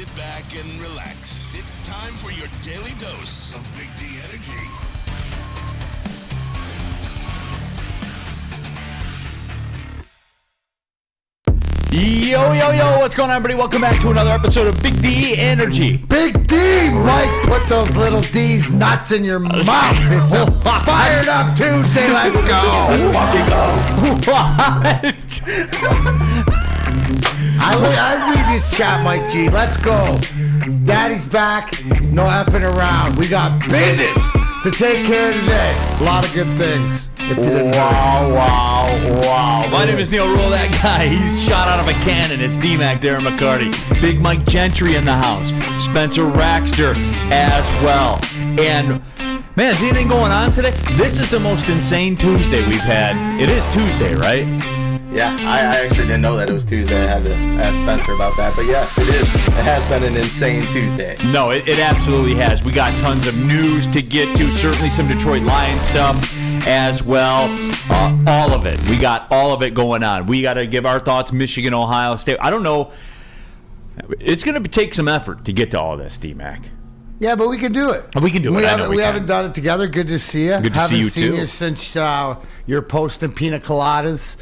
sit back and relax. It's time for your daily dose of Big D energy. Yo, what's going on, everybody? Welcome back to another episode of Big D Energy. Big D, Mike, put those little D's nuts in your mouth. It's a fired up Tuesday. Let's go. What? I read this chat, Mike G. Let's go. Daddy's back. No effing around. We got business to take care of today. A lot of good things. If you didn't know. Wow. My name is Neal, Ruhl, that guy. He's shot out of a cannon. It's D-Mac, Darren, McCarty. Big Mike Gentry in the house. Spencer Raxter as well. And, man, is anything going on today? This is the most insane Tuesday we've had. It is Tuesday, right? Yeah, I actually didn't know that it was Tuesday. I had to ask Spencer about that. But yes, it is. It has been an insane Tuesday. No, it absolutely has. We got tons of news to get to. Certainly some Detroit Lions stuff as well. All of it. We got all of it going on. We got to give our thoughts. Michigan, Ohio State. I don't know. It's going to take some effort to get to all this, D-Mac. Yeah, but we can do it. We can do it. We haven't done it together. Good to see you. Good to see you, too. Haven't seen you since you're posting pina coladas.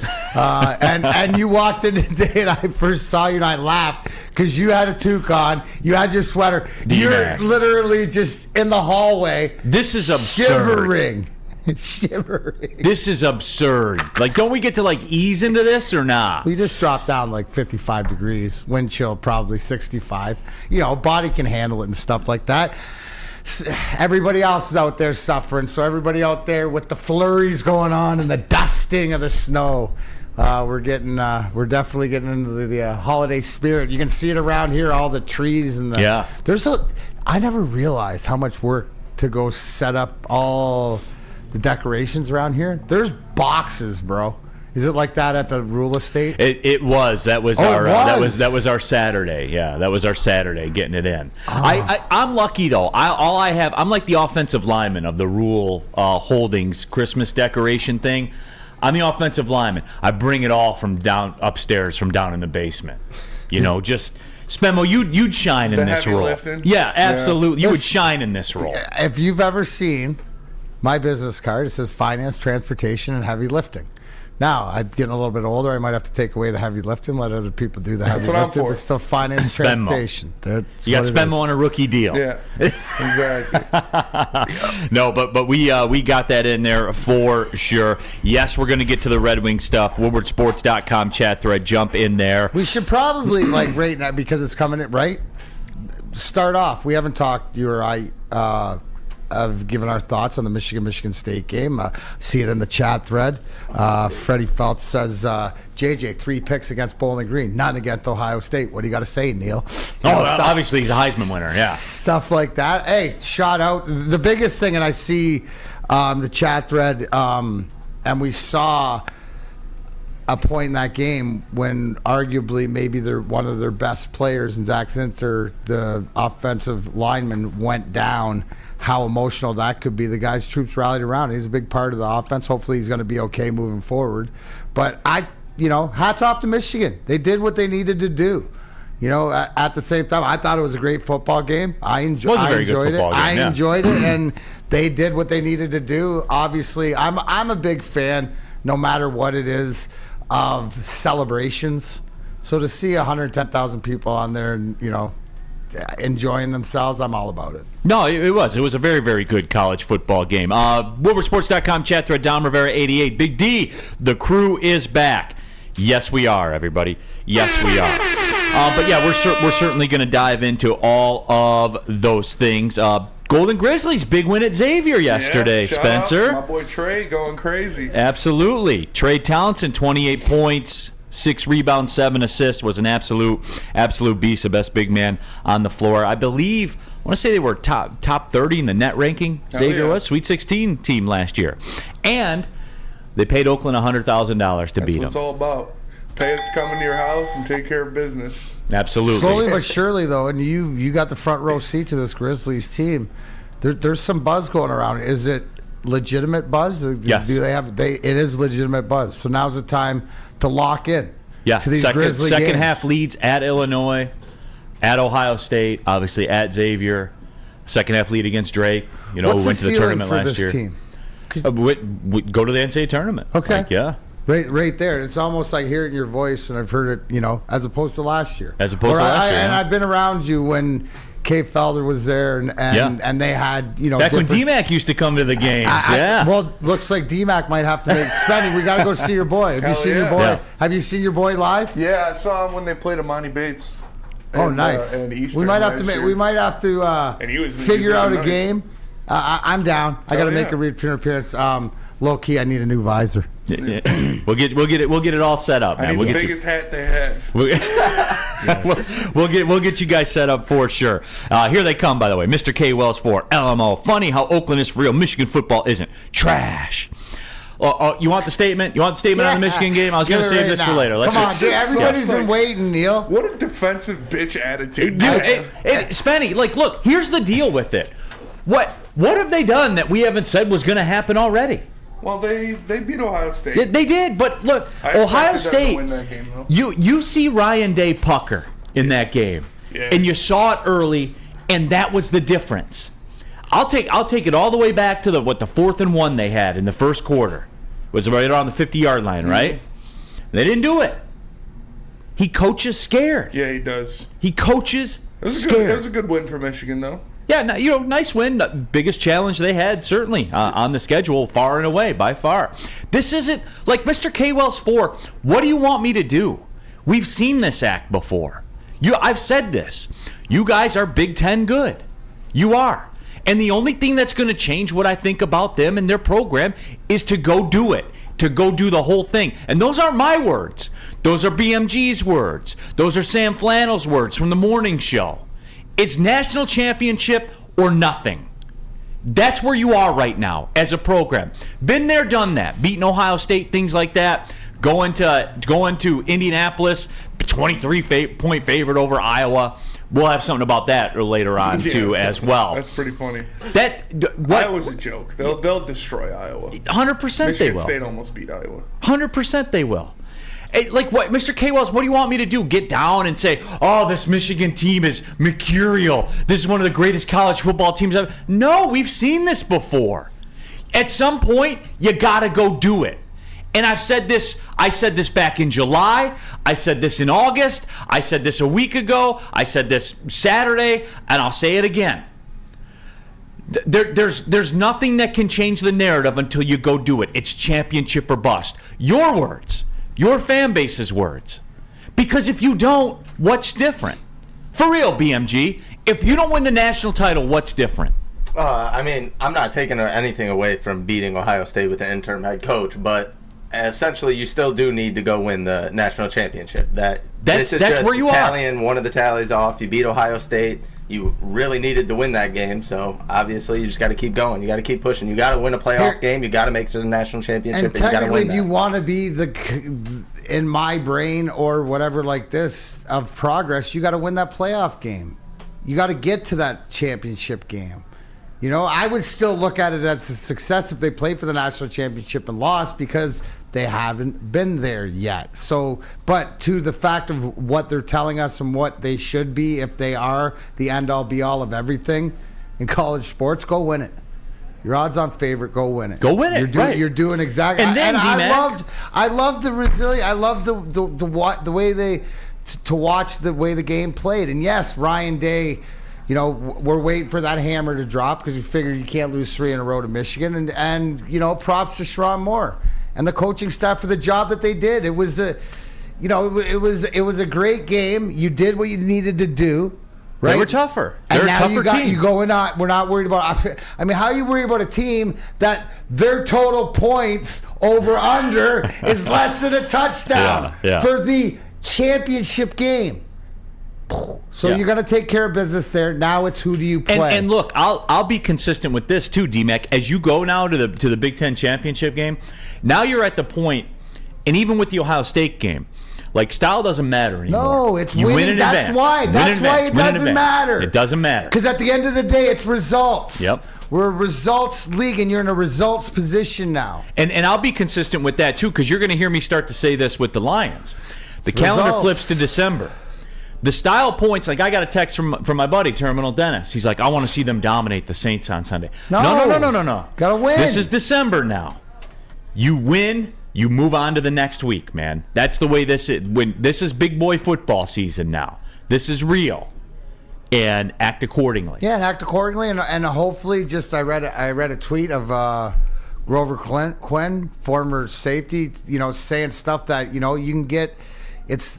And you walked in today, and I first saw you, and I laughed because you had a toque on. You had your sweater. D-Mac. You're literally just in the hallway. This is absurd. Shivering. This is absurd. Like, don't we get to, ease into this or not? We just dropped down 55 degrees. Wind chill probably 65. Body can handle it and stuff like that. Everybody else is out there suffering. So everybody out there with the flurries going on and the dusting of the snow. We're definitely getting into the holiday spirit. You can see it around here, all the trees and yeah. I never realized how much work to go set up all the decorations around here. There's boxes, bro. Is it like that at the Ruhl estate? It was. That was our. That was our Saturday. Yeah, that was our Saturday getting it in. Oh. I'm lucky though. I'm like the offensive lineman of the Ruhl Holdings Christmas decoration thing. I'm the offensive lineman. I bring it all from down upstairs, from down in the basement. Just. Spemo, you'd shine in this role. Lifting? Yeah, absolutely. You would shine in this role. If you've ever seen my business card, it says finance, transportation, and heavy lifting. Now, I'm getting a little bit older. I might have to take away the heavy lifting, let other people do the heavy lifting. But still finance, transportation. You got Spenmo on a rookie deal. Yeah, exactly. No, but we got that in there for sure. Yes, we're going to get to the Red Wing stuff. WoodwardSports.com chat thread. Jump in there. We should probably, right now, because it's coming in, right? Start off. We haven't talked, you or I, of giving our thoughts on the Michigan State game. See it in the chat thread. Freddie Feltz says, JJ, 3 picks against Bowling Green, none against Ohio State. What do you got to say, Neal? Obviously he's a Heisman winner, yeah. Stuff like that. Hey, shout out. The biggest thing, and I see the chat thread, and we saw a point in that game when arguably maybe one of their best players in Zach Zinter, the offensive lineman, went down. How emotional that could be. The guy's troops rallied around. He's a big part of the offense. Hopefully he's going to be okay moving forward. But hats off to Michigan. They did what they needed to do. At the same time, I thought it was a great football game. I enjoyed it. I enjoyed it, and they did what they needed to do. Obviously, I'm a big fan, no matter what it is, of celebrations. So to see 110,000 people on there and, enjoying themselves, I'm all about it. No, it was a very, very good college football game. WoodwardSports.com chat thread, Don Rivera 88. Big D, the crew is back. Yes, we are, everybody. Yes, we are. But yeah, we're certainly going to dive into all of those things. Golden Grizzlies, big win at Xavier yesterday, Spencer. My boy Trey going crazy. Absolutely. Trey Townsend, 28 points. 6 rebounds, 7 assists, was an absolute beast, the best big man on the floor. I want to say they were top 30 in the net ranking. Xavier was Sweet 16 team last year. And they paid Oakland $100,000 to beat them. That's what it's all about. Pay us to come into your house and take care of business. Absolutely. Slowly but surely, though, and you got the front row seat to this Grizzlies team. There's some buzz going around. Is it legitimate buzz? Yes. It is legitimate buzz. So now's the time to lock in. Yeah, to these Grizzly second games. half leads at Illinois, at Ohio State, obviously at Xavier, second half lead against Drake. What's went to the tournament for last this year. Team? Go to the NCAA tournament. Okay. Like, yeah. Right there. It's almost like hearing your voice, and I've heard it, as opposed to last year. As opposed to last year. And I've been around you when Kay Felder was there, and they had, back when DMAC used to come to the games. Well, looks like DMAC might have to make spending. We got to go see your boy. Have you seen your boy? Yeah. Have you seen your boy live? Yeah, I saw him when they played Ermanni Bates. Oh, nice. And Eastern we might have to figure out a game. I'm down. I got to make a return appearance. Low key, I need a new visor. We'll get it all set up, man. I need we'll the get biggest hat they have. We'll get you guys set up for sure. Here they come, by the way. Mr. K. Wells for LMO. Funny how Oakland is for real. Michigan football isn't. Trash. You want the statement? You want the statement on the Michigan game? I was going to save this for later. Come on, dude. Everybody's been waiting, Neal. What a defensive bitch attitude. Dude, Spenny, look, here's the deal with it. What have they done that we haven't said was going to happen already? Well, they beat Ohio State. They did, but look, Ohio State. Win that game, though. You see Ryan Day pucker in that game, and you saw it early, and that was the difference. I'll take it all the way back to the 4th and 1 they had in the first quarter. It was right around the 50-yard line, right? They didn't do it. He coaches scared. Yeah, he does. He coaches scared. It was a good win for Michigan, though. Yeah, nice win. Biggest challenge they had, certainly, on the schedule, far and away, by far. This isn't, like Mr. K. Wells 4, what do you want me to do? We've seen this act before. I've said this. You guys are Big Ten good. You are. And the only thing that's going to change what I think about them and their program is to go do it, to go do the whole thing. And those aren't my words. Those are BMG's words. Those are Sam Flannel's words from the morning show. It's national championship or nothing. That's where you are right now as a program. Been there, done that. Beating Ohio State, things like that. Going to Indianapolis, 23-point favorite over Iowa. We'll have something about that later on too, as well. That's pretty funny. Iowa's a joke. They'll destroy Iowa. 100% they will. Michigan State almost beat Iowa. 100% they will. Like what, Mr. K. Wells, what do you want me to do? Get down and say, oh, this Michigan team is mercurial. This is one of the greatest college football teams ever. No, we've seen this before. At some point, you got to go do it. And I said this back in July. I said this in August. I said this a week ago. I said this Saturday, and I'll say it again. There's nothing that can change the narrative until you go do it. It's championship or bust. Your words. Your fan base's words. Because if you don't, what's different? For real, BMG. If you don't win the national title, what's different? I'm not taking anything away from beating Ohio State with an interim head coach, but essentially you still do need to go win the national championship. That's where you tallying one of the tallies off. You beat Ohio State. You really needed to win that game, so obviously you just got to keep going. You got to keep pushing. You got to win a playoff game. You got to make it to the national championship. And technically, if you want to be in my brain or whatever like this of progress, you got to win that playoff game. You got to get to that championship game. I would still look at it as a success if they played for the national championship and lost because they haven't been there yet. So, but to the fact of what they're telling us and what they should be if they are the end-all be-all of everything in college sports, go win it. Your odds-on favorite, go win it. Go win it. You're doing exactly. And then I loved the resilience. I loved the way to watch the way the game played. And yes, Ryan Day. We're waiting for that hammer to drop because we figured you can't lose 3 in a row to Michigan. And props to Sharon Moore and the coaching staff for the job that they did. It was a great game. You did what you needed to do. Right? They were tougher. And They're now a tougher team. You go, we're not worried about. How are you worried about a team that their total points over under is less than a touchdown for the championship game? So you're going to take care of business there. Now it's who do you play? And look, I'll be consistent with this too, DMAC. As you go now to the Big Ten championship game, now you're at the point, and even with the Ohio State game, like style doesn't matter anymore. No, it's you winning. Win in That's advance. why. That's why it doesn't matter. It doesn't matter because at the end of the day, it's results. Yep. We're a results league, and you're in a results position now. And I'll be consistent with that too, because you're going to hear me start to say this with the Lions. The calendar flips to December. The style points, like I got a text from my buddy, Terminal Dennis. He's like, I want to see them dominate the Saints on Sunday. No. Gotta win. This is December now. You win, you move on to the next week, man. That's the way this is. This is big boy football season now. This is real. And act accordingly. Yeah, and act accordingly. And hopefully, I read a tweet of Grover Quinn, former safety, saying stuff that, you can get.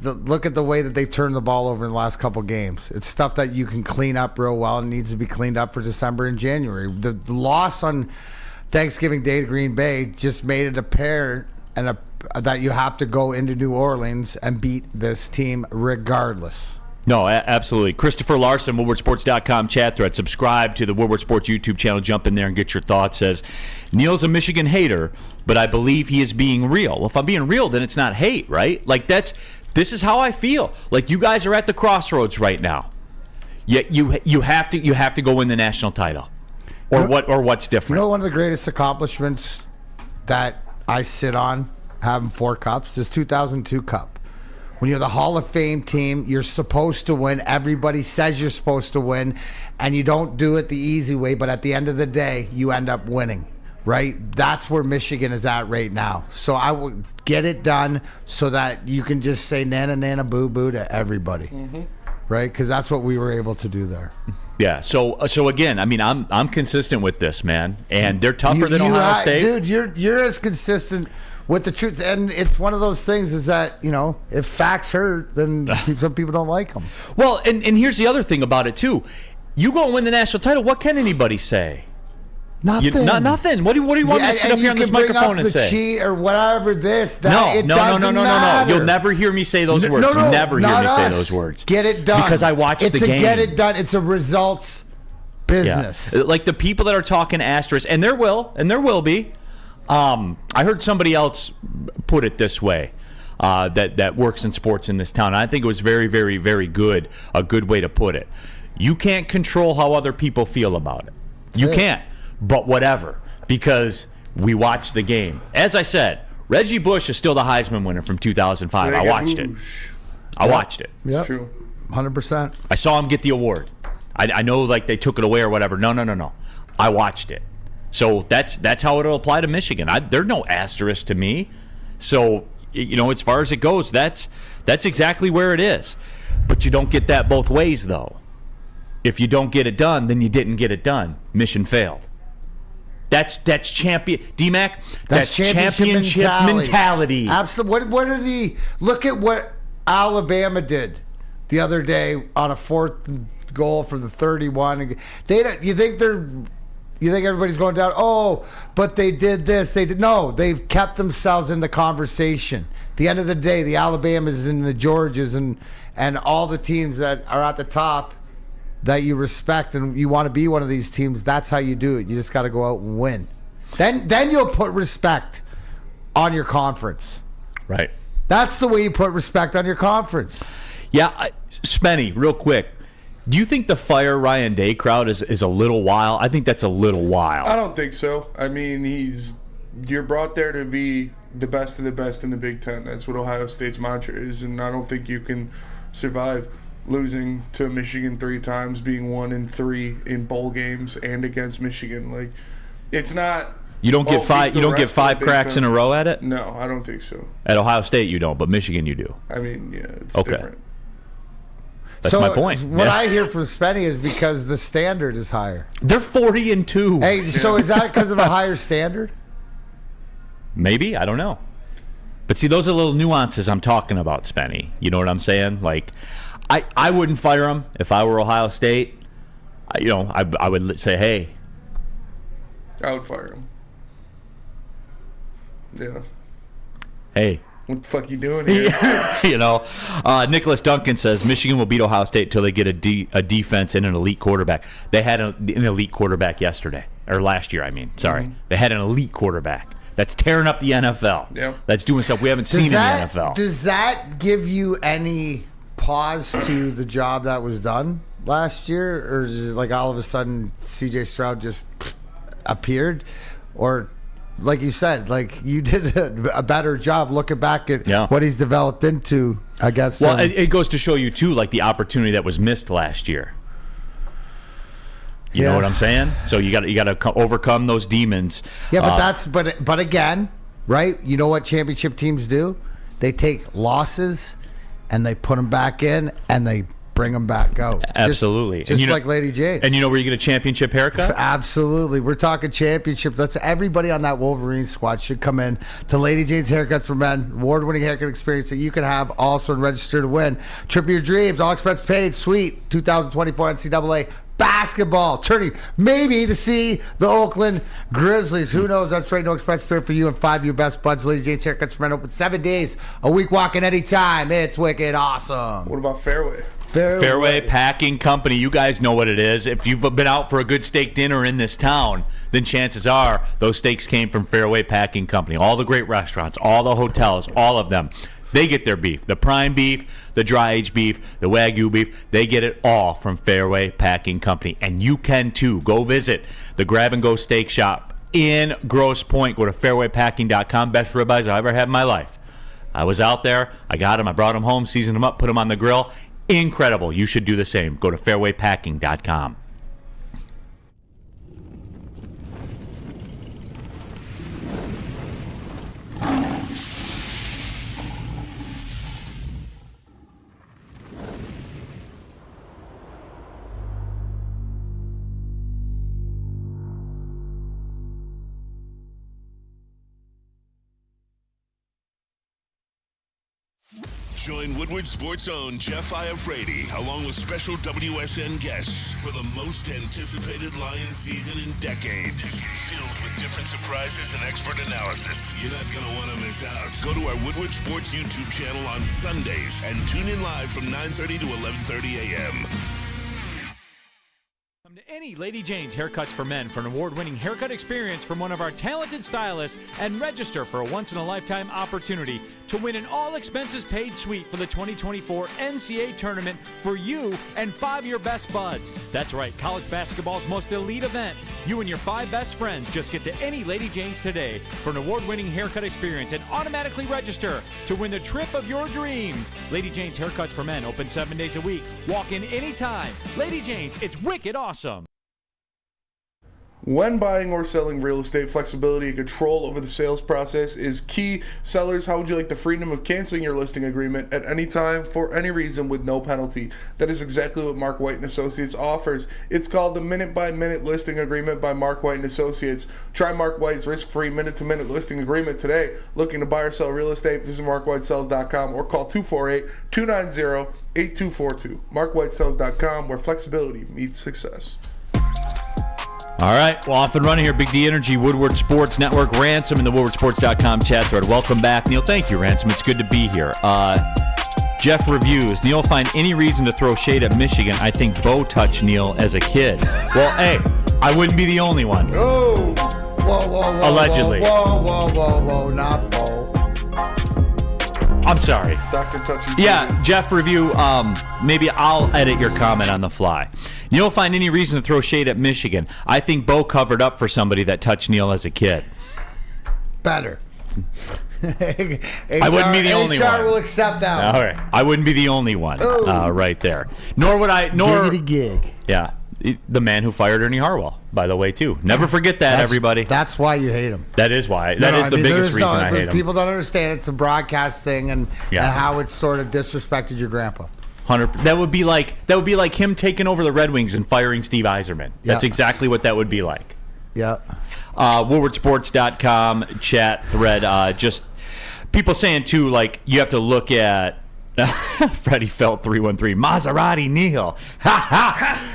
Look at the way that they've turned the ball over in the last couple games. It's stuff that you can clean up real well and needs to be cleaned up for December and January. The loss on Thanksgiving Day to Green Bay just made it apparent that you have to go into New Orleans and beat this team regardless. No, absolutely. Christopher Larson, WoodwardSports.com chat thread. Subscribe to the Woodward Sports YouTube channel. Jump in there and get your thoughts. Says, Neal's a Michigan hater, but I believe he is being real. Well, if I'm being real, then it's not hate, right? Like, this is how I feel. Like, you guys are at the crossroads right now. Yet you have to go win the national title. Or what's different? One of the greatest accomplishments that I sit on, having 4 cups, is 2002 Cup. When you're the Hall of Fame team, you're supposed to win. Everybody says you're supposed to win, and you don't do it the easy way, but at the end of the day, you end up winning, right? That's where Michigan is at right now. So I would get it done so that you can just say nana, nana, boo, boo to everybody, right? Because that's what we were able to do there. Yeah, so again, I mean, I'm consistent with this, man, and they're tougher than Ohio State. Dude, you're as consistent with the truth, and it's one of those things is that, if facts hurt, then some people don't like them. Well, and here's the other thing about it, too. You go and win the national title, what can anybody say? Nothing. Nothing. What do you want me to sit up here on this microphone and say? Cheat or whatever this, that, no. it doesn't matter. You'll never hear me say those words. No, never hear me say those words. Get it done. Because I watched the game. It's a get it done. It's a results business. Yeah. Like the people that are talking asterisk, and there will be. I heard somebody else put it this way, that works in sports in this town. I think it was very, very, very good. A good way to put it. You can't control how other people feel about it. You can't. But whatever, because we watched the game. As I said, Reggie Bush is still the Heisman winner from 2005. I watched it. I watched it. Yeah, it's true. 100%. I saw him get the award. I know, like, they took it away or whatever. No. I watched it. So that's how it'll apply to Michigan. There's no asterisk to me. So, as far as it goes, that's exactly where it is. But you don't get that both ways, though. If you don't get it done, then you didn't get it done. Mission failed. That's champion DMAC. That's championship mentality. Absolutely. Look at what Alabama did the other day on a 4th goal from the 31. You think everybody's going down? Oh, but they did this. No. They've kept themselves in the conversation. At the end of the day, the Alabamas and the Georgias and all the teams that are at the top that you respect and you want to be one of these teams, that's how you do it. You just got to go out and win. Then you'll put respect on your conference. Right. That's the way you put respect on your conference. Yeah, Spenny, real quick. Do you think the fire Ryan Day crowd is a little wild? I think that's a little wild. I don't think so. I mean, you're brought there to be the best of the best in the Big Ten. That's what Ohio State's mantra is, and I don't think you can survive losing to Michigan 3 times, being 1-3 in bowl games and against Michigan. Like, it's not. You don't get five. You don't get 5 cracks in a row at it. No, I don't think so. At Ohio State, you don't, but Michigan, you do. I mean, yeah, it's okay. Different. That's my point. What I hear from Spenny is because the standard is higher. They're 40-2. Hey, so is that because of a higher standard? Maybe, I don't know. But see, those are little nuances I'm talking about, Spenny. You know what I'm saying? Like, I wouldn't fire him if I were Ohio State. I would say, hey. I would fire him. Yeah. Hey. What the fuck you doing here? Nicholas Duncan says Michigan will beat Ohio State until they get a defense and an elite quarterback. They had an elite quarterback yesterday, or last year, I mean. Sorry. Mm-hmm. They had an elite quarterback. That's tearing up the NFL. Yep. That's doing stuff we haven't seen in the NFL. Does that give you any pause to the job that was done last year? Or is it like all of a sudden CJ Stroud just appeared? Or like you said, like you did a better job looking back at what he's developed into against. Well, it goes to show you too, like the opportunity that was missed last year. You know what I'm saying? So you got to overcome those demons. Yeah, but but again, right? You know what championship teams do? They take losses and they put them back in and they bring them back out. Absolutely. Just like Lady Jane's. And you know where you get a championship haircut? Absolutely. We're talking championship. That's everybody on that Wolverine squad should come in to Lady Jane's Haircuts for Men, award-winning haircut experience that you can have also and register to win. Trip your dreams, all expense paid, sweet. 2024 NCAA basketball turning maybe to see the Oakland Grizzlies. Who knows? That's right. No expense paid for you and 5 of your best buds. Lady Jane's Haircuts for Men open 7 days a week, walking anytime. It's wicked awesome. What about Fairway? Fairway Packing Company. You guys know what it is. If you've been out for a good steak dinner in this town, then chances are those steaks came from Fairway Packing Company. All the great restaurants, all the hotels, all of them. They get their beef. The prime beef, the dry aged beef, the Wagyu beef. They get it all from Fairway Packing Company. And you can too. Go visit the Grab and Go Steak Shop in Grosse Pointe. Go to fairwaypacking.com. Best ribeyes I ever had in my life. I was out there. I got them. I brought them home, seasoned them up, put them on the grill. Incredible. You should do the same. Go to fairwaypacking.com. Join Woodward Sports' own Jeff Iafrate, along with special WSN guests for the most anticipated Lions season in decades. Filled with different surprises and expert analysis. You're not going to want to miss out. Go to our Woodward Sports YouTube channel on Sundays and tune in live from 9:30 to 11:30 a.m. Come to any Lady Jane's Haircuts for Men for an award-winning haircut experience from one of our talented stylists and register for a once-in-a-lifetime opportunity to win an all-expenses-paid suite for the 2024 NCAA tournament for you and 5 of your best buds. That's right, college basketball's most elite event. You and your 5 best friends just get to any Lady Jane's today for an award-winning haircut experience and automatically register to win the trip of your dreams. Lady Jane's Haircuts for Men open 7 days a week. Walk in anytime. Lady Jane's, it's wicked awesome. When buying or selling real estate, flexibility and control over the sales process is key. Sellers, how would you like the freedom of canceling your listing agreement at any time for any reason with no penalty? That is exactly what Mark White & Associates offers. It's called the minute-by-minute listing agreement by Mark White & Associates. Try Mark White's risk-free minute-to-minute listing agreement today. Looking to buy or sell real estate, visit markwhitesells.com or call 248-290-8242. markwhitesells.com, where flexibility meets success. All right, well, off and running here. Big D Energy, Woodward Sports Network, Ransom in the woodwardsports.com chat thread. Welcome back, Neal. Thank you, Ransom. It's good to be here. Jeff reviews. Neal find any reason to throw shade at Michigan. I think Bo touched Neal as a kid. Well, hey, I wouldn't be the only one. Oh, whoa, allegedly. Whoa, not Bo. I'm sorry. Dr. Touchy. Yeah, Jeff review. Maybe I'll edit your comment on the fly. You don't find any reason to throw shade at Michigan. I think Bo covered up for somebody that touched Neal as a kid. Better. I wouldn't be the only one. HR will accept that one. All right. I wouldn't be the only one right there. Nor would I. Giggity gig. Yeah. The man who fired Ernie Harwell, by the way, too. Never forget that, everybody. That's why you hate him. That is why. That is the biggest reason I hate him. People don't understand it's a broadcast thing and how it's sort of disrespected your grandpa. 100%. That would be like him taking over the Red Wings and firing Steve Yzerman. That's exactly what that would be like. Yeah. WoodwardSports.com chat thread. Just people saying too, like you have to look at Freddie Felt 313 Maserati Neal. Ha ha.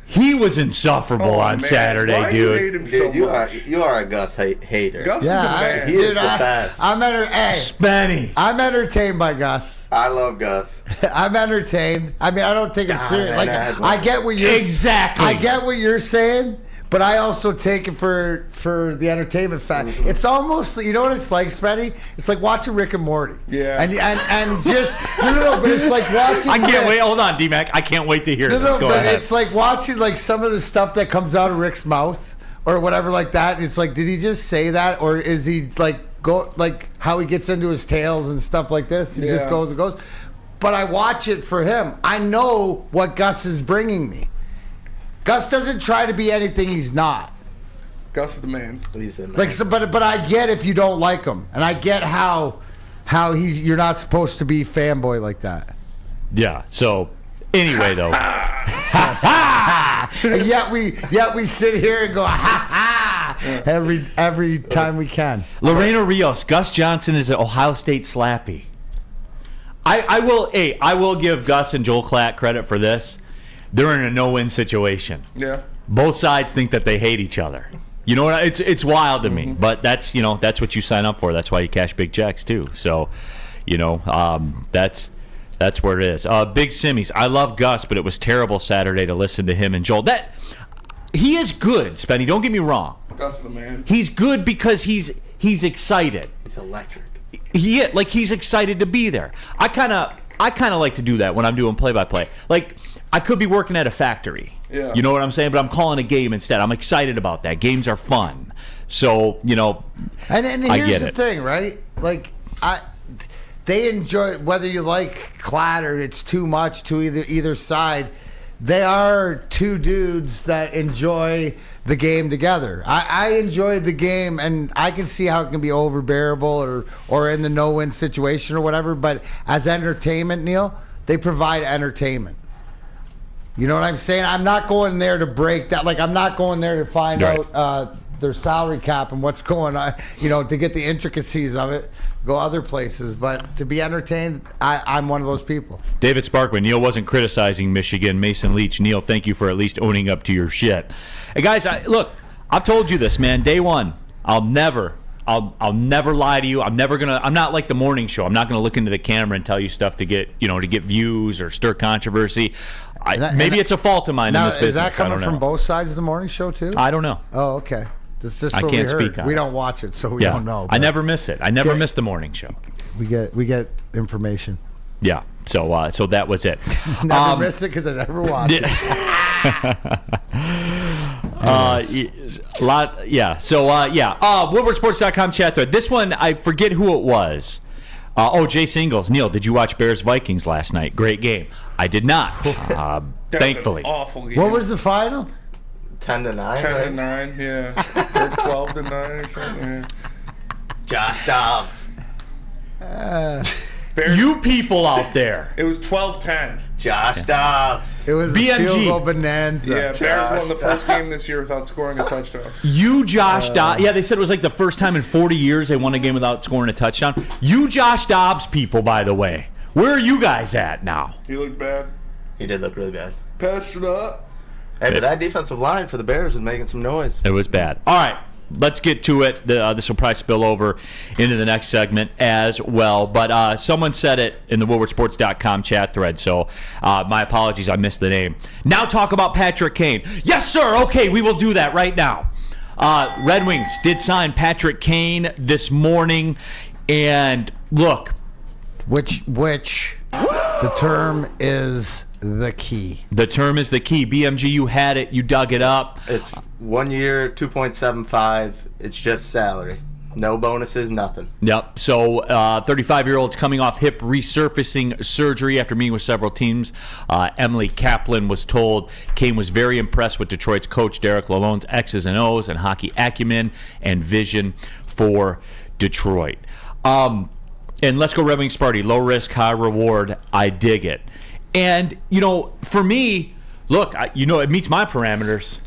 He was insufferable on Saturday, Why dude. You hate him so much? You are a Gus hater. Gus is the man. He is the best. Spenny. I'm entertained by Gus. I love Gus. I'm entertained. I mean, I don't take him serious. Like, I get what you're exactly. I get what you're saying, but I also take it for the entertainment factor. Mm-hmm. It's almost, you know what it's like, Spenny? It's like watching Rick and Morty. Yeah. And just no, but it's like watching. I can't wait. Hold on, D-Mac. I can't wait to hear this. Go ahead. It's like watching like some of the stuff that comes out of Rick's mouth or whatever like that. It's like, did he just say that, or is he like how he gets into his tails and stuff like this? He just goes and goes. But I watch it for him. I know what Gus is bringing me. Gus doesn't try to be anything he's not. Gus is the man. He's the man. Like, so, but I get if you don't like him, and I get how you're not supposed to be fanboy like that. Yeah. So anyway, though. yet we sit here and go ha ha every time we can. Lorena Rios, Gus Johnson is an Ohio State slappy. I will give Gus and Joel Klatt credit for this. They're in a no-win situation. Yeah. Both sides think that they hate each other. You know what? It's wild to me, but that's what you sign up for. That's why you cash big checks too. So, that's where it is. Big Simmies, I love Gus, but it was terrible Saturday to listen to him and Joel. He is good, Spenny. Don't get me wrong. Gus is the man. He's good because he's excited. He's electric. He's excited to be there. I kind of like to do that when I'm doing play-by-play. Like, I could be working at a factory. Yeah. You know what I'm saying? But I'm calling a game instead. I'm excited about that. Games are fun. So, And I here's get the it. thing, right? Like, they enjoy, whether you like Klatt or it's too much to either side. They are two dudes that enjoy the game together. I enjoy the game, and I can see how it can be overbearable or in the no-win situation or whatever. But as entertainment, Neal, they provide entertainment. You know what I'm saying? I'm not going there to break that. Like, I'm not going there to find out their salary cap and what's going on, to get the intricacies of it. Go other places, but to be entertained, I'm one of those people. David Sparkman, Neal wasn't criticizing Michigan. Mason Leach, Neal, thank you for at least owning up to your shit. Hey guys, look, I've told you this, man. Day one, I'll never lie to you. I'm not like the morning show. I'm not gonna look into the camera and tell you stuff to get views or stir controversy. Maybe it's a fault of mine in this business. Is that coming from both sides of the morning show too? I don't know. Oh, okay. This is I what can't we heard. speak on We it. don't watch it, so we don't know. I never miss it. I never miss the morning show. We get information. Yeah. So that was it. Never miss it because I never watch it. Woodwardsports.com chat thread. This one, I forget who it was. Jay Singles. Neal, did you watch Bears Vikings last night? Great game. I did not. Thankfully. That was an awful game. What was the final? 10-9. 10-9, yeah. Or 12-9 or something. Yeah. Josh Dobbs. Bears, You people out there. it was 12-10. Josh Dobbs. It was a BMG. field goal bonanza. Yeah, Bears won the first game this year without scoring a touchdown. You, Josh Dobbs. Yeah, they said it was like the first time in 40 years they won a game without scoring a touchdown. You, Josh Dobbs people, by the way. Where are you guys at now? He looked bad. He did look really bad. Patched it up. Hey, but that defensive line for the Bears was making some noise. It was bad. All right, let's get to it. This will probably spill over into the next segment as well. But someone said it in the WoodwardSports.com chat thread, so my apologies, I missed the name. Now talk about Patrick Kane. Yes, sir. Okay, we will do that right now. Red Wings did sign Patrick Kane this morning, and look. Which the term is the key. The term is the key. BMG, you had it. You dug it up. It's 1 year, 2.75. It's just salary. No bonuses, nothing. Yep. So 35-year-old's coming off hip resurfacing surgery after meeting with several teams. Emily Kaplan was told Kane was very impressed with Detroit's coach Derek Lalonde's X's and O's and hockey acumen and vision for Detroit. And let's go Red Wings party. Low risk, high reward. I dig it. And, for me, look, it meets my parameters.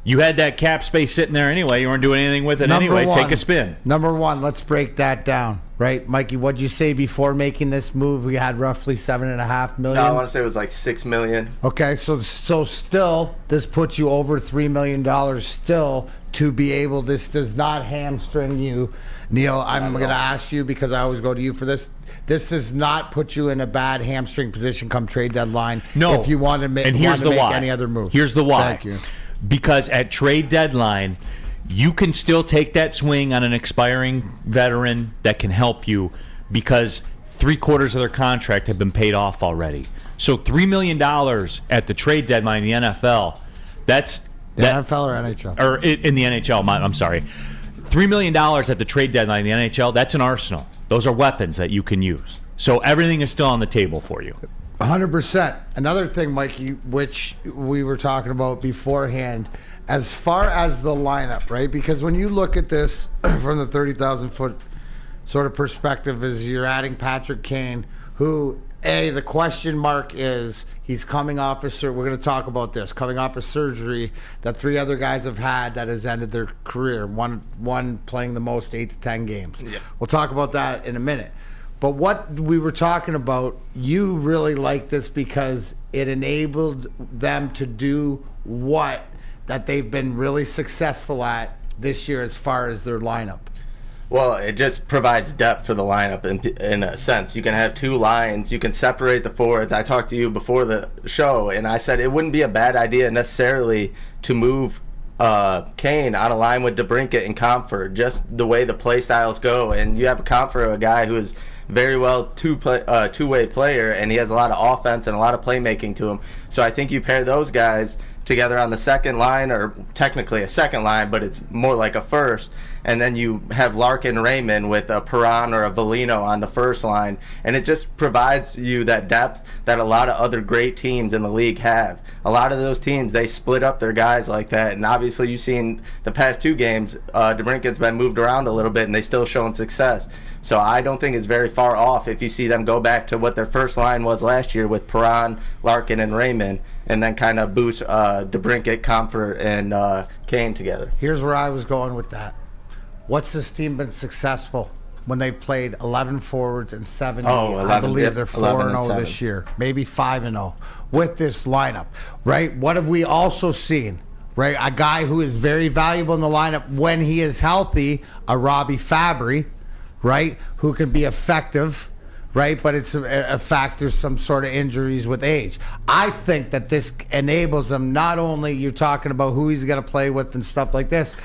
You had that cap space sitting there anyway. You weren't doing anything with it anyway. Take a spin. Number one, let's break that down. Right, Mikey, what'd you say before making this move? We had roughly $7.5 million. No, I want to say it was like $6 million. Okay, so still, this puts you over $3 million still to be able. This does not hamstring you, Neal. I'm going to ask you because I always go to you for this. This does not put you in a bad hamstring position come trade deadline. No. If you want to make, any other move. Here's the why. Thank you. Because at trade deadline, you can still take that swing on an expiring veteran that can help you because 3/4 of their contract have been paid off already. So $3 million at the trade deadline in the NFL, that's The NFL or NHL? Or in the NHL, I'm sorry. $3 million at the trade deadline in the NHL, that's an arsenal. Those are weapons that you can use. So everything is still on the table for you. 100%. Another thing, Mikey, which we were talking about beforehand, as far as the lineup, right? Because when you look at this from the 30,000-foot sort of perspective, is you're adding Patrick Kane, who, the question mark is he's coming off we're going to talk about this, coming off a surgery that 3 other guys have had that has ended their career, one playing the most 8 to 10 games. Yeah. We'll talk about that in a minute. But what we were talking about, you really like this because it enabled them to do what that they've been really successful at this year as far as their lineup. Well, it just provides depth for the lineup in a sense. You can have 2 lines. You can separate the forwards. I talked to you before the show, and I said it wouldn't be a bad idea necessarily to move Kane on a line with DeBrincat and Comfort, just the way the play styles go. And you have Comfort, a guy who is very well two-way player, and he has a lot of offense and a lot of playmaking to him. So I think you pair those guys together on the second line, or technically a second line, but it's more like a first. And then you have Larkin Raymond with a Perron or a Volino on the first line. And it just provides you that depth that a lot of other great teams in the league have. A lot of those teams, they split up their guys like that. And obviously you've seen the past 2 games, DeBrincat's been moved around a little bit, and they still showing success. So I don't think it's very far off if you see them go back to what their first line was last year with Perron, Larkin, and Raymond, and then kind of boost DeBrincat, Comfort, and Kane together. Here's where I was going with that. What's this team been successful when they've played 11 forwards and 7? I believe they're 4-0 this year, maybe 5-0 with this lineup, right? What have we also seen, right? A guy who is very valuable in the lineup when he is healthy, a Robbie Fabry, right? Who can be effective, right? But it's a factor, some sort of injuries with age. I think that this enables him, not only you're talking about who he's going to play with and stuff like this,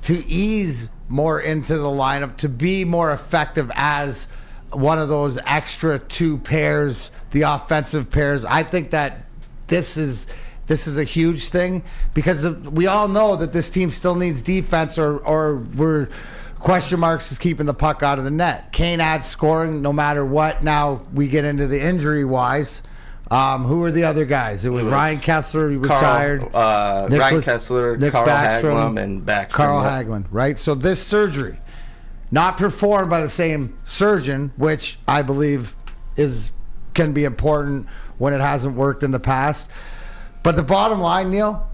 to ease more into the lineup, to be more effective as one of those extra 2 pairs, the offensive pairs. I think that this is a huge thing because we all know that this team still needs defense, or we're question marks is keeping the puck out of the net. Kane adds scoring no matter what. Now we get into the injury-wise. Who were the other guys? It was Ryan Kessler, he retired. Ryan Kessler, Carl Hagelin, and Backstrom. Carl Hagelin, right? So this surgery, not performed by the same surgeon, which I believe can be important when it hasn't worked in the past. But the bottom line, Neal,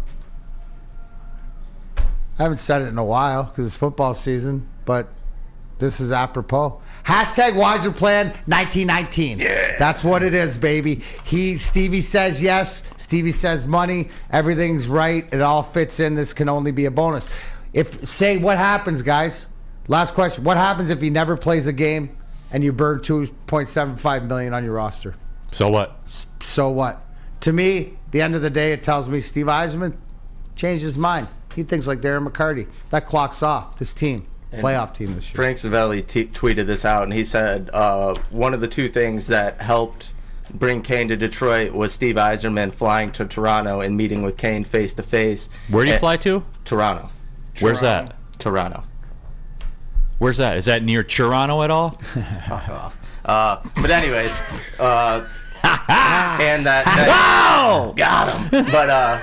I haven't said it in a while because it's football season, but this is apropos. #Wiser Plan 1919. Yeah. That's what it is, baby. Stevie says yes. Stevie says money. Everything's right. It all fits in. This can only be a bonus. What happens, guys? Last question. What happens if he never plays a game and you burn $2.75 million on your roster? So what? So what? To me, at the end of the day, it tells me Steve Yzerman changed his mind. He thinks like Darren McCarty. That clock's off. This team. Playoff team this year. Frank Savelli tweeted this out, and he said one of the 2 things that helped bring Kane to Detroit was Steve Yzerman flying to Toronto and meeting with Kane face to face. Where do you fly to? Toronto. Where's that? Toronto. Where's that? Is that near Toronto at all? But anyways, and that got him. But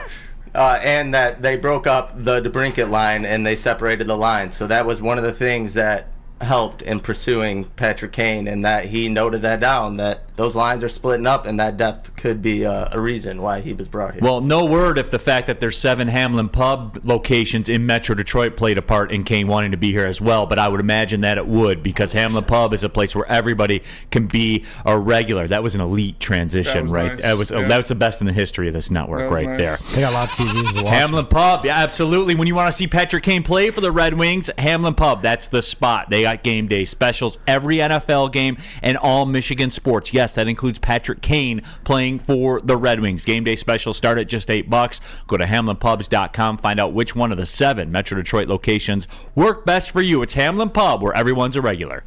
and that they broke up the DeBrincat line and they separated the lines. So that was one of the things that helped in pursuing Patrick Kane, and that he noted that down, that those lines are splitting up and that depth could be a reason why he was brought here. Well, no word if the fact that there's 7 Hamlin Pub locations in Metro Detroit played a part in Kane wanting to be here as well, but I would imagine that it would, because Hamlin Pub is a place where everybody can be a regular. That was an elite transition, right? Nice. That was the best in the history of this network right there. They got a lot of TVs to watch. Hamlin Pub, yeah, absolutely. When you want to see Patrick Kane play for the Red Wings, Hamlin Pub, that's the spot. They got game day specials every NFL game and all Michigan sports. Yes, that includes Patrick Kane playing for the Red Wings. Game day specials start at just $8. Go to HamlinPubs.com. Find out which one of the 7 Metro Detroit locations work best for you. It's Hamlin Pub, where everyone's a regular.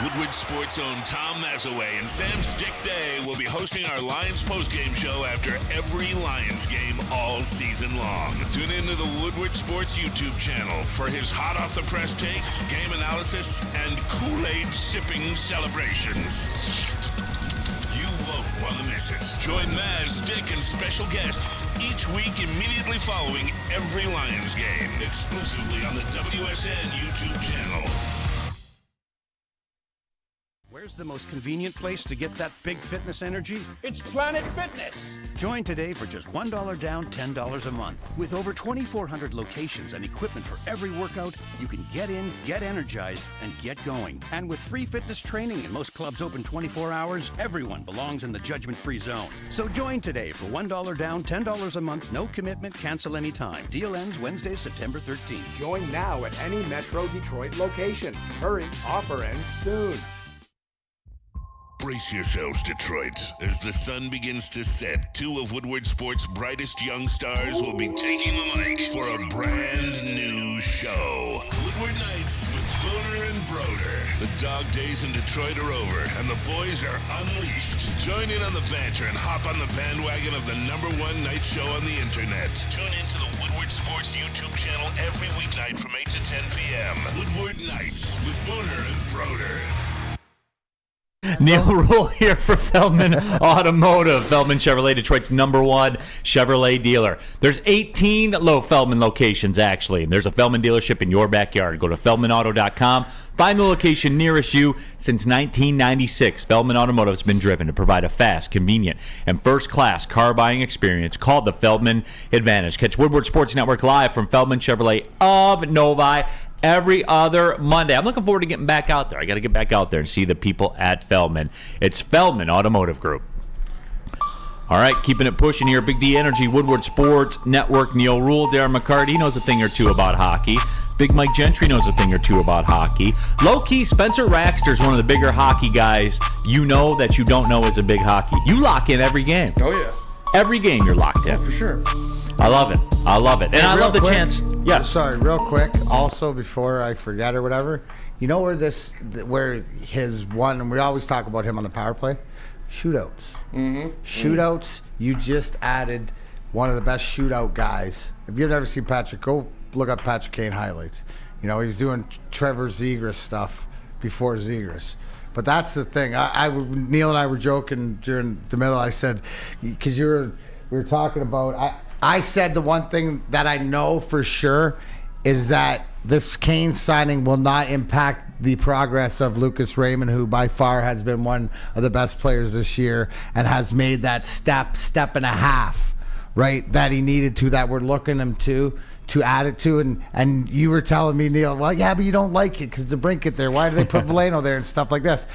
Woodward Sports' own Tom Mazaway and Sam Stick Day will be hosting our Lions postgame show after every Lions game all season long. Tune into the Woodward Sports YouTube channel for his hot-off-the-press takes, game analysis, and Kool-Aid sipping celebrations. You won't want to miss it. Join Maz, Stick, and special guests each week immediately following every Lions game, exclusively on the WSN YouTube channel. Where's the most convenient place to get that big fitness energy? It's Planet Fitness. Join today for just $1 down, $10 a month. With over 2,400 locations and equipment for every workout, you can get in, get energized, and get going. And with free fitness training and most clubs open 24 hours, everyone belongs in the judgment-free zone. So join today for $1 down, $10 a month, no commitment, cancel anytime. Deal ends Wednesday, September 13th. Join now at any Metro Detroit location. Hurry, offer ends soon. Brace yourselves, Detroit. As the sun begins to set, two of Woodward Sports' brightest young stars will be taking the mic for a brand new show. Woodward Nights with Boner and Broder. The dog days in Detroit are over, and the boys are unleashed. Join in on the banter and hop on the bandwagon of the #1 night show on the internet. Tune in to the Woodward Sports YouTube channel every weeknight from 8 to 10 p.m. Woodward Nights with Boner and Broder. Neal Ruhl here for Feldman Automotive. Feldman Chevrolet, Detroit's #1 Chevrolet dealer. There's 18 Feldman locations, actually. And there's a Feldman dealership in your backyard. Go to feldmanauto.com. Find the location nearest you. Since 1996, Feldman Automotive has been driven to provide a fast, convenient, and first-class car buying experience called the Feldman Advantage. Catch Woodward Sports Network live from Feldman Chevrolet of Novi every other Monday. I'm looking forward to getting back out there. I got to get back out there and see the people at Feldman. It's Feldman Automotive Group. All right, keeping it pushing here. Big D Energy, Woodward Sports Network, Neal Ruhl, Darren McCarty knows a thing or two about hockey. Big Mike Gentry knows a thing or two about hockey. Low-key, Spencer Raxter's one of the bigger hockey guys you know that you don't know is a big hockey. You lock in every game. Oh, yeah. Every game you're locked in. For sure. I love it. I love it. And I love the chance. Yeah. Sorry, real quick. Also, before I forget or whatever, you know where his one, and we always talk about him on the power play? Shootouts. Mm-hmm. Shootouts, you just added one of the best shootout guys. If you've never seen Patrick, go look up Patrick Kane highlights. You know, he's doing Trevor Zegras stuff before Zegras. But that's the thing. Neal and I were joking during the middle. I said, because we were talking about, I said the one thing that I know for sure is that this Kane signing will not impact the progress of Lucas Raymond, who by far has been one of the best players this year and has made that step and a half, right, that he needed to, that we're looking him to add it to. And you were telling me, Neal, well, yeah, but you don't like it because DeBrincat there. Why do they put Veleno there and stuff like this?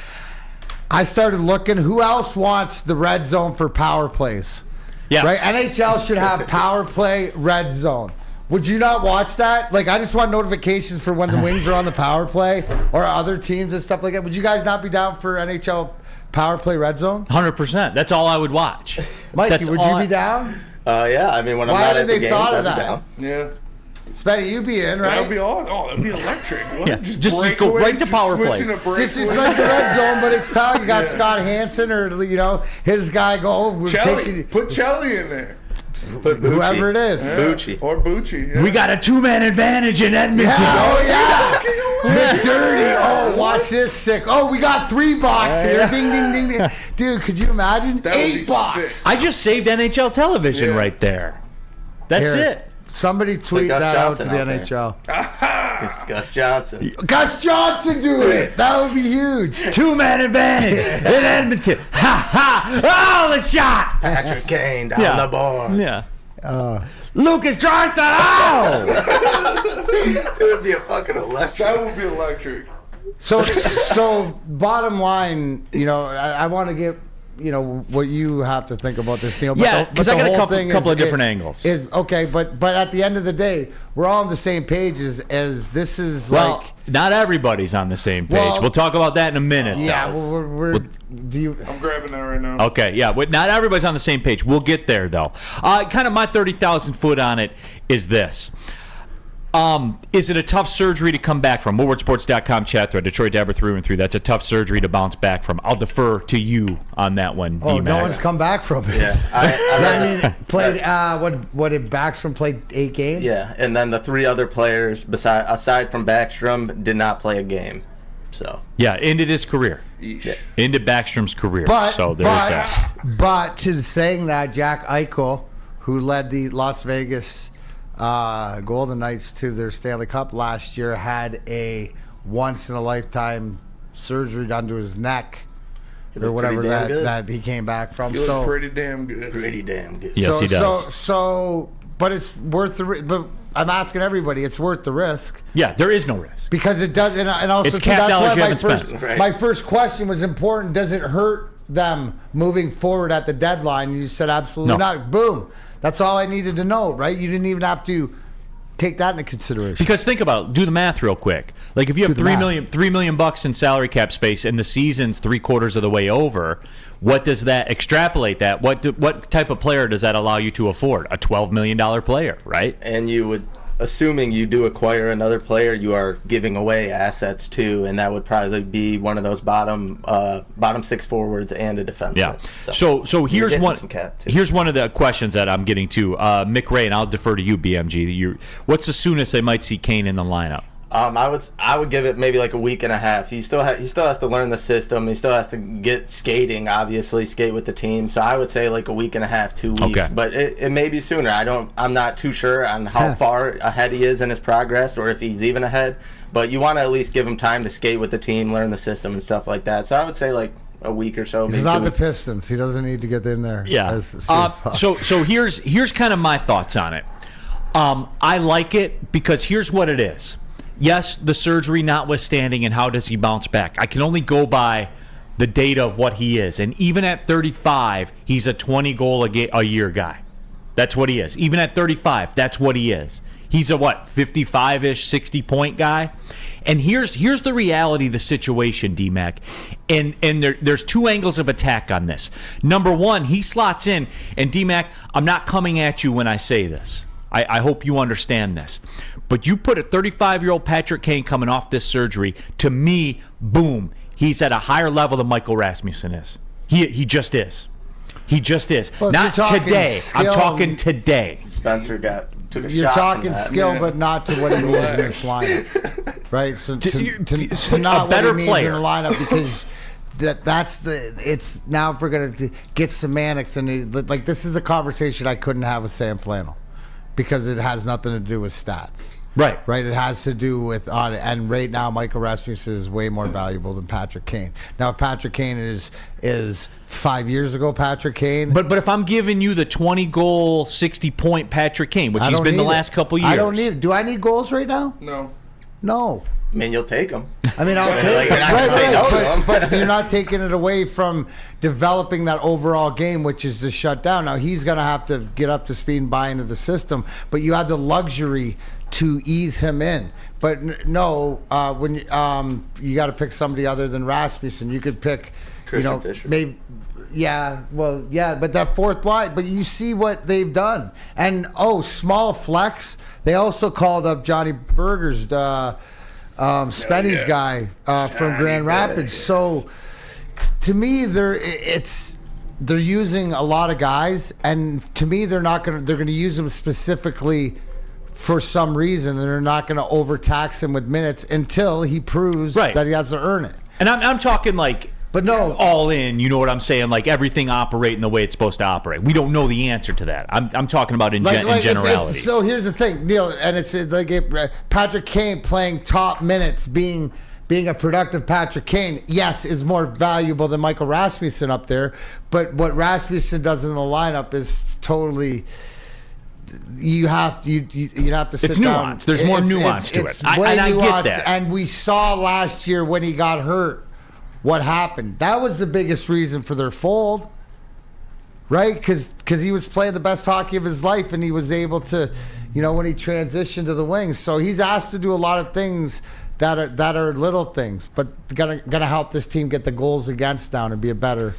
I started looking, who else wants the red zone for power plays? Yes. Right? NHL should have power play red zone. Would you not watch that? Like, I just want notifications for when the Wings are on the power play or other teams and stuff like that. Would you guys not be down for NHL power play red zone? 100%. That's all I would watch. Mikey, would you be down? Yeah, I mean, when I'm not at the games, I'd be down. Yeah. Spenny, you'd be in, right? That'd be that'd be electric. What? Yeah. Just go right to power play. Just it's like the red zone, but it's power. You got Scott Hansen or, his guy go, we're taking... Put Chelly in there. Put whoever it is. Bucci. Or Bucci. Yeah. We got a 2-man advantage in Edmonton. Yeah, Miss Dirty. Oh, watch this sick. Oh, we got 3 box here. Ding, ding, ding, ding. Dude, could you imagine? That 8 box. Sick. I just saved NHL television right there. That's it. Somebody tweet that out to the NHL. Gus Johnson. Gus Johnson doing it. That would be huge. 2-man advantage in Edmonton. Ha ha. Oh, the shot. Patrick Kane down the board. Yeah. Lucas Johnson. Oh. It would be a fucking electric. That would be electric. So bottom line, I want to get what you have to think about this, Neal. Yeah, because I got a couple of different angles. Okay, but at the end of the day, we're all on the same page. As this is not everybody's on the same page. Well, we'll talk about that in a minute. Yeah, I'm grabbing that right now. Okay, yeah, not everybody's on the same page. We'll get there though. Kind of my 30,000 foot on it is this. Is it a tough surgery to come back from? WoodwardSports.com chat thread, Detroit Dabber 313. That's a tough surgery to bounce back from. I'll defer to you on that one, Oh, D-Mac. no one's come back from it. Yeah, I mean, played, what did Backstrom play 8 games? Yeah, and then the 3 other players, aside from Backstrom, did not play a game. So Yeah, ended his career. yeah. Ended Backstrom's career. But, so there's that. but to saying that, Jack Eichel, who led the Las Vegas Golden Knights to their Stanley Cup last year, had a once-in-a-lifetime surgery done to his neck or whatever that he came back from. You look pretty damn good. Pretty damn good. Yes, he does. But it's worth the. But I'm asking everybody, it's worth the risk. Yeah, there is no risk. Because it does, and also It's too, cap dollars you that's why haven't spent. Right. my first question was important. Does it hurt them moving forward at the deadline? You said absolutely No. not. Boom. That's all I needed to know, right? You didn't even have to take that into consideration. Because think about it, do the math real quick. Like if you have Do the $3 million bucks in salary cap space and the season's 3/4 of the way over, what does that extrapolate that? What type of player does that allow you to afford? A $12 million player, right? And you would, assuming you do acquire another player, you are giving away assets too, and that would probably be one of those bottom 6 forwards and a defenseman. Yeah. So you're here's getting one. some cap, too. Here's one of the questions that I'm getting to. Mick Ray, and I'll defer to you, BMG. What's the soonest they might see Kane in the lineup? I would give it maybe like a week and a half. He still has to learn the system. He still has to get skating, obviously, skate with the team. So I would say like a week and a half, 2 weeks. Okay. But it may be sooner. I'm not too sure on how far ahead he is in his progress or if he's even ahead. But you want to at least give him time to skate with the team, learn the system and stuff like that. So I would say like a week or so. It's not the Pistons. He doesn't need to get in there. Yeah. as soon as possible. So here's kind of my thoughts on it. I like it because here's what it is. Yes, the surgery notwithstanding, and how does he bounce back? I can only go by the data of what he is. And even at 35, he's a 20-goal-a-year guy. That's what he is. Even at 35, that's what he is. He's a, 55-ish, 60-point guy? And here's the reality of the situation, D-Mac. And there's 2 angles of attack on this. Number one, he slots in. And, D-Mac, I'm not coming at you when I say this. I hope you understand this. But you put a 35-year-old Patrick Kane coming off this surgery, to me, boom, he's at a higher level than Michael Rasmussen is. He just is. He just is. Well, not today. skill, I'm talking today. Spencer took a You're shot. talking skill, but not to what he needs in this lineup, right? So to not a better what he needs player in the lineup, because it's now if we're gonna get semantics and like this is a conversation I couldn't have with Sam Flannel because it has nothing to do with stats. Right. It has to do with and right now Michael Rasmussen is way more valuable than Patrick Kane. Now, if Patrick Kane is 5 years ago Patrick Kane, but if I'm giving you the 20-goal, 60-point Patrick Kane, which he's been the last couple years, I don't need it. Do I need goals right now? No. I mean, you'll take them. I mean, I'll take it. You're not gonna say no to them. But you're not taking it away from developing that overall game, which is the shutdown. Now, he's going to have to get up to speed and buy into the system, but you have the luxury to ease him in. But when you got to pick somebody other than Rasmussen, you could pick, Christian Fischer. maybe. Yeah, but that fourth line, but you see what they've done. And, small flex, they also called up Johnny Berger's, Spenny's guy from Grand Rapids. So, to me, they're using a lot of guys, and to me, they're going to use them specifically for some reason, and they're not going to overtax him with minutes until he proves that he has to earn it. And I'm talking like, but no, all in. You know what I'm saying? Like everything operating the way it's supposed to operate. We don't know the answer to that. I'm talking about in generalities. So here's the thing, Neal, and it's like Patrick Kane playing top minutes, being a productive Patrick Kane, yes, is more valuable than Michael Rasmussen up there. But what Rasmussen does in the lineup is totally. You'd have to sit it's down. Nuanced. There's more nuance to it. It's way I nuanced, get that. And we saw last year when he got hurt what happened. That was the biggest reason for their fold, right? Because he was playing the best hockey of his life, and he was able to, when he transitioned to the wings. So he's asked to do a lot of things that are little things, but gonna help this team get the goals against down and be a better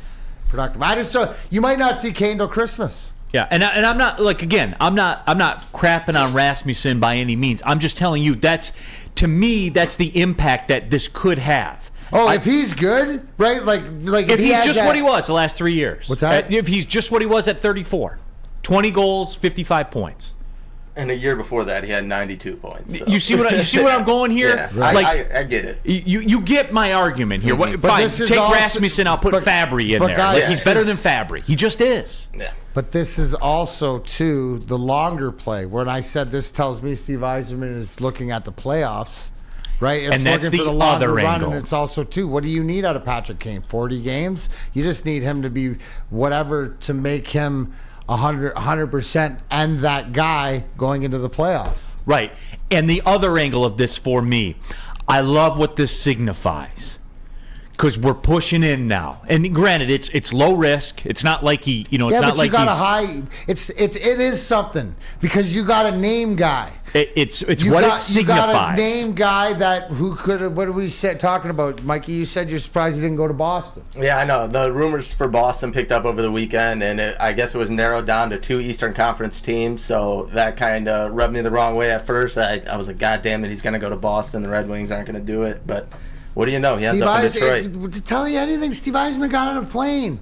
productive. You might not see Kane till Christmas. Yeah, and I'm not I'm not crapping on Rasmussen by any means. I'm just telling you to me that's the impact that this could have. Oh, if he's good, right? Like if he's just what he was the last 3 years. What's that? If he's just what he was at 34, 20 goals, 55 points. And a year before that, he had 92 points. So. You see what I'm going here? Yeah, right. I get it. You get my argument here. Mm-hmm. Fine, take Rasmussen. I'll put Fabry in there. Guys, he's better than Fabry. He just is. Yeah. But this is also, too, the longer play. When I said this tells me Steve Yzerman is looking at the playoffs, right? It's and that's looking the for the longer other run, angle. and it's also, too, what do you need out of Patrick Kane? 40 games? You just need him to be whatever to make him 100% and that guy going into the playoffs. Right. And the other angle of this for me, I love what this signifies. Because we're pushing in now, and granted, it's low risk. It's not like he, it's not but like you got he's. it is something because you got a name guy. It's what it signifies. You got a name guy who could have. What are we talking about, Mikey? You said you're surprised he didn't go to Boston. Yeah, I know. The rumors for Boston picked up over the weekend, and I guess it was narrowed down to 2 Eastern Conference teams. So that kind of rubbed me the wrong way at first. I was like, God damn it, he's going to go to Boston. The Red Wings aren't going to do it, but. What do you know? He ends up in Detroit. To tell you anything, Steve Yzerman got on a plane.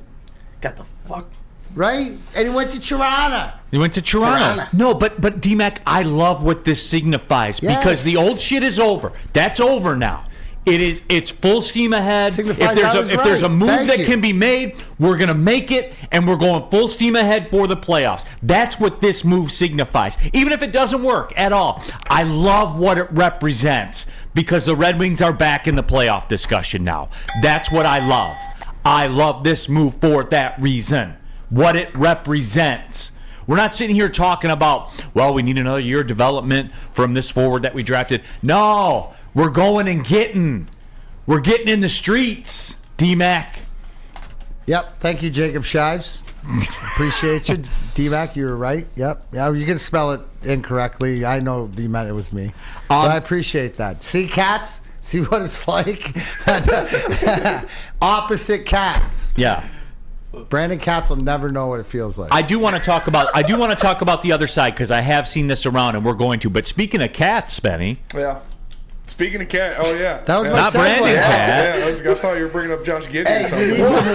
Got the fuck? Right? And he went to Toronto. He went to Toronto. No, but D-Mac, I love what this signifies because the old shit is over. That's over now. It's full steam ahead. If there's a move that can be made, we're going to make it, and we're going full steam ahead for the playoffs. That's what this move signifies. Even if it doesn't work at all, I love what it represents because the Red Wings are back in the playoff discussion now. That's what I love. I love this move for that reason. What it represents. We're not sitting here talking about, well, we need another year of development from this forward that we drafted. No. We're going and getting. We're getting in the streets, D-Mac. Yep. Thank you, Jacob Shives. Appreciate you. D-Mac, you were right. Yep. Yeah, you can spell it incorrectly. I know D-Mac, it was me. But I appreciate that. See, cats? See what it's like? Opposite cats. Yeah. Brandon Katz will never know what it feels like. I do want to talk about the other side because I have seen this around and we're going to. But speaking of cats, Benny. Yeah. Speaking of cat, oh yeah, that was my not segue. Brandon Cat. Yeah, I thought you were bringing up Josh Giddey. Hey, you need some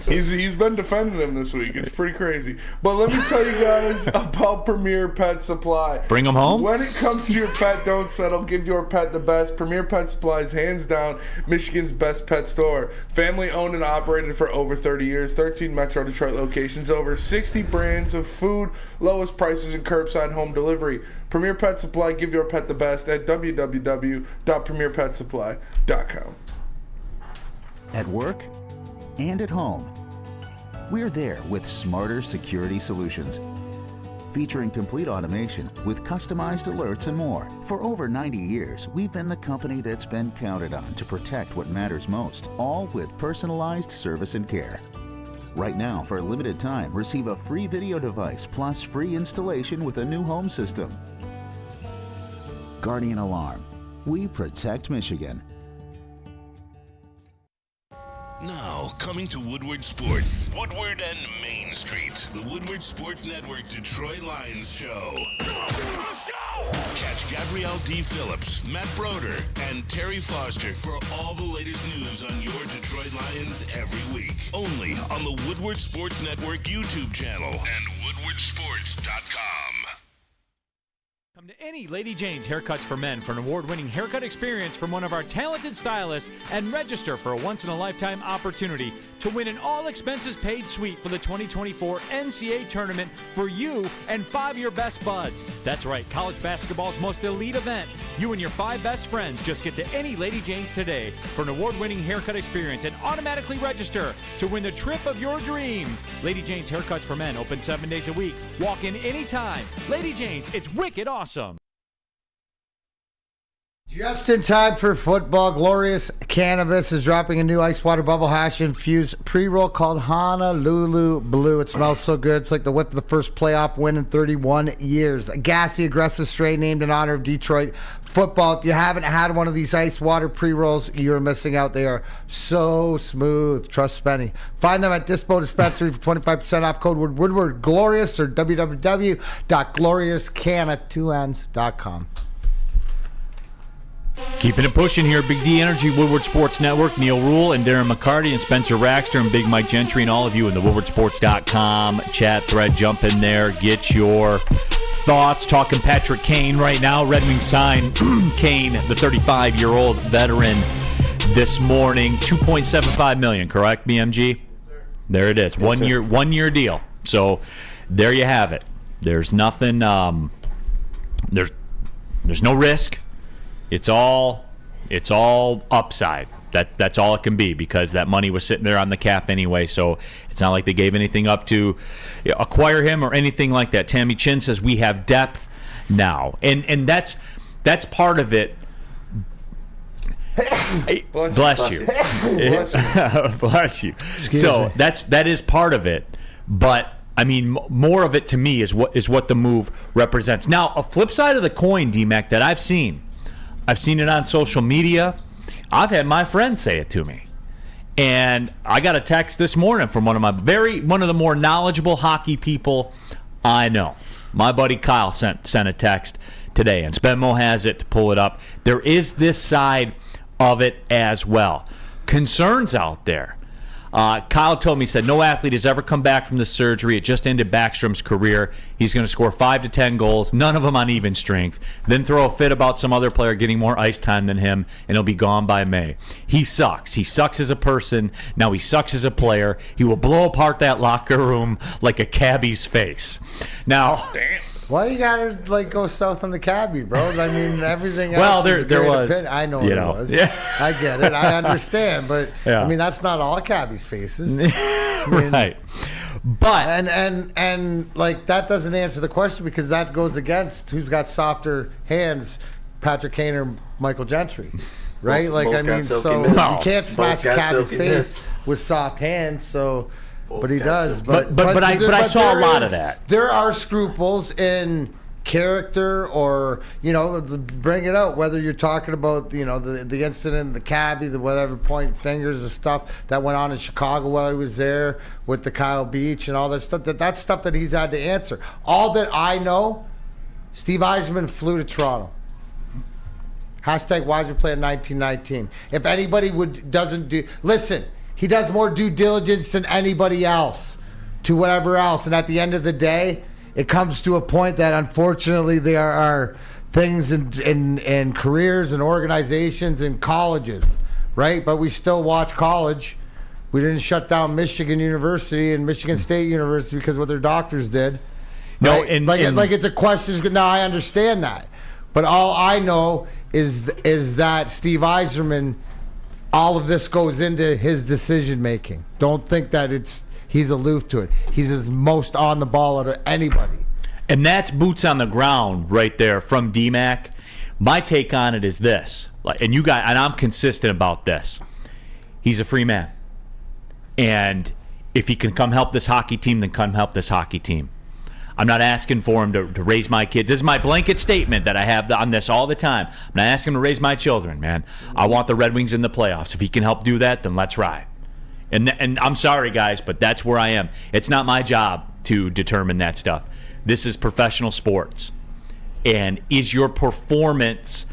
litter He's been defending him this week. It's pretty crazy. But let me tell you guys about Premier Pet Supply. Bring them home. When it comes to your pet, don't settle. Give your pet the best. Premier Pet Supply is hands down Michigan's best pet store. Family owned and operated for over 30 years. 13 Metro Detroit locations. Over 60 brands of food. Lowest prices and curbside home delivery. Premier Pet Supply. Give your pet the best at www.premierpetsupply.com. At work and at home, we're there with smarter security solutions. Featuring complete automation with customized alerts and more. For over 90 years, we've been the company that's been counted on to protect what matters most, all with personalized service and care. Right now, for a limited time, receive a free video device plus free installation with a new home system. Guardian Alarm. We protect Michigan. Now, coming to Woodward Sports, Woodward and Main Street, the Woodward Sports Network Detroit Lions Show. Let's go! Catch Gabrielle D. Phillips, Matt Broder, and Terry Foster for all the latest news on your Detroit Lions every week. Only on the Woodward Sports Network YouTube channel and woodwardsports.com. Come to any Lady Jane's Haircuts for Men for an award-winning haircut experience from one of our talented stylists and register for a once-in-a-lifetime opportunity to win an all-expenses-paid suite for the 2024 NCAA tournament for you and 5 of your best buds. That's right, college basketball's most elite event. You and your 5 best friends just get to any Lady Jane's today for an award-winning haircut experience and automatically register to win the trip of your dreams. Lady Jane's Haircuts for Men open 7 days a week. Walk in anytime. Lady Jane's, it's wicked awesome. Just in time for football, Glorious Cannabis is dropping a new ice water bubble hash infused pre-roll called Honolulu Blue. It smells so good. It's like the whip of the first playoff win in 31 years. A gassy, aggressive strain named in honor of Detroit football. If you haven't had one of these ice water pre-rolls, you're missing out. They are so smooth. Trust Spenny. Find them at Dispo Dispensary for 25% off. Code Woodward Glorious or www.gloriouscanna2ns.com. Keeping it pushing here. Big D Energy, Woodward Sports Network, Neal Ruhl and Darren McCarty and Spencer Raxter and Big Mike Gentry and all of you in the WoodwardSports.com chat thread. Jump in there. Get your thoughts. Talking Patrick Kane right now. Red Wings sign Kane, the 35-year-old veteran, this morning. $2.75 million, correct, BMG? There it is. Yes, one year deal. So there you have it. There's nothing. There's no risk. It's all upside. That's all it can be, because that money was sitting there on the cap anyway. So it's not like they gave anything up to acquire him or anything like that. Tammy Chin says we have depth now, and that's part of it. Bless you. Bless you. So that is part of it, but I mean, more of it to me is what the move represents. Now, a flip side of the coin, D-Mac, that I've seen it on social media. I've had my friends say it to me. And I got a text this morning from one of the more knowledgeable hockey people I know. My buddy Kyle sent a text today, and Spenmo has it to pull it up. There is this side of it as well. Concerns out there. Kyle told me, he said, no athlete has ever come back from the surgery. It just ended Backstrom's career. He's going to score 5 to 10 goals, none of them on even strength, then throw a fit about some other player getting more ice time than him, and he'll be gone by May. He sucks. He sucks as a person. Now he sucks as a player. He will blow apart that locker room like a cabbie's face. Now, damn. Why you gotta go south on the cabbie, bro? I mean, everything else. Well, there was. Opinion. I know it was. Yeah. I get it. I understand, but yeah. I mean, that's not all cabbies' faces. I mean, right. But and that doesn't answer the question, because that goes against who's got softer hands, Patrick Kane or Michael Gentry, right? So you can't smash a cabbie's face with soft hands. So. But he does. But I saw a lot of that. There are scruples in character, or bring it out. Whether you're talking about the incident, the cabbie, the whatever, point fingers, the stuff that went on in Chicago while he was there with the Kyle Beach and all that stuff. That's stuff that he's had to answer. All that I know, Steve Yzerman flew to Toronto. Hashtag Yzerman play in 1919. If anybody listen. He does more due diligence than anybody else to whatever else. And at the end of the day, it comes to a point that unfortunately there are things in careers and organizations and colleges, right? But we still watch college. We didn't shut down Michigan University and Michigan State University because of what their doctors did. No, right? It's a question. Now, I understand that. But all I know is that Steve Yzerman, all of this goes into his decision making. Don't think that he's aloof to it. He's as most on the ball out of anybody. And that's boots on the ground right there from DMAC. My take on it is this, and I'm consistent about this. He's a free man, and if he can come help this hockey team, then come help this hockey team. I'm not asking for him to raise my kids. This is my blanket statement that I have on this all the time. I'm not asking him to raise my children, man. I want the Red Wings in the playoffs. If he can help do that, then let's ride. And I'm sorry, guys, but that's where I am. It's not my job to determine that stuff. This is professional sports. And does your performance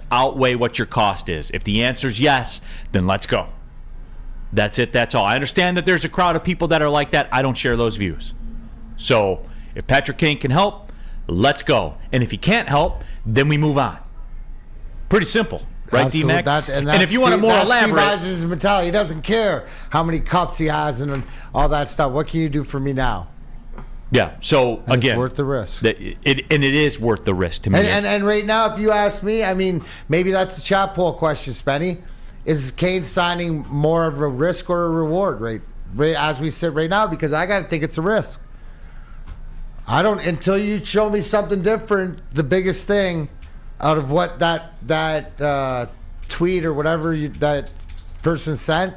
outweigh what your cost is? If the answer is yes, then let's go. That's it. That's all. I understand that there's a crowd of people that are like that. I don't share those views. So if Patrick Kane can help, let's go. And if he can't help, then we move on. Pretty simple, right, D-Mac? And if you want to more elaborate. Steve Yzerman's mentality. He doesn't care how many cups he has and all that stuff. What can you do for me now? Yeah, so and again. It's worth the risk. It is worth the risk to me. And right now, if you ask me, I mean, maybe that's the chat poll question, Spenny. Is Kane signing more of a risk or a reward right as we sit right now? Because I got to think it's a risk. I don't, until you show me something different. The biggest thing out of what that tweet or whatever that person sent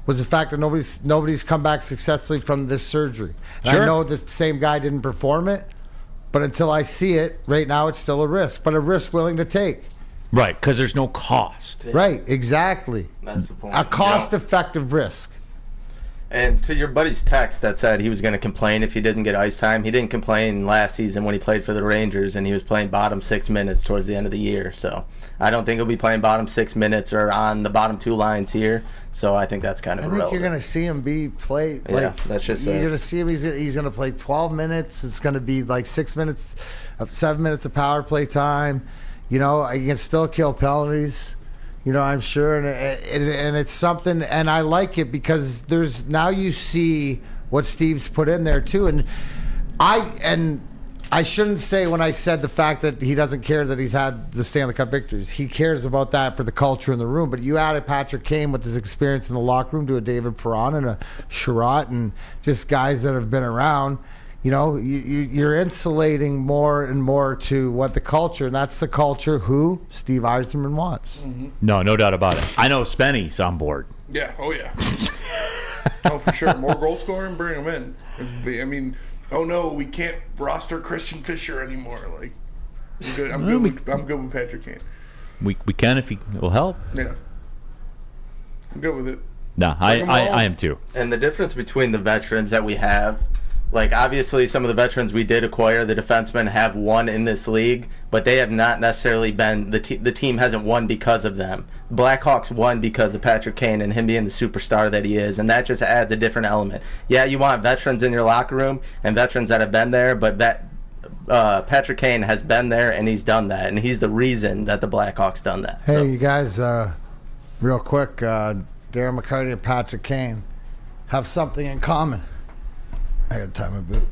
was the fact that nobody's come back successfully from this surgery. And sure. I know the same guy didn't perform it, But until I see it, right now it's still a risk, but a risk willing to take. Right, because there's no cost. Right, exactly. That's the point. A cost-effective risk. And to your buddy's text that said he was going to complain if he didn't get ice time, he didn't complain last season when he played for the Rangers and he was playing bottom 6 minutes towards the end of the year. So I don't think he'll be playing bottom 6 minutes or on the bottom 2 lines here. So I think that's kind of irrelevant. I think you're going to see him play. Yeah, that's just you're going to see him. He's going to play 12 minutes. It's going to be like 6 minutes, 7 minutes of power play time. You know, you can still kill penalties. You know, I'm sure, and it's something, and I like it because there's now you see what Steve's put in there too, and I shouldn't say when I said the fact that he doesn't care that he's had the Stanley Cup victories. He cares about that for the culture in the room. But you added Patrick Kane with his experience in the locker room to a David Perron and a Sherratt and just guys that have been around. You know, you're insulating more and more to what the culture, and that's the culture who Steve Yzerman wants. Mm-hmm. No doubt about it. I know Spenny's on board. Yeah, oh yeah. Oh, for sure. More goal scoring, bring him in. I mean, oh no, we can't roster Christian Fisher anymore. Like, I'm good. I'm good with Patrick Kane. We can if he will help. Yeah, I'm good with it. No, I am too. And the difference between the veterans that we have, like obviously some of the veterans we did acquire, the defensemen have won in this league, but they have not necessarily been, the team hasn't won because of them. Blackhawks won because of Patrick Kane and him being the superstar that he is, and that just adds a different element. Yeah, you want veterans in your locker room and veterans that have been there, but Patrick Kane has been there and he's done that, and he's the reason that the Blackhawks done that. Hey, you guys, real quick, Darren McCarty and Patrick Kane have something in common. I got to tie my boot.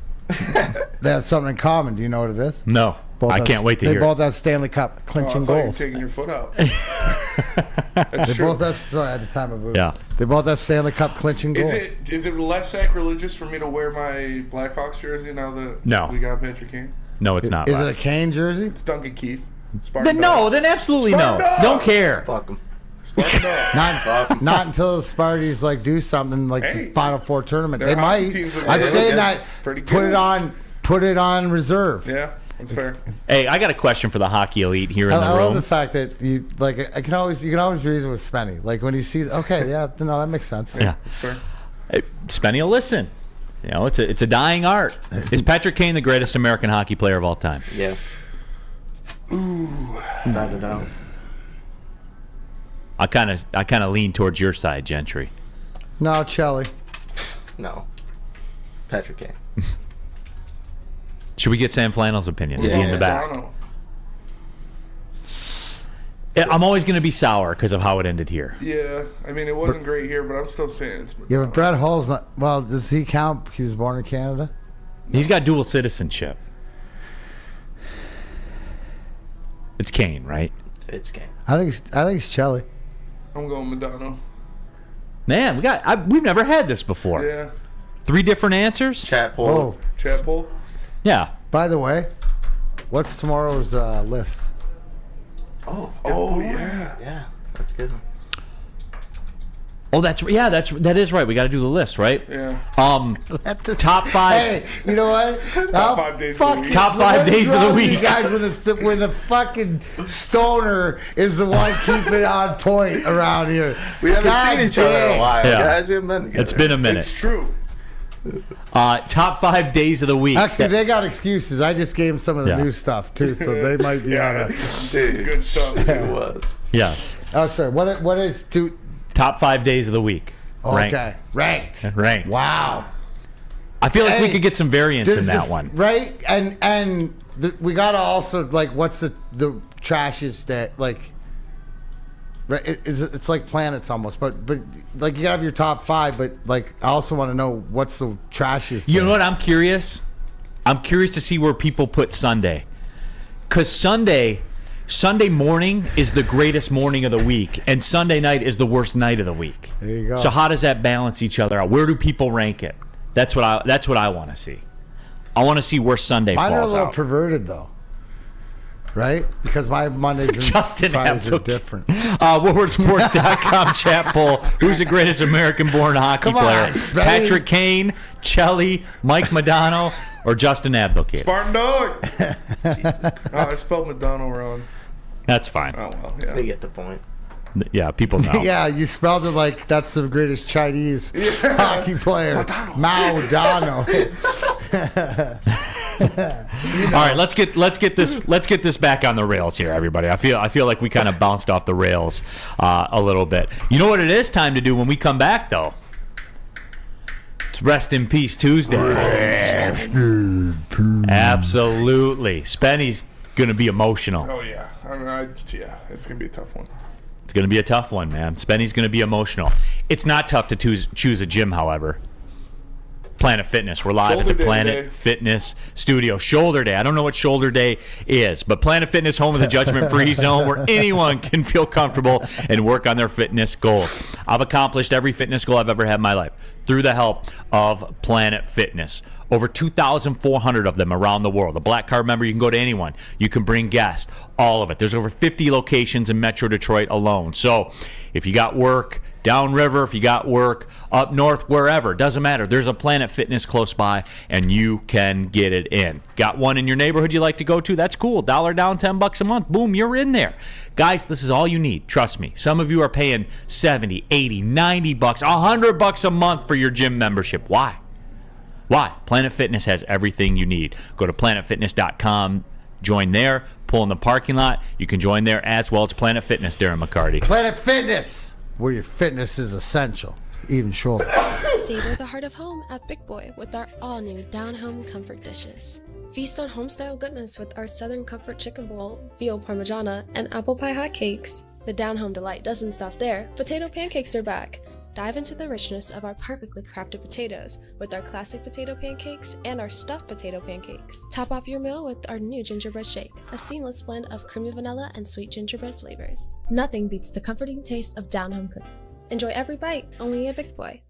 They have something in common. Do you know what it is? No. I can't wait to hear it. They both have Stanley Cup clinching goals. You're taking your foot out. That's true. Sorry, I had to tie my boot. Yeah. They both have Stanley Cup clinching goals. Is it less sacrilegious for me to wear my Blackhawks jersey now that we got Patrick Kane? No, it's not. Is it a Kane jersey? It's Duncan Keith. Then absolutely Spartan no. dog. Don't care. Fuck him. Not until the Sparties do something like the Final Four tournament. They might. I'm saying that. Put it on reserve. Yeah, that's fair. Hey, I got a question for the hockey elite here in the room. I love the fact that you you can always reason with Spenny. Like when he sees, that makes sense. Yeah, that's fair. Hey, Spenny will listen. You know, it's a dying art. Is Patrick Kane the greatest American hockey player of all time? Yeah. Ooh, without a doubt. I kind of lean towards your side, Gentry. No, Chelly. No. Patrick Kane. Should we get Sam Flannel's opinion? Is he in the back? I'm always going to be sour because of how it ended here. Yeah, I mean, it wasn't great here, but I'm still saying it's. Yeah, but Brett Hull's not. Well, does he count? He was born in Canada. He's got dual citizenship. It's Kane, right? It's Kane. I think it's Chelly. I'm going Madonna. Man, we've never had this before. Yeah. 3 different answers. Chat poll. Chat poll. Yeah. By the way, what's tomorrow's list? Oh yeah. Yeah, that's good. Oh, that is right. We got to do the list, right? Yeah. Top 5. Hey, you know what? Top 5 days of the week. Top 5 days of the week. You guys, when the fucking stoner is the one keeping on point around here. We haven't seen each other in a while, guys. We haven't been together. It's been a minute. It's true. Top 5 days of the week. Actually, they got excuses. I just gave them some of the new stuff too, so they might be on a. Some good stuff. It was. Yes. Oh, sorry. What is Top 5 days of the week. Okay. Ranked. Wow. I feel like we could get some variance in that one. Right? And we got to also, what's the trashiest that, right? It's like planets almost. But you got to have your top 5, but, I also want to know what's the trashiest You know what? I'm curious. I'm curious to see where people put Sunday. Because Sunday morning is the greatest morning of the week, and Sunday night is the worst night of the week. There you go. So how does that balance each other out? Where do people rank it? That's what I want to see. I want to see where Sunday falls out. Mine are a little perverted though, right? Because my Mondays and Fridays are different. WoodwardSports.com chat poll: who's the greatest American-born hockey player? Spenny. Patrick Kane, Chelly, Mike Modano, or Justin Advocate? Spartan Dog. I spelled Madonna wrong. That's fine. Oh, well, yeah. They get the point. Yeah, people know. Yeah, you spelled it like that's the greatest Chinese hockey player. Mao Dano. All right, let's get this back on the rails here, everybody. I feel like we kind of bounced off the rails a little bit. You know what it is time to do when we come back, though? It's Rest in Peace Tuesday. Absolutely. Spenny's gonna be emotional. Oh yeah, it's gonna be a tough one. It's gonna be a tough one, man. Spenny's gonna be emotional. It's not tough to choose a gym, however. Planet Fitness. We're live Shoulder at the Day Planet today. Fitness studio. Shoulder Day. I don't know what Shoulder Day is, but Planet Fitness, home of the judgment-free zone, where anyone can feel comfortable and work on their fitness goals. I've accomplished every fitness goal I've ever had in my life through the help of Planet Fitness. Over 2,400 of them around the world. A Black Card member, you can go to anyone. You can bring guests. All of it. There's over 50 locations in Metro Detroit alone. So if you got work downriver, if you got work up north, wherever, doesn't matter. There's a Planet Fitness close by, and you can get it in. Got one in your neighborhood you like to go to? That's cool. $1 down, $10 a month. Boom, you're in there. Guys, this is all you need. Trust me. Some of you are paying $70, $80, $90, $100 a month for your gym membership. Why? Why? Planet Fitness has everything you need. Go to planetfitness.com. Join there. Pull in the parking lot. You can join there as well. It's Planet Fitness, Darren McCarty. Planet Fitness, where your fitness is essential, even shoulders. Savor the heart of home at Big Boy with our all-new down-home comfort dishes. Feast on home-style goodness with our Southern Comfort Chicken Bowl, veal parmigiana, and apple pie hotcakes. The down-home delight doesn't stop there. Potato pancakes are back. Dive into the richness of our perfectly crafted potatoes with our classic potato pancakes and our stuffed potato pancakes. Top off your meal with our new gingerbread shake, a seamless blend of creamy vanilla and sweet gingerbread flavors. Nothing beats the comforting taste of down-home cooking. Enjoy every bite, only at Big Boy.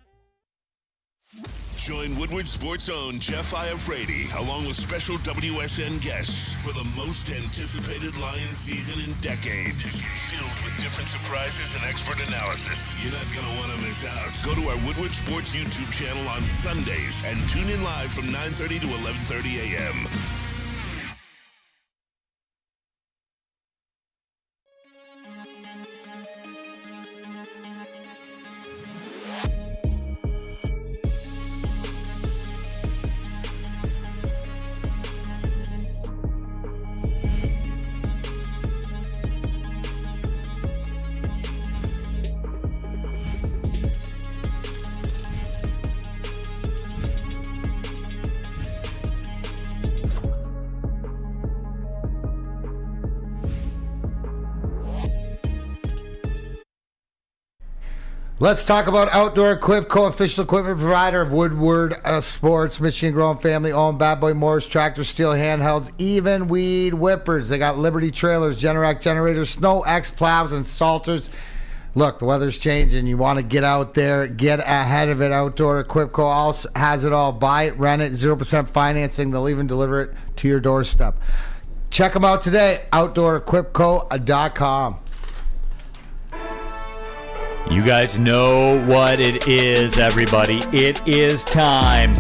Join Woodward Sports' own Jeff Iafrate, along with special WSN guests for the most anticipated Lions season in decades. Filled with different surprises and expert analysis. You're not going to want to miss out. Go to our Woodward Sports YouTube channel on Sundays and tune in live from 9:30 to 11:30 a.m. Let's talk about Outdoor Equipco, official equipment provider of Woodward Sports, Michigan-grown, family-owned, Bad Boy Mowers, tractors, steel handhelds, even weed whippers. They got Liberty trailers, Generac generators, Snow X plows, and salters. Look, the weather's changing. You want to get out there, get ahead of it. Outdoor Equipco also has it all. Buy it, rent it, 0% financing. They'll even deliver it to your doorstep. Check them out today, OutdoorEquipco.com. You guys know what it is, everybody. It is time.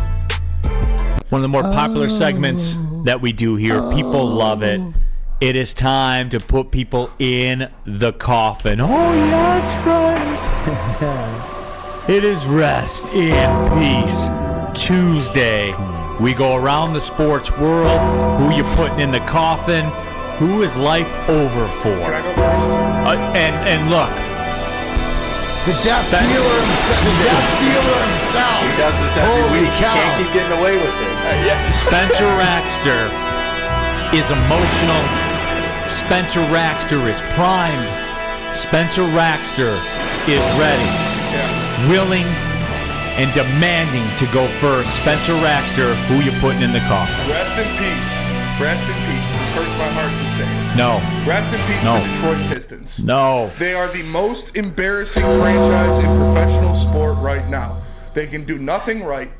One of the more popular segments that we do here. People love it. It is time to put people in the coffin. Oh, yes, friends. It is Rest in Peace Tuesday. We go around the sports world. Who you putting in the coffin? Who is life over for? Can I go first? And look. The death dealer himself. He does this every Holy week. cow. You can't keep getting away with this. Spencer Raxter is emotional. Spencer Raxter is primed. Spencer Raxter is ready, willing, and demanding to go first. Spencer Raxter, who you putting in the coffin? Rest in peace. Rest in peace. This hurts my heart to say. No. Rest in peace, No. the Detroit Pistons. No. They are the most embarrassing franchise in professional sport right now. They can do nothing right.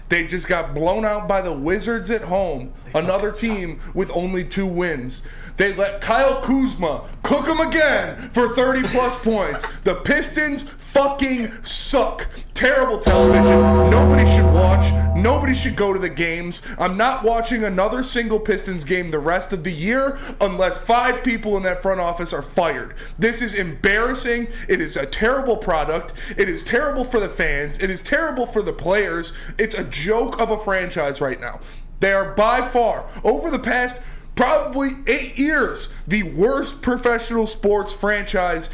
They just got blown out by the Wizards at home, another team with only 2 wins. They let Kyle Kuzma cook them again for 30-plus points. The Pistons fucking suck. Terrible television. Nobody should watch. Nobody Nobody should go to the games. I'm not watching another single Pistons game the rest of the year unless 5 people in that front office are fired. This is embarrassing. It is a terrible product. It is terrible for the fans. It is terrible for the players. It's a joke of a franchise right now. They are by far, over the past probably 8 years, the worst professional sports franchise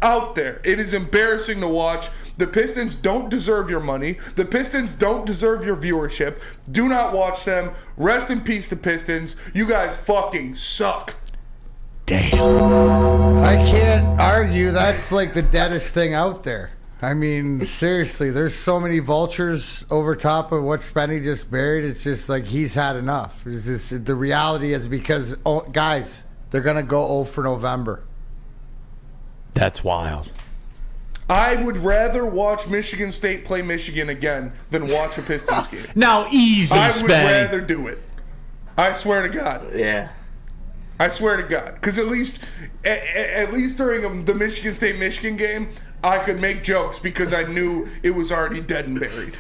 out there. It is embarrassing to watch. The Pistons don't deserve your money. The Pistons don't deserve your viewership. Do not watch them. Rest in peace to Pistons. You guys fucking suck. Damn. I can't argue. That's like the deadest thing out there. I mean, seriously, there's so many vultures over top of what Spenny just buried. It's just like he's had enough. It's just, the reality is because, guys, they're going to go 0 for November. That's wild. I would rather watch Michigan State play Michigan again than watch a Pistons game. Now, easy, I would Spenny. rather do it. I swear to God. Yeah. I swear to God. Because at least during the Michigan State-Michigan game, I could make jokes because I knew it was already dead and buried.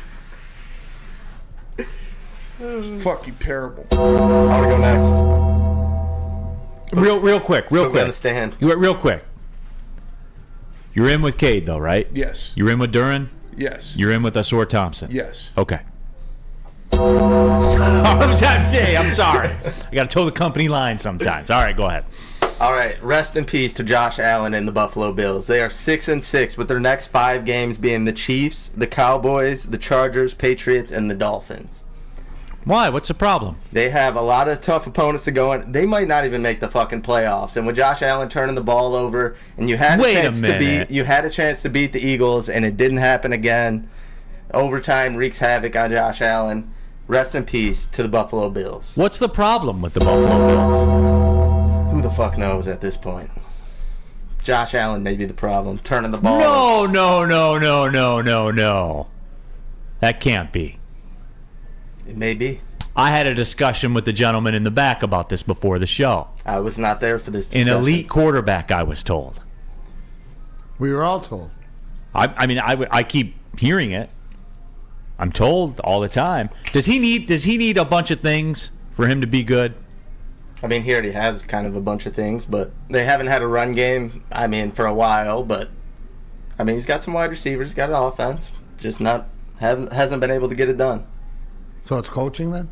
Fucking terrible. I want to go next. Real quick. Understand. Real quick. You're in with Cade, though, right? Yes. You're in with Darren? Yes. You're in with Asor Thompson? Yes. Okay. I'm sorry. I got to toe the company line sometimes. All right, go ahead. All right, rest in peace to Josh Allen and the Buffalo Bills. They are 6-6 with their next 5 games being the Chiefs, the Cowboys, the Chargers, Patriots, and the Dolphins. Why? What's the problem? They have a lot of tough opponents to go in. They might not even make the fucking playoffs. And with Josh Allen turning the ball over, and you had a chance to beat the Eagles, and it didn't happen again. Overtime wreaks havoc on Josh Allen. Rest in peace to the Buffalo Bills. What's the problem with the Buffalo Bills? Who the fuck knows at this point? Josh Allen may be the problem. Turning the ball over. No. That can't be. It may be. I had a discussion with the gentleman in the back about this before the show. I was not there for this discussion. An elite quarterback, I was told. We were all told. I keep hearing it. I'm told all the time. Does he need a bunch of things for him to be good? I mean, he already has kind of a bunch of things, but they haven't had a run game, for a while. But, he's got some wide receivers, he's got an offense, just hasn't been able to get it done. So it's coaching then?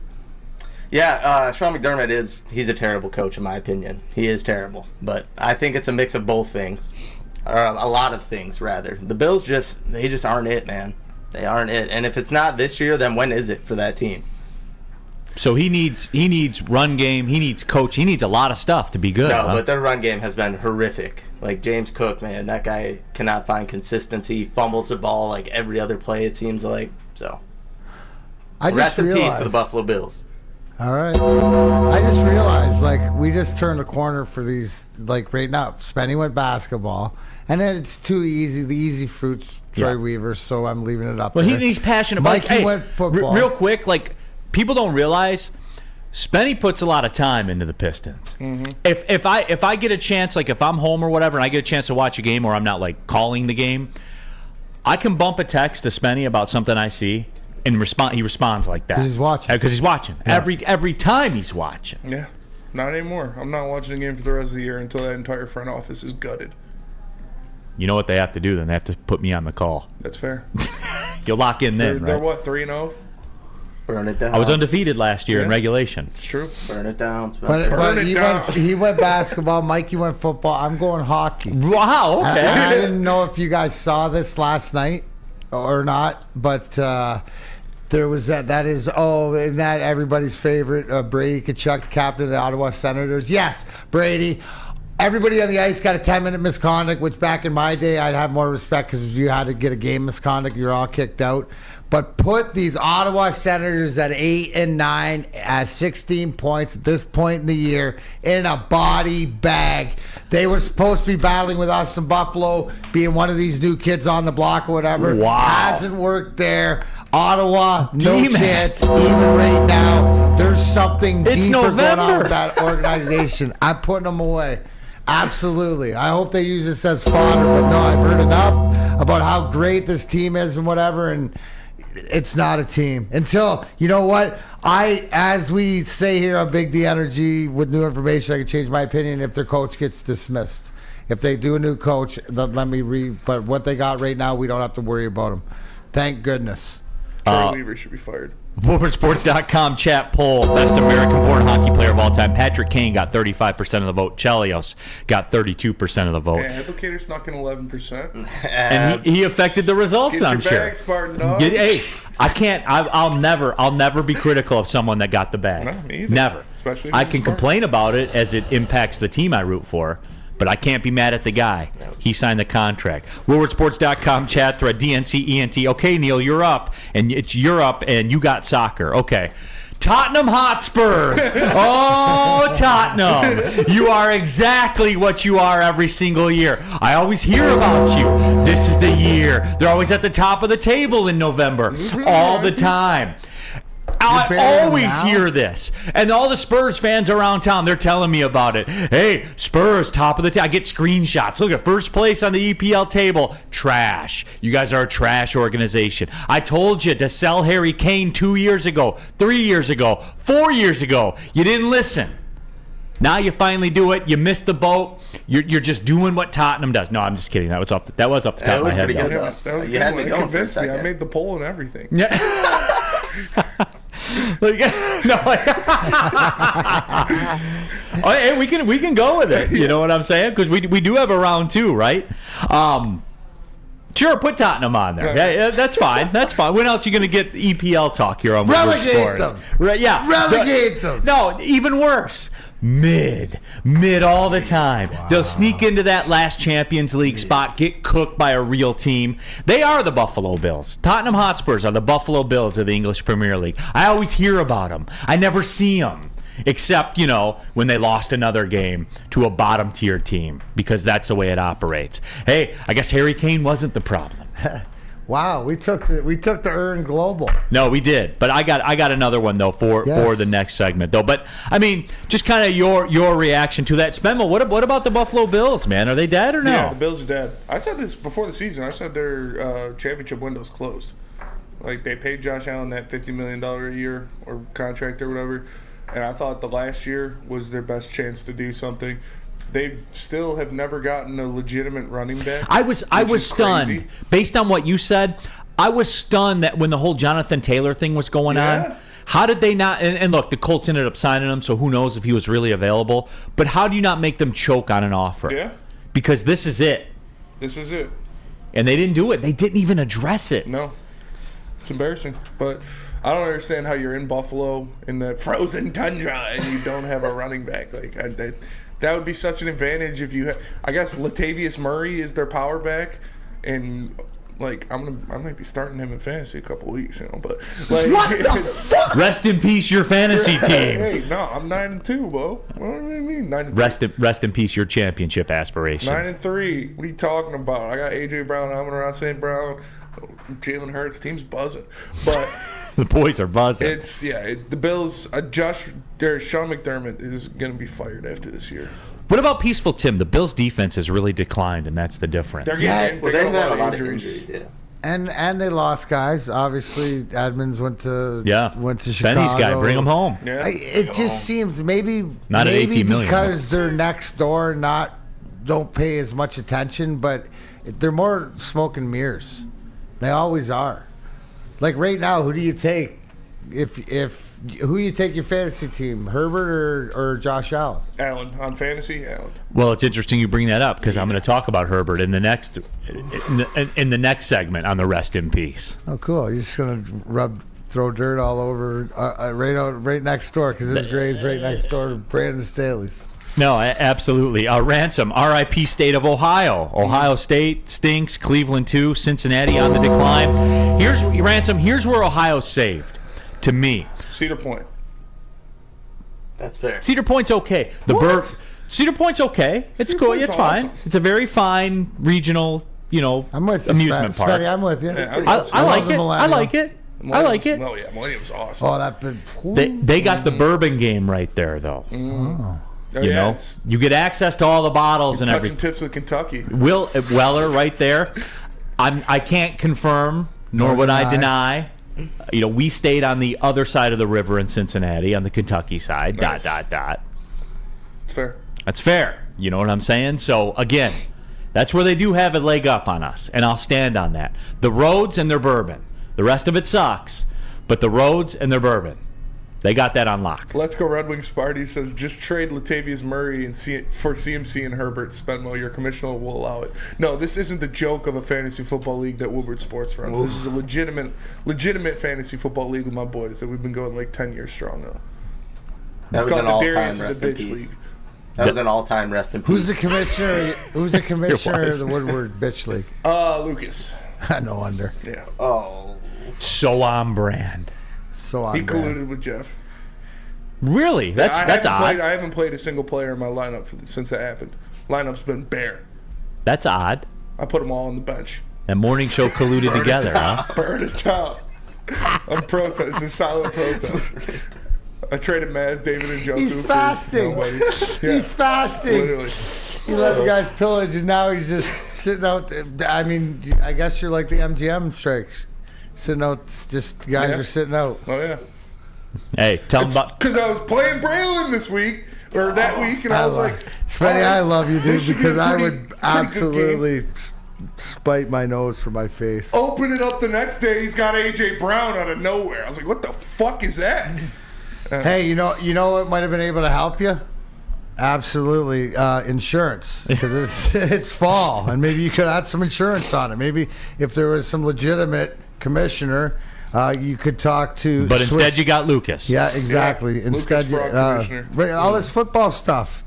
Yeah, Sean McDermott he's a terrible coach in my opinion. He is terrible. But I think it's a mix of both things. Or a lot of things, rather. The Bills just aren't it, man. They aren't it. And if it's not this year, then when is it for that team? So he needs run game, he needs coach, he needs a lot of stuff to be good. No, but their run game has been horrific. Like James Cook, man, that guy cannot find consistency. He fumbles the ball like every other play, it seems like. So, rest in peace to the Buffalo Bills. All right. I just realized, we just turned a corner for these, right now. Spenny went basketball, and then it's too easy. The easy fruits, Troy Weaver, so I'm leaving it up there. Well, he's passionate about Mikey went football. Real quick, people don't realize Spenny puts a lot of time into the Pistons. Mm-hmm. If I get a chance, if I'm home or whatever, and I get a chance to watch a game, or I'm not calling the game, I can bump a text to Spenny about something I see, and he responds like that. Because he's watching. Because he's watching. Yeah. Every time he's watching. Yeah, not anymore. I'm not watching the game for the rest of the year until that entire front office is gutted. You know what they have to do then? They have to put me on the call. That's fair. You'll lock in then, They're right? what, 3-0? Burn it down. I was undefeated last year in regulation. It's true. Burn it down. But he went basketball. Mikey went football. I'm going hockey. Wow, okay. And I didn't know if you guys saw this last night or not, but there was that is everybody's favorite, Brady Tkachuk, the captain of the Ottawa Senators. Yes, Brady. Everybody on the ice got a 10-minute misconduct, which back in my day I'd have more respect because if you had to get a game misconduct, you're all kicked out. But put these Ottawa Senators at 8-9 at 16 points at this point in the year in a body bag. They were supposed to be battling with us in Buffalo, being one of these new kids on the block or whatever. Wow. Hasn't worked there. Ottawa, no chance. Even right now, there's something deeper going on with that organization. I'm putting them away. Absolutely. I hope they use this as fodder, but no, I've heard enough about how great this team is and whatever, and it's not a team until, you know what? As we say here on Big D Energy, with new information, I can change my opinion if their coach gets dismissed. If they do a new coach, let me read. But what they got right now, we don't have to worry about them. Thank goodness. Terry Weaver should be fired. WoodwardSports.com chat poll. Best American-born hockey player of all time. Patrick Kane got 35% of the vote. Chelios got 32% of the vote. Yeah, Advocator snuck in 11%. And he affected the results, I'm sure. Get your bag, Spartan dog. Hey, I can't. I'll never be critical of someone that got the bag. No, me either. Never. Especially if I it's can smart. complain about it as it impacts the team I root for. But I can't be mad at the guy. He signed the contract. WoodwardSports.com chat thread, DNC-ENT. Okay, Neal, you're up. And you're up, and you got soccer. Okay. Tottenham Hotspurs. Oh, Tottenham. You are exactly what you are every single year. I always hear about you. This is the year. They're always at the top of the table in November. All the time. I always hear this. And all the Spurs fans around town, they're telling me about it. Hey, Spurs, top of the table. I get screenshots. Look at first place on the EPL table. Trash. You guys are a trash organization. I told you to sell Harry Kane 2 years ago, 3 years ago, 4 years ago. You didn't listen. Now you finally do it. You missed the boat. You're just doing what Tottenham does. No, I'm just kidding. That was off the top of my head. Yeah, that was You good had one. me It going convinced for a me. I second. made the poll and everything. Yeah. Hey, we can go with it. You know what I'm saying? Because we do have a round 2, right? Sure, put Tottenham on there. Yeah, that's fine. That's fine. When else are you going to get EPL talk here on Woodward Sports? Relegate them. Right? Yeah. Relegate them. No, even worse. Mid all the time. Wow. They'll sneak into that last Champions League spot, get cooked by a real team. They are the Buffalo Bills. Tottenham Hotspurs are the Buffalo Bills of the English Premier League. I always hear about them. I never see them. Except, when they lost another game to a bottom tier team, because that's the way it operates. Hey, I guess Harry Kane wasn't the problem. Wow, we took the Earn Global. No, we did. But I got another one though for the next segment though. But I mean, just kind of your reaction to that. Spemel, what about the Buffalo Bills, man? Are they dead or no? Yeah, the Bills are dead. I said this before the season. I said their championship window's closed. Like, they paid Josh Allen that $50 million a year or contract or whatever, and I thought the last year was their best chance to do something. They still have never gotten a legitimate running back. I was stunned. Crazy. Based on what you said, I was stunned that when the whole Jonathan Taylor thing was going on, how did they not? And look, the Colts ended up signing him, so who knows if he was really available. But how do you not make them choke on an offer? Yeah. Because this is it. This is it. And they didn't do it. They didn't even address it. No. It's embarrassing. But I don't understand how you're in Buffalo in the frozen tundra and you don't have a running back. Like, that would be such an advantage if you had. I guess Latavius Murray is their power back, and like I might be starting him in fantasy a couple weeks, but like, what the fuck? Rest in peace, your fantasy team. Hey, no, I'm 9-2, bro. What do you mean 9-3? Rest in peace, your championship aspirations. 9-3. What are you talking about? I got AJ Brown, Amon-Ra St. Brown, Jalen Hurts. Team's buzzing, but. The boys are buzzing. It's the Bills. Sean McDermott is going to be fired after this year. What about Peaceful Tim? The Bills' defense has really declined, and that's the difference. They're getting they've had a lot of injuries. Yeah. And they lost guys. Obviously, Edmonds went to Chicago. Benny's guy, bring him home. Yeah. It just seems maybe not at 18 million because they're next door, don't pay as much attention, but they're more smoke and mirrors. They always are. Like right now, who do you take? Who you take your fantasy team, Herbert or Josh Allen? Allen on fantasy, Allen. Well, it's interesting you bring that up because I'm going to talk about Herbert in the next segment on the Rest in Peace. Oh, cool! You're just going to throw dirt all over right next door because his grade's right next door to Brandon Staley's. No, absolutely. Ransom, RIP State of Ohio. Ohio State stinks. Cleveland too. Cincinnati on the decline. Here's where Ohio's saved. To me, Cedar Point. That's fair. Cedar Point's okay. Cedar Point's okay. It's Cedar cool. Point's It's fine. awesome. It's a very fine regional, I'm with you, amusement park. Spenny, I'm with you. Yeah, I like it. I like it. Oh yeah, Millennium's awesome. Oh, that. They got the bourbon game right there, though. Oh. You know, you get access to all the bottles and everything. Touching tips with Kentucky. Weller right there. I can't confirm, nor would I deny we stayed on the other side of the river in Cincinnati, on the Kentucky side. Nice. It's fair. That's fair. You know what I'm saying? So, again, that's where they do have a leg up on us, and I'll stand on that. The roads and their bourbon. The rest of it sucks, but the roads and their bourbon, they got that on lock. Let's Go Red Wings Sparty says, just trade Latavius Murray for CMC and Herbert Spenmo. Your commissioner will allow it. No, this isn't the joke of a fantasy football league that Woodward Sports runs. This is a legitimate fantasy football league with my boys that we've been going like 10 years strong now. That It's was called an the all-time Darius is rest a in bitch peace. league. That was an all-time rest in peace. Who's the commissioner? Who's the commissioner of the Woodward Bitch League? Lucas. No wonder. Yeah. Oh. So on brand. So on He brand. colluded with Jeff. Really? That's odd. I haven't played a single player in my lineup since that happened. Lineup's been bare. That's odd. I put them all on the bench. That morning show colluded together, huh? Burn it down. I'm protesting. It's a silent protest. I traded Maz, David, and Joe. He's fasting. He's fasting. Literally. You let the guys pillage, and now he's just sitting out there. I mean, I guess you're like the MGM strikes. Sitting out, just guys are sitting out. Oh, yeah. Hey, tell him about... Because I was playing Braylon this week, or that week, and I was like... Spenny, I love you, dude, this should be because a I pretty would good absolutely spite my nose for my face. Open it up the next day, he's got A.J. Brown out of nowhere. I was like, what the fuck is that? Hey, you know what might have been able to help you? Absolutely, insurance, because it's fall, and maybe you could add some insurance on it. Maybe if there was some legitimate commissioner, you could talk to. But instead, you got Lucas. Yeah, exactly. Yeah, instead, Lucas Frog all this football stuff.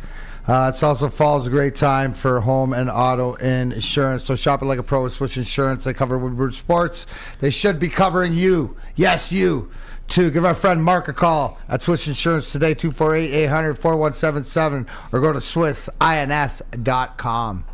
It's also fall's a great time for home and auto insurance. So shop it like a pro with Swiss Insurance. They cover Woodward Sports. They should be covering you. Yes, you. To give our friend Mark a call at Swiss Insurance today, 248-800-4177, or go to SwissINS.com.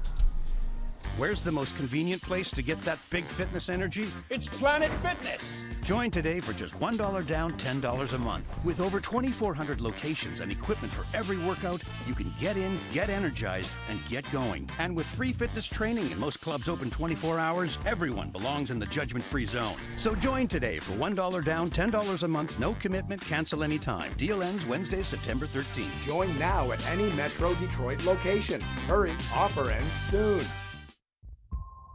Where's the most convenient place to get that big fitness energy? It's Planet Fitness. Join today for just $1 down, $10 a month. With over 2,400 locations and equipment for every workout, you can get in, get energized, and get going. And with free fitness training and most clubs open 24 hours, everyone belongs in the judgment-free zone. So join today for $1 down, $10 a month, no commitment, cancel anytime. Deal ends Wednesday, September 13th. Join now at any Metro Detroit location. Hurry, offer ends soon.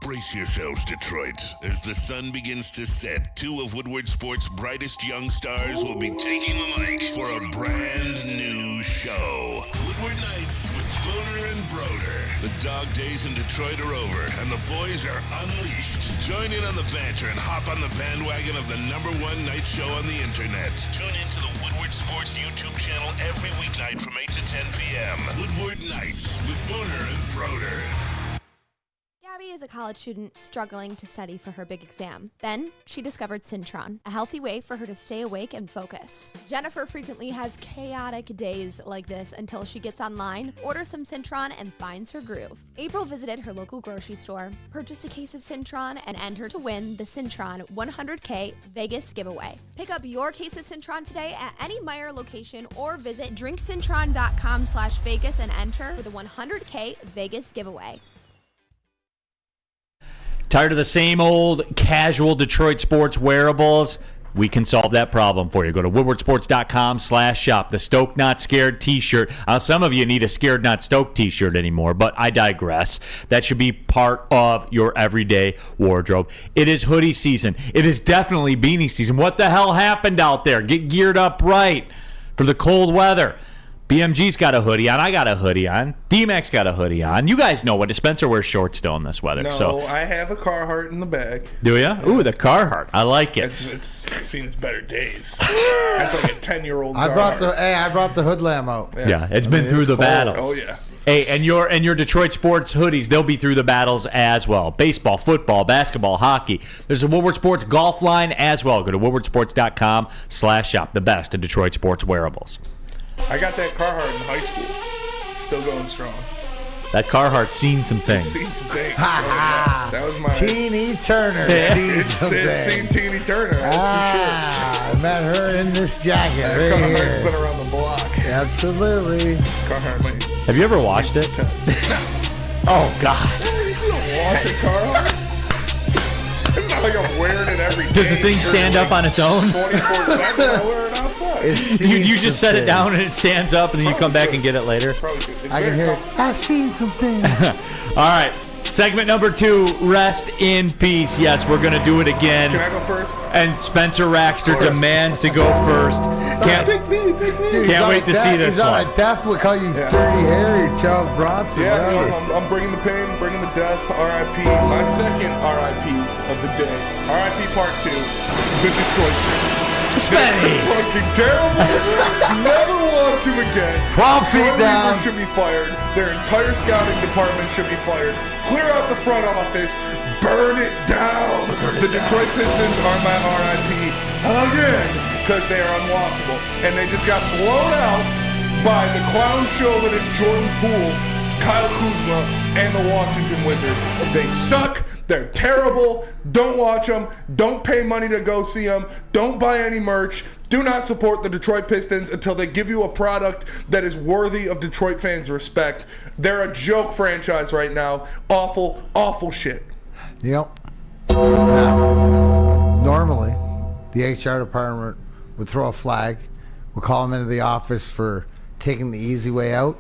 Brace yourselves, Detroit. As the sun begins to set, two of Woodward Sports' brightest young stars will be taking the mic for a brand new show. Woodward Nights with Spooner and Broder. The dog days in Detroit are over, and the boys are unleashed. Join in on the banter and hop on the bandwagon of the #1 night show on the internet. Tune into the Woodward Sports YouTube channel every weeknight from 8 to 10 p.m. Woodward Nights with Spooner and Broder. Gabby is a college student struggling to study for her big exam. Then she discovered Syntron, a healthy way for her to stay awake and focus. Jennifer frequently has chaotic days like this until she gets online, orders some Syntron, and finds her groove. April visited her local grocery store, purchased a case of Syntron, and entered to win the Syntron 100K Vegas giveaway. Pick up your case of Syntron today at any Meijer location or visit drinksyntron.com/Vegas and enter for the 100K Vegas giveaway. Tired of the same old casual Detroit sports wearables? We can solve that problem for you. Go to woodwardsports.com/shop. The Stoked Not Scared t-shirt. Some of you need a Scared Not Stoked t-shirt anymore, but I digress. That should be part of your everyday wardrobe. It is hoodie season. It is definitely beanie season. What the hell happened out there? Get geared up right for the cold weather. BMG's got a hoodie on. I got a hoodie on. D-Mac's got a hoodie on. You guys know what. Spencer wears shorts still in this weather. No, so. I have a Carhartt in the bag. Do you? Ooh, the Carhartt. I like it. It's seen its better days. That's like a 10-year-old I brought the hood lamb out. Yeah, it's been through the battles. Oh, yeah. Hey, and your Detroit sports hoodies, they'll be through the battles as well. Baseball, football, basketball, hockey. There's a Woodward Sports golf line as well. Go to woodwardsports.com/shop. The best in Detroit sports wearables. I got that Carhartt in high school. Still going strong. That Carhartt's seen some things. It's seen some things. That was my... Teeny Turner. It's seen Teeny Turner. That's for sure. I met her in this jacket right Carhartt's here. been around the block. Absolutely. Carhartt might... Have you ever watched it? Test. Oh, God. You don't watch a Carhartt? It's not not like I'm wearing it every day. Does the thing stand up on its own? 24/7, I'll wear it outside. You just set it down and it stands up, and then you come back and get it later. I can hear it. I've seen something. All right. Segment number 2, rest in peace. Yes, we're going to do it again. Can I go first? And Spencer Raxter demands to go first. Can't wait to see this He's on one. a death wish. Call you dirty, hairy Charles Bronson. Yeah, I'm bringing the pain, bringing the death. R.I.P. My second R.I.P. of the day. R.I.P. Part 2. The Detroit Pistons. Spenny. Fucking terrible. Never watch him again. 12 feet down. Should be fired. Their entire scouting department should be fired. Clear out the front office. Burn it down. The Detroit Pistons are my R.I.P. again because they are unwatchable. And they just got blown out by the clown show that is Jordan Poole, Kyle Kuzma, and the Washington Wizards. They suck. They're terrible. Don't watch them. Don't pay money to go see them. Don't buy any merch. Do not support the Detroit Pistons until they give you a product that is worthy of Detroit fans' respect. They're a joke franchise right now. Awful, awful shit. Now, normally, the HR department would throw a flag, would call him into the office for taking the easy way out.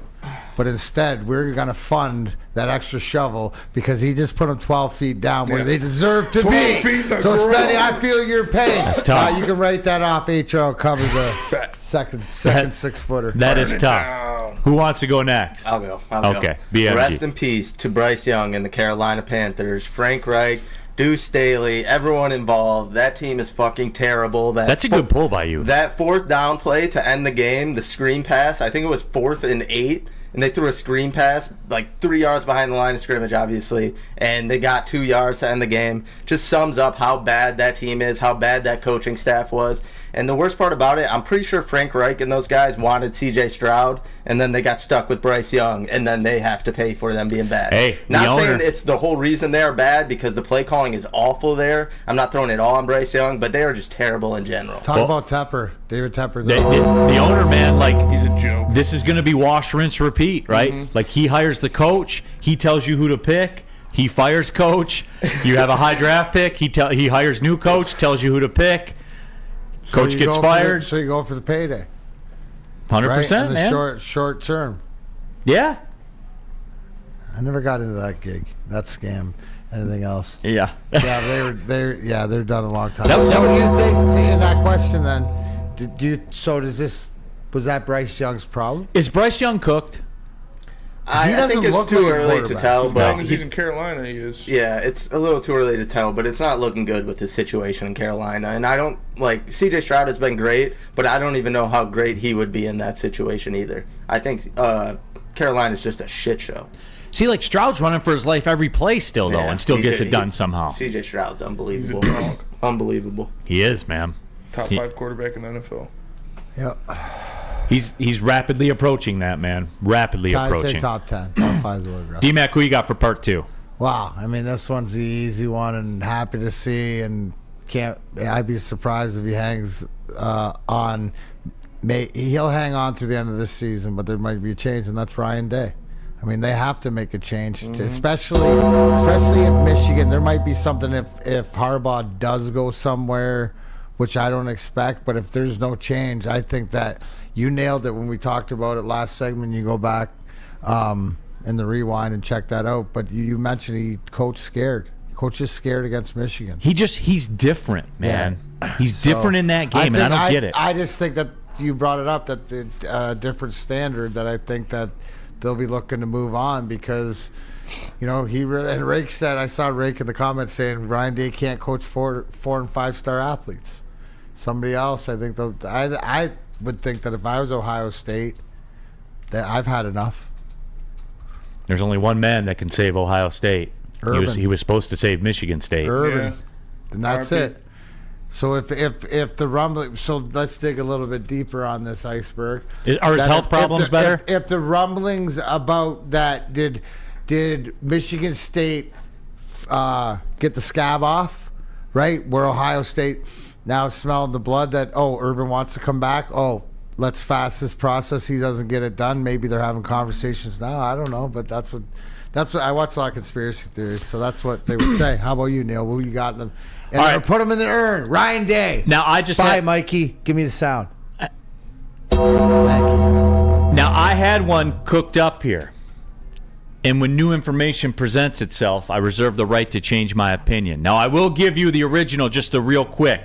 But instead, we're going to fund that extra shovel because he just put them 12 feet down where they deserve to 12 be. feet, So, Spenny, I feel your pain. That's tough. You can write that off. HR cover the second 6-footer. That is tough. Down. Who wants to go next? I'll go. Okay, BMG. Rest in peace to Bryce Young and the Carolina Panthers, Frank Reich, Deuce Staley, everyone involved. That team is fucking terrible. That's a good pull by you. That 4th down play to end the game, the screen pass, I think it was 4th and 8. And they threw a screen pass like 3 yards behind the line of scrimmage, obviously, and they got 2 yards to end the game. Just sums up how bad that team is, how bad that coaching staff was. And the worst part about it, I'm pretty sure Frank Reich and those guys wanted C.J. Stroud, and then they got stuck with Bryce Young, and then they have to pay for them being bad. Hey, not saying it's the whole reason they're bad because the play calling is awful there. I'm not throwing it all on Bryce Young, but they are just terrible in general. Talk about Tepper, David Tepper. The owner, man, like, He's a joke. this is going to be wash, rinse, repeat, right? Mm-hmm. Like, he hires the coach. He tells you who to pick. He fires coach. You have a high draft pick. He hires new coach, tells you who to pick. Coach gets fired. So you go for the payday. 100%, Right? And the man. short term. Yeah. I never got into that gig, that scam. Anything else? Yeah. Yeah, they're done a long time. That was- So do you think in that question then? Was that Bryce Young's problem? Is Bryce Young cooked? He I think doesn't it's look too like a early to quarterback. tell, As long but as he's in Carolina, he is. yeah, it's a little too early to tell, but it's not looking good with his situation in Carolina. And I don't, like, C.J. Stroud has been great, but I don't even know how great he would be in that situation either. I think Carolina's just a shit show. See, like, Stroud's running for his life every play still, though, Yeah, and still gets he- it done somehow. C.J. Stroud's unbelievable. He's a dog. Unbelievable. He is, man. Top 5 quarterback in the NFL. Yeah. He's rapidly approaching that, man. Rapidly I'd say approaching. top 10. Top 5 is a little rough. D-Mac, who you got for part 2? Wow. I mean, this one's the easy one and happy to see. And I'd be surprised if he hangs on. He'll hang on through the end of this season, but there might be a change, and that's Ryan Day. I mean, they have to make a change, especially if Michigan. There might be something if Harbaugh does go somewhere, which I don't expect. But if there's no change, I think that you nailed it when we talked about it last segment. You go back in the rewind and check that out. But you mentioned he coached scared. Coach is scared against Michigan. He's different, man. Yeah. He's different in that game, and I don't get it. I just think that you brought it up, that the different standard, that I think that they'll be looking to move on because, you know, and Rake said, I saw Rake in the comments saying Ryan Day can't coach 4 and 5 star athletes. Somebody else, I think, I would think that if I was Ohio State, that I've had enough. There's only one man that can save Ohio State. He was supposed to save Michigan State. Urban. Yeah. And that's it. So if the rumbling, so let's dig a little bit deeper on this iceberg. Are his health problems better? If the rumblings about that, did Michigan State get the scab off, right? Where Ohio State now smelling the blood that, Urban wants to come back. Let's fast this process. He doesn't get it done. Maybe they're having conversations now. I don't know, but that's That's what I watch a lot of conspiracy theories, so that's what they would say. How about you, Neal? What you got in them? And All right. put them in the urn. Ryan Day. Now I just Bye, had, Mikey. Give me the sound. Thank you. Now I had one cooked up here, and when new information presents itself, I reserve the right to change my opinion. Now I will give you the original, just the real quick.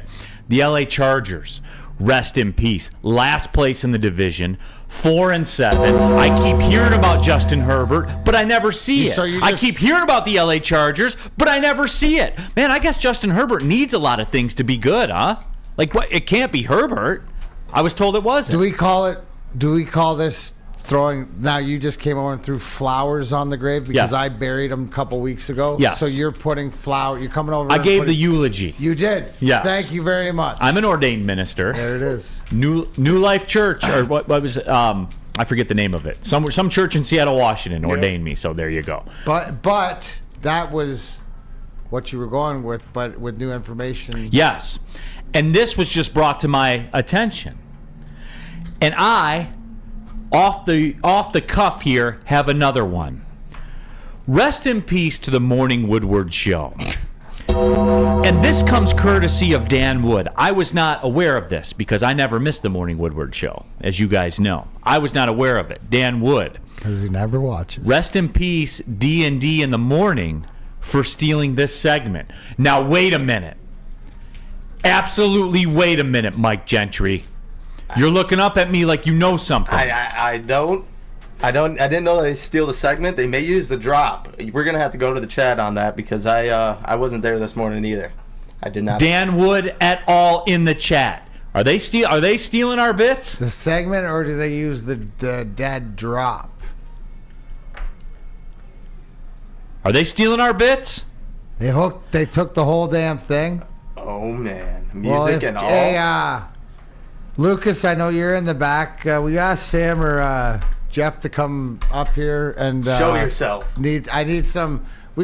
The LA Chargers, rest in peace. Last place in the division, 4-7. I keep hearing about Justin Herbert, but I never see it. So you I just- keep hearing about the LA Chargers, but I never see it. Man, I guess Justin Herbert needs a lot of things to be good, huh? Like, what? It can't be Herbert. I was told it wasn't. Do we call this throwing? Now you just came over and threw flowers on the grave because Yes. I buried him a couple weeks ago. Yes. So you're putting flower. You're coming over. I and gave putting- the eulogy. You did. Yes. Thank you very much. I'm an ordained minister. There it is. New Life Church, or what was it? I forget the name of it. Some church in Seattle, Washington ordained me, so there you go. But that was what you were going with, but with new information. Yes. And this was just brought to my attention. And I, off the cuff here, have another one. Rest in peace to the Morning Woodward Show. And this comes courtesy of Dan Wood. I was not aware of this because I never missed the Morning Woodward Show, as you guys know. I was not aware of it. Dan Wood. Because he never watches. Rest in peace, D&D in the Morning, for stealing this segment. Now, wait a minute. Absolutely wait a minute, Mike Gentry. You're looking up at me like you know something. I didn't know they steal the segment. They may use the drop. We're gonna have to go to the chat on that because I wasn't there this morning either. I did not. Dan Wood et al. In the chat. Are they stealing our bits? The segment, or do they use the dead drop? Are they stealing our bits? They took the whole damn thing. Oh man, music and all. Hey, Lucas, I know you're in the back. We asked Sam or Jeff to come up here and Show yourself. We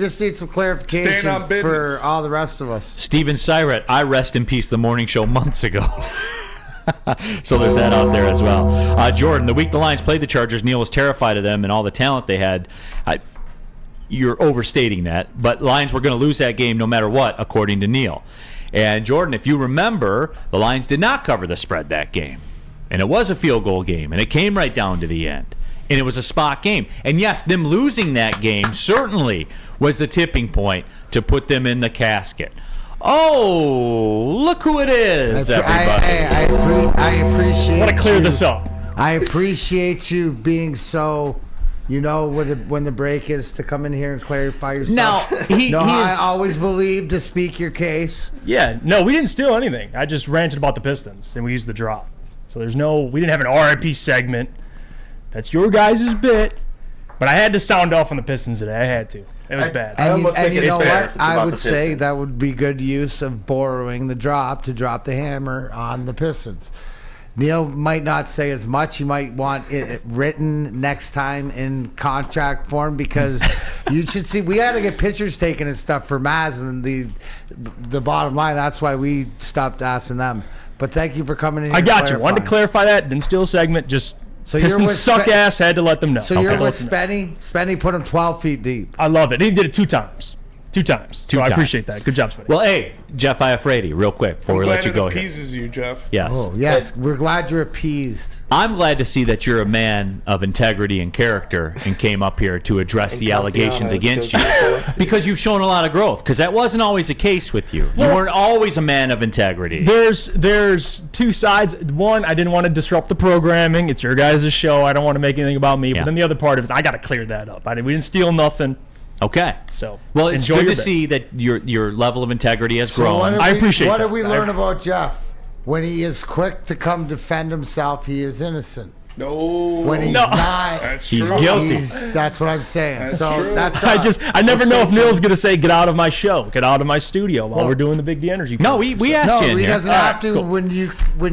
just need some clarification Stand on business. for all the rest of us. Steven Syret, I rest in peace the morning show months ago. So there's that out there as well. Jordan, the week the Lions played the Chargers, Neal was terrified of them and all the talent they had. You're overstating that, but Lions were going to lose that game no matter what, according to Neal. And Jordan, if you remember, the Lions did not cover the spread that game. And it was a field goal game, and it came right down to the end. And it was a spot game. And yes, them losing that game certainly was the tipping point to put them in the casket. Oh, look who it is, everybody. I appreciate. I want to clear you. this up. I appreciate you being so. You know when the break is to come in here and clarify yourself. Now, I always believe to speak your case. Yeah, no, we didn't steal anything. I just ranted about the Pistons, and we used the drop. So we didn't have an RIP segment. That's your guys' bit. But I had to sound off on the Pistons today. I had to. It was bad. And you know fair what? I would say Pistons. that would be good use of borrowing the drop to drop the hammer on the Pistons. Neal might not say as much. You might want it written next time in contract form because you should see. We had to get pictures taken and stuff for Maz, and the bottom line. That's why we stopped asking them. But thank you for coming in. I and got you. Wanted to clarifying. clarify that. Didn't steal a segment. Just So you're Pistons with suck ass. Had to let them know. So you're with Spenny. Spenny put him 12 feet deep. I love it. He did it 2 times. 2 times. So I appreciate that. Good job, Spenny. Well, hey, Jeff Iafredi, real quick before we let you go it here. appeases you, Jeff. Yes. Oh, yes. We're glad you're appeased. I'm glad to see that you're a man of integrity and character and came up here to address the allegations against you because you've shown a lot of growth because that wasn't always the case with you. You weren't always a man of integrity. There's 2 sides. One, I didn't want to disrupt the programming. It's your guys' show. I don't want to make anything about me. Yeah. But then the other part of it is I got to clear that up. We didn't steal nothing. Okay. So well, it's enjoy good your to bit. see that your level of integrity has So grown. I appreciate What that. did we learn about Jeff? When he is quick to come defend himself, he is innocent. No. When he's not, That's He's true. guilty. That's what I'm saying. That's so true. that's I never know if Neal's going to say, get out of my show, get out of my studio while we're doing the Big D Energy. No, program. we asked No, you in he here. doesn't have to cool. when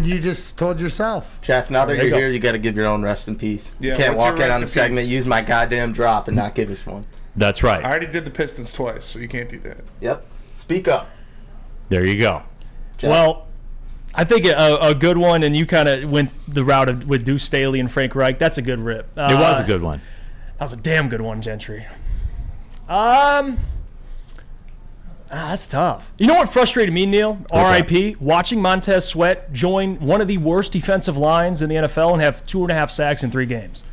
you just told yourself. Jeff, now that There you you're go. here, you got to give your own rest in peace. Yeah, You can't what's your walk in rest on the in segment, peace? use my goddamn drop, and not give us one. That's right. I already did the Pistons twice, so you can't do that. Yep. Speak up. There you go. Jeff. Well, I think a good one, and you kind of went the route with Deuce Staley and Frank Reich. That's a good rip. It was a good one. That was a damn good one, Gentry. That's tough. You know what frustrated me, Neal? R.I.P. Watching Montez Sweat join one of the worst defensive lines in the NFL and have 2.5 sacks in 3 games.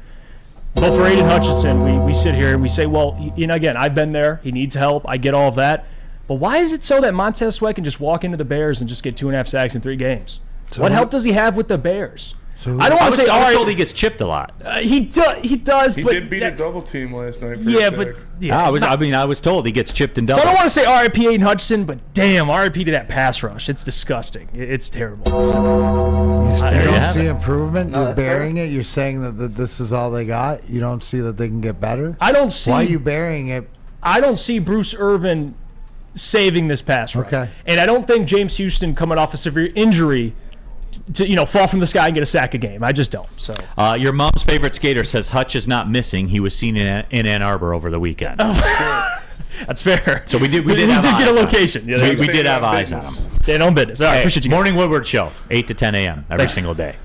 But for Aiden Hutchinson, we sit here and we say, well, again, I've been there. He needs help. I get all of that. But why is it so that Montez Sweat can just walk into the Bears and just get 2.5 sacks in 3 games? So what help does he have with the Bears? So I don't want to say. I was told he gets chipped a lot. He does. He but did beat a double team last night. For I was told he gets chipped and double. So I don't want to say R.I.P. Aiden Hutchinson, but damn, R.I.P. to that pass rush. It's disgusting. It's terrible. So, you don't see improvement. You're burying it. You're saying that this is all they got. You don't see that they can get better. I don't see. Why are you burying it? I don't see Bruce Irvin saving this pass rush. Okay. And I don't think James Houston coming off a severe injury to fall from the sky and get a sack a game. I just don't. So your mom's favorite skater says Hutch is not missing. He was seen in Ann Arbor over the weekend. Oh, that's fair. So we did get a location. Yeah, we did have eyes on him. They don't business. All right, appreciate you. Morning Woodward show, 8 to 10 a.m. every single day.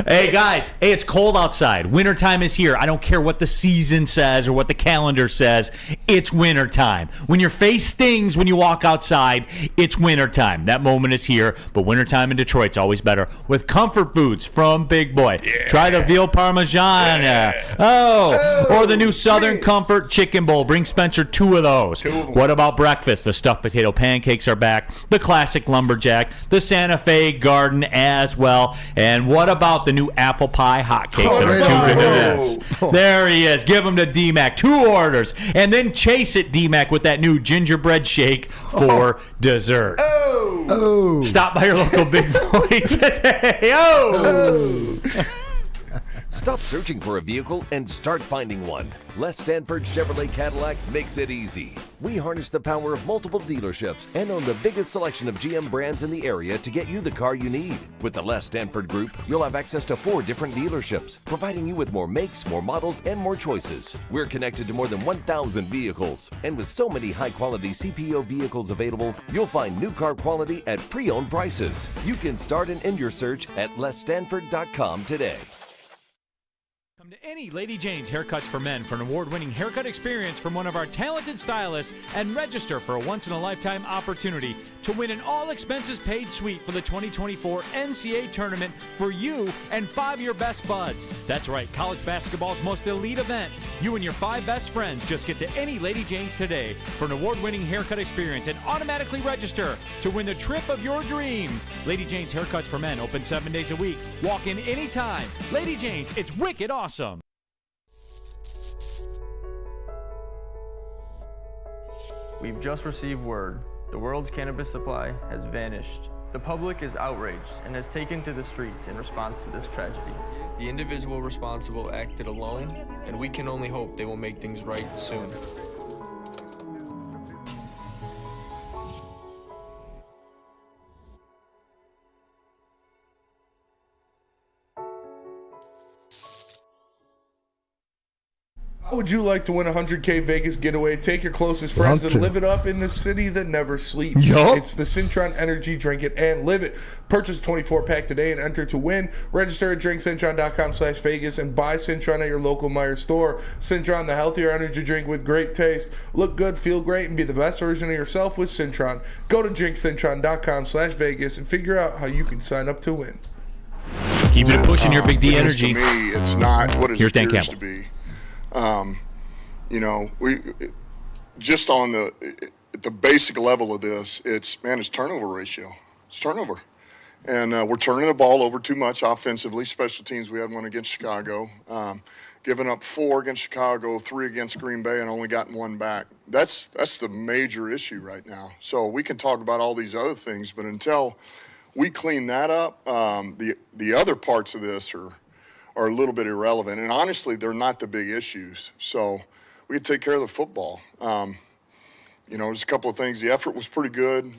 Hey, guys. Hey, it's cold outside. Wintertime is here. I don't care what the season says or what the calendar says. It's wintertime. When your face stings when you walk outside, it's wintertime. That moment is here, but wintertime in Detroit's always better with comfort foods from Big Boy. Yeah. Try the veal parmesan. Yeah. Or the new Southern Comfort Chicken Bowl. Bring Spencer 2 of those. 2 of them. What about breakfast? The stuffed potato pancakes are back. The classic lumberjack. The Santa Fe Garden as well. And what about the new apple pie hotcakes that are too good to miss? There he is. Give them to D-Mac. 2 orders. And then chase it, D-Mac, with that new gingerbread shake for dessert. Oh. Stop by your local Big Boy today. Oh. Stop searching for a vehicle and start finding one. Les Stanford Chevrolet Cadillac makes it easy. We harness the power of multiple dealerships and own the biggest selection of GM brands in the area to get you the car you need. With the Les Stanford Group, you'll have access to 4 different dealerships, providing you with more makes, more models, and more choices. We're connected to more than 1,000 vehicles. And with so many high-quality CPO vehicles available, you'll find new car quality at pre-owned prices. You can start and end your search at lesstanford.com today. Come to any Lady Jane's Haircuts for Men for an award-winning haircut experience from one of our talented stylists and register for a once-in-a-lifetime opportunity to win an all-expenses-paid suite for the 2024 NCAA tournament for you and 5 of your best buds. That's right, college basketball's most elite event. You and your 5 best friends just get to any Lady Jane's today for an award-winning haircut experience and automatically register to win the trip of your dreams. Lady Jane's Haircuts for Men, open 7 days a week. Walk in anytime. Lady Jane's, it's wicked awesome. We've just received word. The world's cannabis supply has vanished. The public is outraged and has taken to the streets in response to this tragedy. The individual responsible acted alone, and we can only hope they will make things right soon. How would you like to win a $100K Vegas getaway? Take your closest friends and live it up in the city that never sleeps. Yup. It's the Cintron Energy. Drink it and live it. Purchase a 24-pack today and enter to win. Register at drinkcintron.com/Vegas and buy Cintron at your local Meijer store. Cintron, the healthier energy drink with great taste. Look good, feel great, and be the best version of yourself with Cintron. Go to drinkcintron.com/Vegas and figure out how you can sign up to win. Keep it pushing your Big D energy. To me, it's not what it Here's Dan appears Campbell. to be. We just on the basic level of this, it's turnover ratio. It's turnover. And we're turning the ball over too much offensively. Special teams, we had one against Chicago. Giving up 4 against Chicago, 3 against Green Bay, and only gotten 1 back. That's the major issue right now. So we can talk about all these other things, but until we clean that up, the other parts of this are a little bit irrelevant. And honestly, they're not the big issues. So we could take care of the football. There's a couple of things. The effort was pretty good.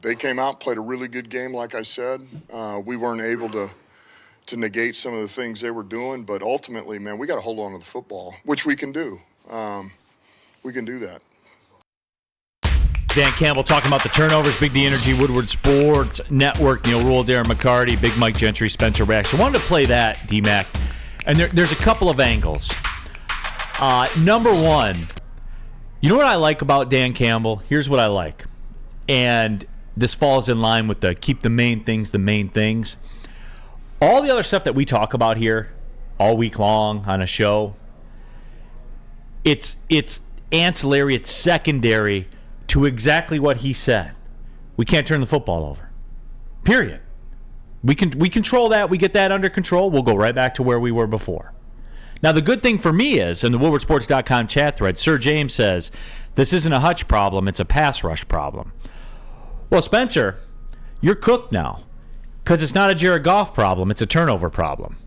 They came out, played a really good game, like I said. We weren't able to negate some of the things they were doing. But ultimately, man, we got to hold on to the football, which we can do. We can do that. Dan Campbell talking about the turnovers. Big D Energy, Woodward Sports Network, Neal, Ruhl, Darren, McCarty, Big Mike Gentry, Spencer Rax. I wanted to play that, D-Mac, and there's a couple of angles. Number one, you know what I like about Dan Campbell? Here's what I like. And this falls in line with the keep the main things the main things. All the other stuff that we talk about here all week long on a show, it's ancillary, it's secondary to exactly what he said. We can't turn the football over. Period. We control that. We get that under control. We'll go right back to where we were before. Now, the good thing for me is, in the WoodwardSports.com chat thread, Sir James says, this isn't a Hutch problem, it's a pass rush problem. Well, Spencer, you're cooked now, because it's not a Jared Goff problem, it's a turnover problem.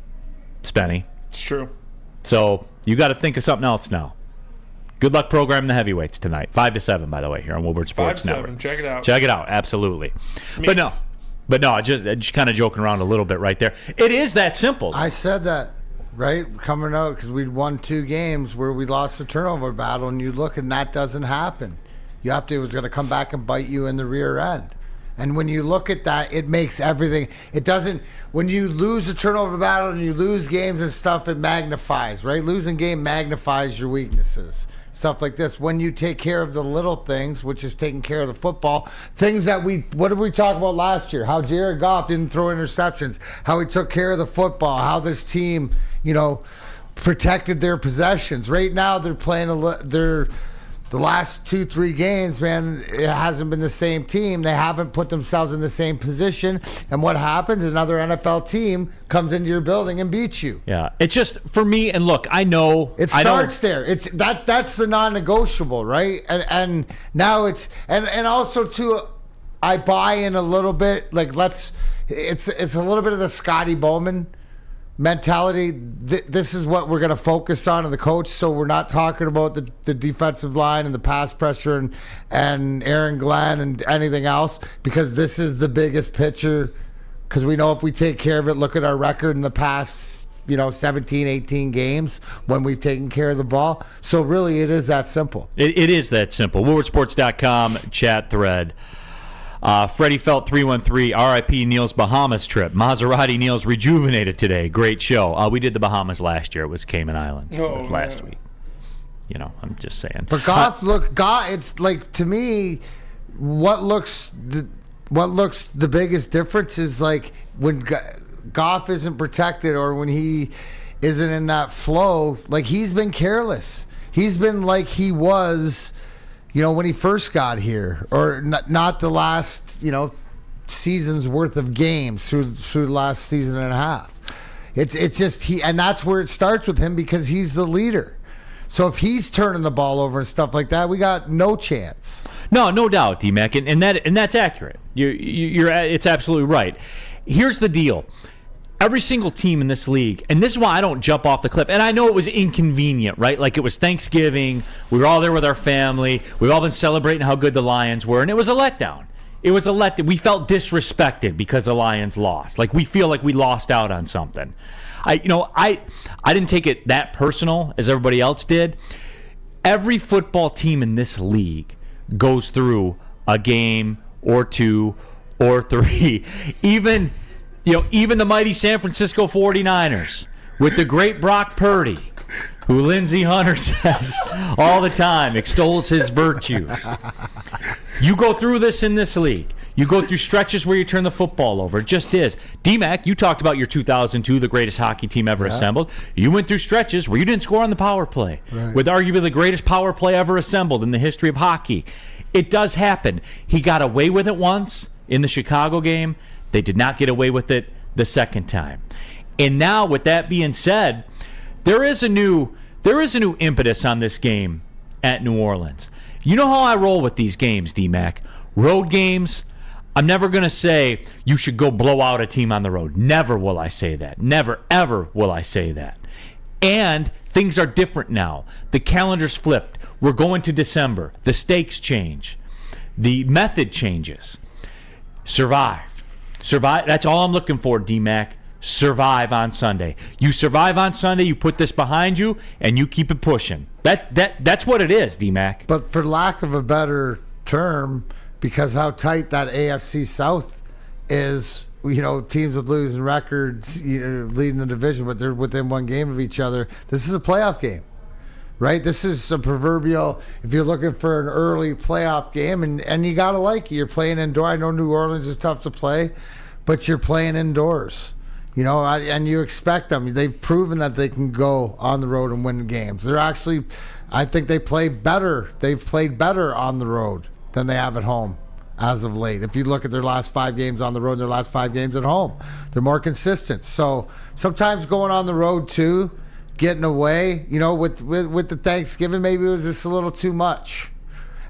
Spenny. It's true. So you got to think of something else now. Good luck programming the heavyweights tonight. 5 to 7, by the way, here on Woodward Sports 5 to 7. Network. Check it out. Check it out. Absolutely. But no, just kind of joking around a little bit right there. It is that simple. I said that, right? Coming out because we'd won 2 games where we lost the turnover battle, and you look and that doesn't happen. You have to. It was going to come back and bite you in the rear end. And when you look at that, it makes everything. It doesn't. When you lose the turnover battle and you lose games and stuff, it magnifies, right? Losing game magnifies your weaknesses. Stuff like this. When you take care of the little things, which is taking care of the football, things that what did we talk about last year? How Jared Goff didn't throw interceptions, how he took care of the football, how this team, protected their possessions. Right now, they're playing the last 2-3 games, man, it hasn't been the same team. They haven't put themselves in the same position. And what happens? Another NFL team comes into your building and beats you. Yeah, it's just for me. And look, I know it starts there. It's that's the non-negotiable, right? And now it's and also too, I buy in a little bit. Like it's a little bit of the Scotty Bowman mentality. This is what we're going to focus on in the coach, so we're not talking about the defensive line and the pass pressure and Aaron Glenn and anything else, because this is the biggest picture, because we know if we take care of it, look at our record in the past 17, 18 games when we've taken care of the ball. So really it is that simple. It is that simple. WoodwardSports.com chat thread. Freddie Felt 313, RIP Neal's Bahamas trip. Maserati Neal's rejuvenated today. Great show. We did the Bahamas last year. It was Cayman Islands last week. I'm just saying. But Goff, it's like, to me, what looks the biggest difference is like when Goff isn't protected or when he isn't in that flow. Like, he's been careless. He's been like he was, when he first got here, or not the last, season's worth of games through the last season and a half. It's just and that's where it starts with him, because he's the leader. So if he's turning the ball over and stuff like that, we got no chance. No doubt, D-Mac, and that's accurate. It's absolutely right. Here's the deal. Every single team in this league, and this is why I don't jump off the cliff, and I know it was inconvenient, right? Like, it was Thanksgiving, we were all there with our family, we've all been celebrating how good the Lions were, and it was a letdown. We felt disrespected because the Lions lost. Like, we feel like we lost out on something. I didn't take it that personal as everybody else did. Every football team in this league goes through a game or 2 or 3. Even the mighty San Francisco 49ers with the great Brock Purdy, who Lindsey Hunter says all the time, extols his virtues. You go through this in this league. You go through stretches where you turn the football over. It just is. D-Mac, you talked about your 2002, the greatest hockey team ever assembled. You went through stretches where you didn't score on the power play, with arguably the greatest power play ever assembled in the history of hockey. It does happen. He got away with it once in the Chicago game. They did not get away with it the second time. And now, with that being said, there is a new impetus on this game at New Orleans. You know how I roll with these games, D-Mac. Road games, I'm never going to say you should go blow out a team on the road. Never will I say that. Never, ever will I say that. And things are different now. The calendar's flipped. We're going to December. The stakes change. The method changes. Survive. That's all I'm looking for, D-Mac. Survive on Sunday. You survive on Sunday, you put this behind you, and you keep it pushing. That's what it is, D-Mac. But for lack of a better term because how tight that AFC South is. Teams with losing records, leading the division, but they're within one game of each other. This is a playoff game, right? This is a proverbial, if you're looking for an early playoff game, and you got to like it. You're playing indoor. I know New Orleans is tough to play, but you're playing indoors. And you expect them. They've proven that they can go on the road and win games. They're actually, I think they play better. They've played better on the road than they have at home as of late. If you look at their last 5 games on the road and their last 5 games at home, they're more consistent. So sometimes going on the road too, getting away, with the Thanksgiving, maybe it was just a little too much.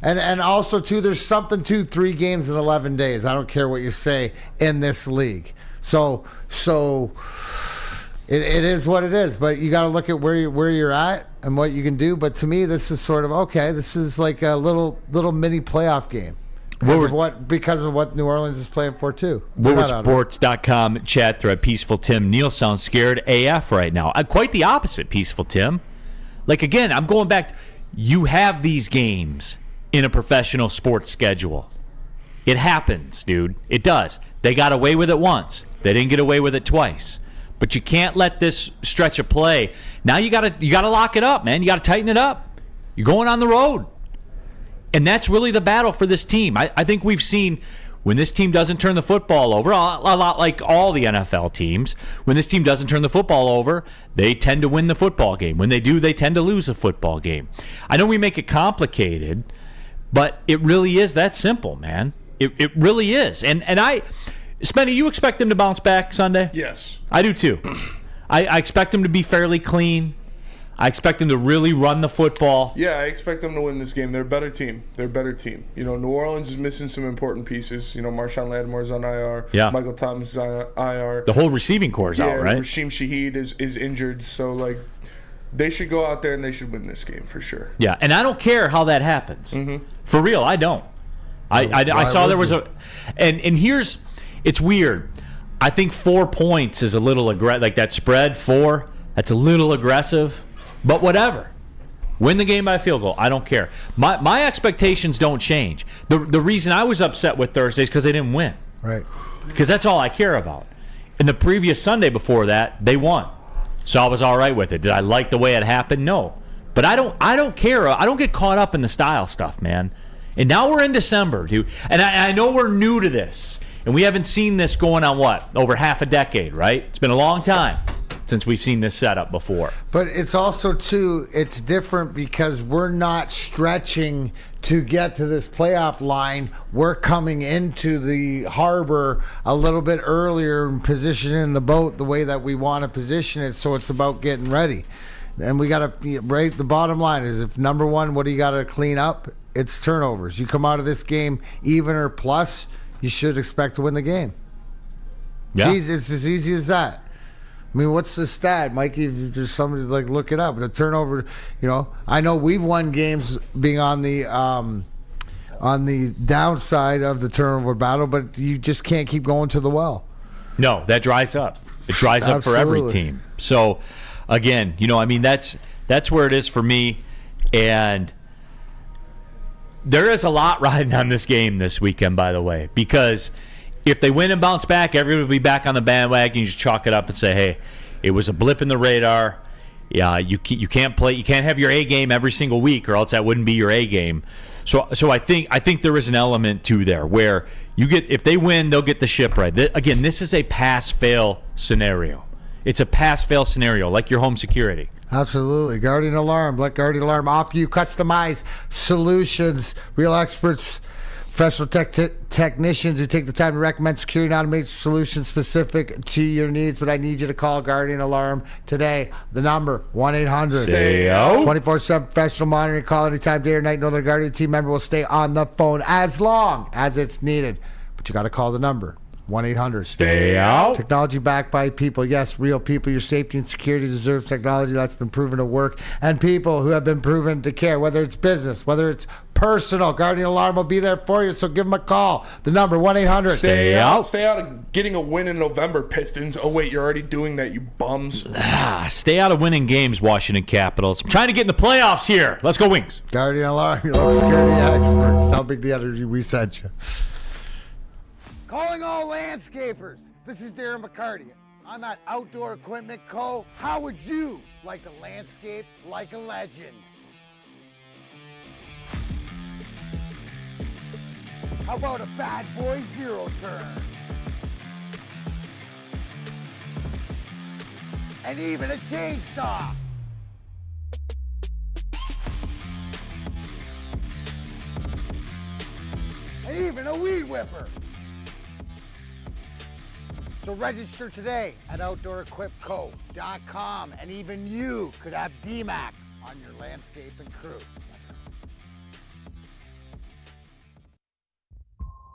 And also too, there's something to 3 games in 11 days. I don't care what you say in this league. So it is what it is. But you got to look at where you're at and what you can do. But to me, this is sort of okay. This is like a little mini playoff game. Because of what New Orleans is playing for, too. WoodwardSports.com chat thread, Peaceful Tim. Neal sounds scared AF right now. Quite the opposite, Peaceful Tim. Like, again, I'm going back. You have these games in a professional sports schedule. It happens, dude. It does. They got away with it once. They didn't get away with it twice. But you can't let this stretch of play. Now you gotta lock it up, man. You got to tighten it up. You're going on the road. And that's really the battle for this team. I think we've seen when this team doesn't turn the football over, a lot like all the NFL teams, when this team doesn't turn the football over, they tend to win the football game. When they do, they tend to lose a football game. I know we make it complicated, but it really is that simple, man. It really is. And Spenny, you expect them to bounce back Sunday? Yes. I do too. I expect them to be fairly clean. I expect them to really run the football. Yeah, I expect them to win this game. They're a better team. New Orleans is missing some important pieces. Marshawn Lattimore's on IR. Yeah. Michael Thomas is on IR. The whole receiving core is out, right? Rasheem Shaheed is injured. So, they should go out there and they should win this game for sure. Yeah, and I don't care how that happens. Mm-hmm. For real, I don't. I saw there was and here's, it's weird. I think 4 points is a little aggressive. Like that spread, 4, that's a little aggressive. But whatever. Win the game by a field goal. I don't care. My expectations don't change. The reason I was upset with Thursday is because they didn't win. Right. Because that's all I care about. And the previous Sunday before that, they won. So I was all right with it. Did I like the way it happened? No. But I don't care. I don't get caught up in the style stuff, man. And now we're in December, dude. And I know we're new to this. And we haven't seen this going on, over half a decade, right? It's been a long time since we've seen this setup before. But it's also, too, it's different because we're not stretching to get to this playoff line. We're coming into the harbor a little bit earlier and positioning the boat the way that we want to position it, so it's about getting ready. And we got to, right, the bottom line is if number one, what do you got to clean up? It's turnovers. You come out of this game even or plus, you should expect to win the game. Yeah. It's as easy as that. I mean, what's the stat, Mikey? If there's somebody look it up. The turnover, I know we've won games being on the downside of the turnover battle, but you just can't keep going to the well. No, that dries up. It dries up for every team. So, again, that's where it is for me. And there is a lot riding on this game this weekend, by the way, because if they win and bounce back, everybody will be back on the bandwagon. You just chalk it up and say, hey, it was a blip in the radar. Yeah, you can't play. You can't have your A game every single week, or else that wouldn't be your A game. So I think there is an element to there where if they win, they'll get the ship right. Again, this is a pass-fail scenario. It's a pass-fail scenario, like your home security. Absolutely. Guardian Alarm. Let Guardian Alarm offer you customized solutions. Real experts, professional technicians who take the time to recommend security and automated solutions specific to your needs. But I need you to call Guardian Alarm today. The number, 1-800. Stay out. 24/7 professional monitoring. Call anytime, day or night. Know the Guardian team member will stay on the phone as long as it's needed. But you got to call the number, 1-800. Stay out. Technology backed by people. Yes, real people. Your safety and security deserves technology that's been proven to work, and people who have been proven to care, whether it's business, whether it's personal. Guardian Alarm will be there for you, so give them a call. The number, 1-800. Stay out. Stay out of getting a win in November, Pistons. Oh, wait, you're already doing that, you bums. Stay out of winning games, Washington Capitals. I'm trying to get in the playoffs here. Let's go Wings. Guardian Alarm, your local security experts. Tell Big D Energy we sent you. Calling all landscapers. This is Darren McCarty. I'm at Outdoor Equipment Co. How would you like a landscape like a legend? How about a bad boy zero turn? And even a chainsaw. And even a weed whipper. So register today at OutdoorEquipCo.com, and even you could have DMAC on your landscaping crew.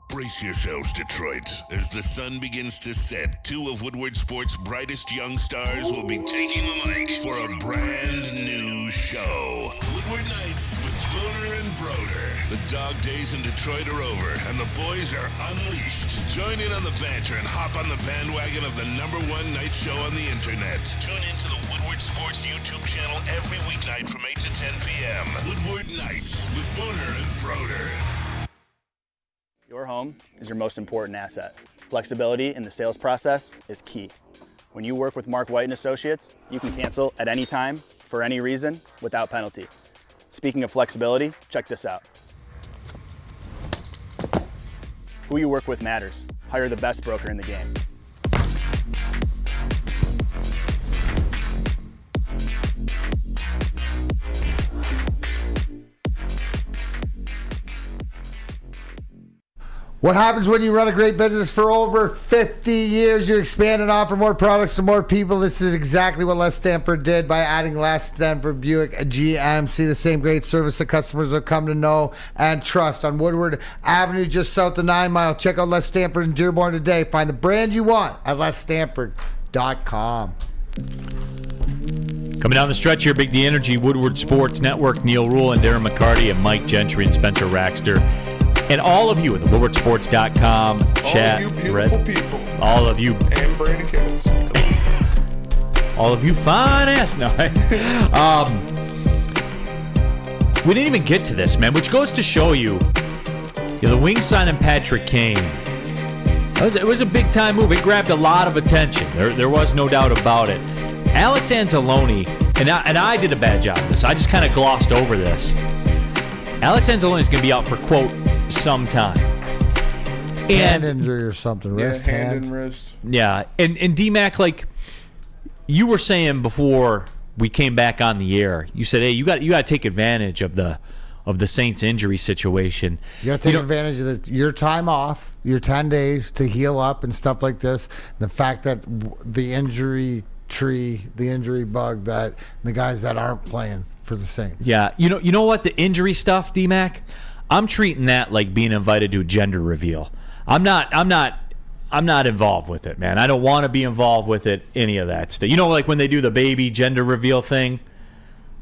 Brace yourselves, Detroit. As the sun begins to set, two of Woodward Sports' brightest young stars will be taking the mic for a brand new show. Woodward Nights with Spooner and Broder. The dog days in Detroit are over, and the boys are unleashed. Join in on the banter and hop on the bandwagon of the #1 night show on the internet. Tune into the Woodward Sports YouTube channel every weeknight from 8 to 10 p.m. Woodward Nights with Spooner and Broder. Your home is your most important asset. Flexibility in the sales process is key. When you work with Mark White & Associates, you can cancel at any time, for any reason, without penalty. Speaking of flexibility, check this out. Who you work with matters. Hire the best broker in the game. What happens when you run a great business for over 50 years? You expand and offer more products to more people. This is exactly what Les Stanford did by adding Les Stanford Buick GMC, the same great service that customers have come to know and trust. On Woodward Avenue, just south of 9 Mile. Check out Les Stanford in Dearborn today. Find the brand you want at LesStanford.com. Coming down the stretch here, Big D Energy, Woodward Sports Network, Neal Ruhl and Darren McCarty and Mike Gentry and Spencer Raxter. And all of you at the WoodwardSports.com chat. All of you beautiful people. All of you. And Brady Kittles. All of you fine ass. No. We didn't even get to this, man, which goes to show you, the Wings signing Patrick Kane. It was a big-time move. It grabbed a lot of attention. There was no doubt about it. Alex Anzalone, and I did a bad job of this. I just kind of glossed over this. Alex Anzalone is going to be out for, quote, some time. Hand injury or something. Wrist, hand and wrist. Yeah. And D-Mac, like you were saying before we came back on the air, you said, hey, you got to take advantage of the Saints injury situation. You got to take advantage of your time off, your 10 days to heal up and stuff like this. The fact that the injury tree, the injury bug, that the guys that aren't playing for the Saints. Yeah, you know what? The injury stuff, D-Mac, I'm treating that like being invited to a gender reveal. I'm not involved with it, man. I don't want to be involved with it, any of that stuff. You know, like when they do the baby gender reveal thing?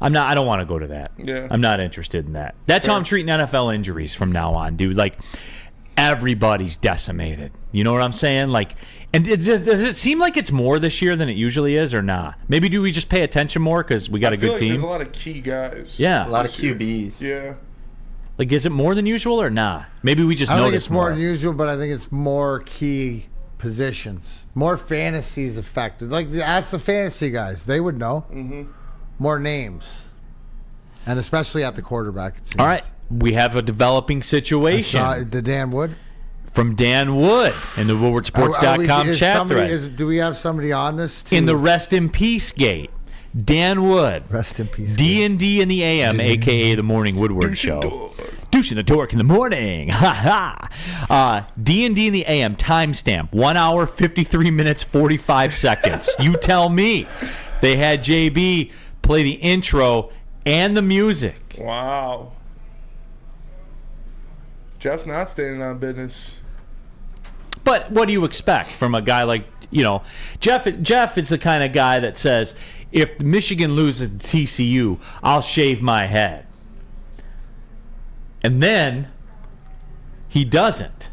I don't want to go to that. Yeah. I'm not interested in that. That's how I'm treating NFL injuries from now on, dude. Like, everybody's decimated. You know what I'm saying? Like, and does it seem like it's more this year than it usually is, or not? Maybe do we just pay attention more because we got a good team? There's a lot of key guys. Yeah, a lot of QBs. Yeah. Like, is it more than usual or not? Maybe we just I notice think it's more than usual, but I think it's more key positions. More fantasies affected. Like, ask the fantasy guys. They would know. Mm-hmm. More names. And especially at the quarterback, it seems. All right. We have a developing situation. The Dan Wood? From Dan Wood in the WoodwardSports.com chat thread. Do we have somebody on this, too? In the Rest in Peace gate. Dan Wood. Rest in peace. D&D in the AM, a.k.a. the Morning Woodward Show. Deuce in the Dork in the morning. Ha ha. D&D in the AM, timestamp, 1 hour, 53 minutes, 45 seconds. You tell me. They had JB play the intro and the music. Wow. Jeff's not standing on business. But what do you expect from a guy like, Jeff is the kind of guy that says, if Michigan loses to TCU, I'll shave my head. And he doesn't.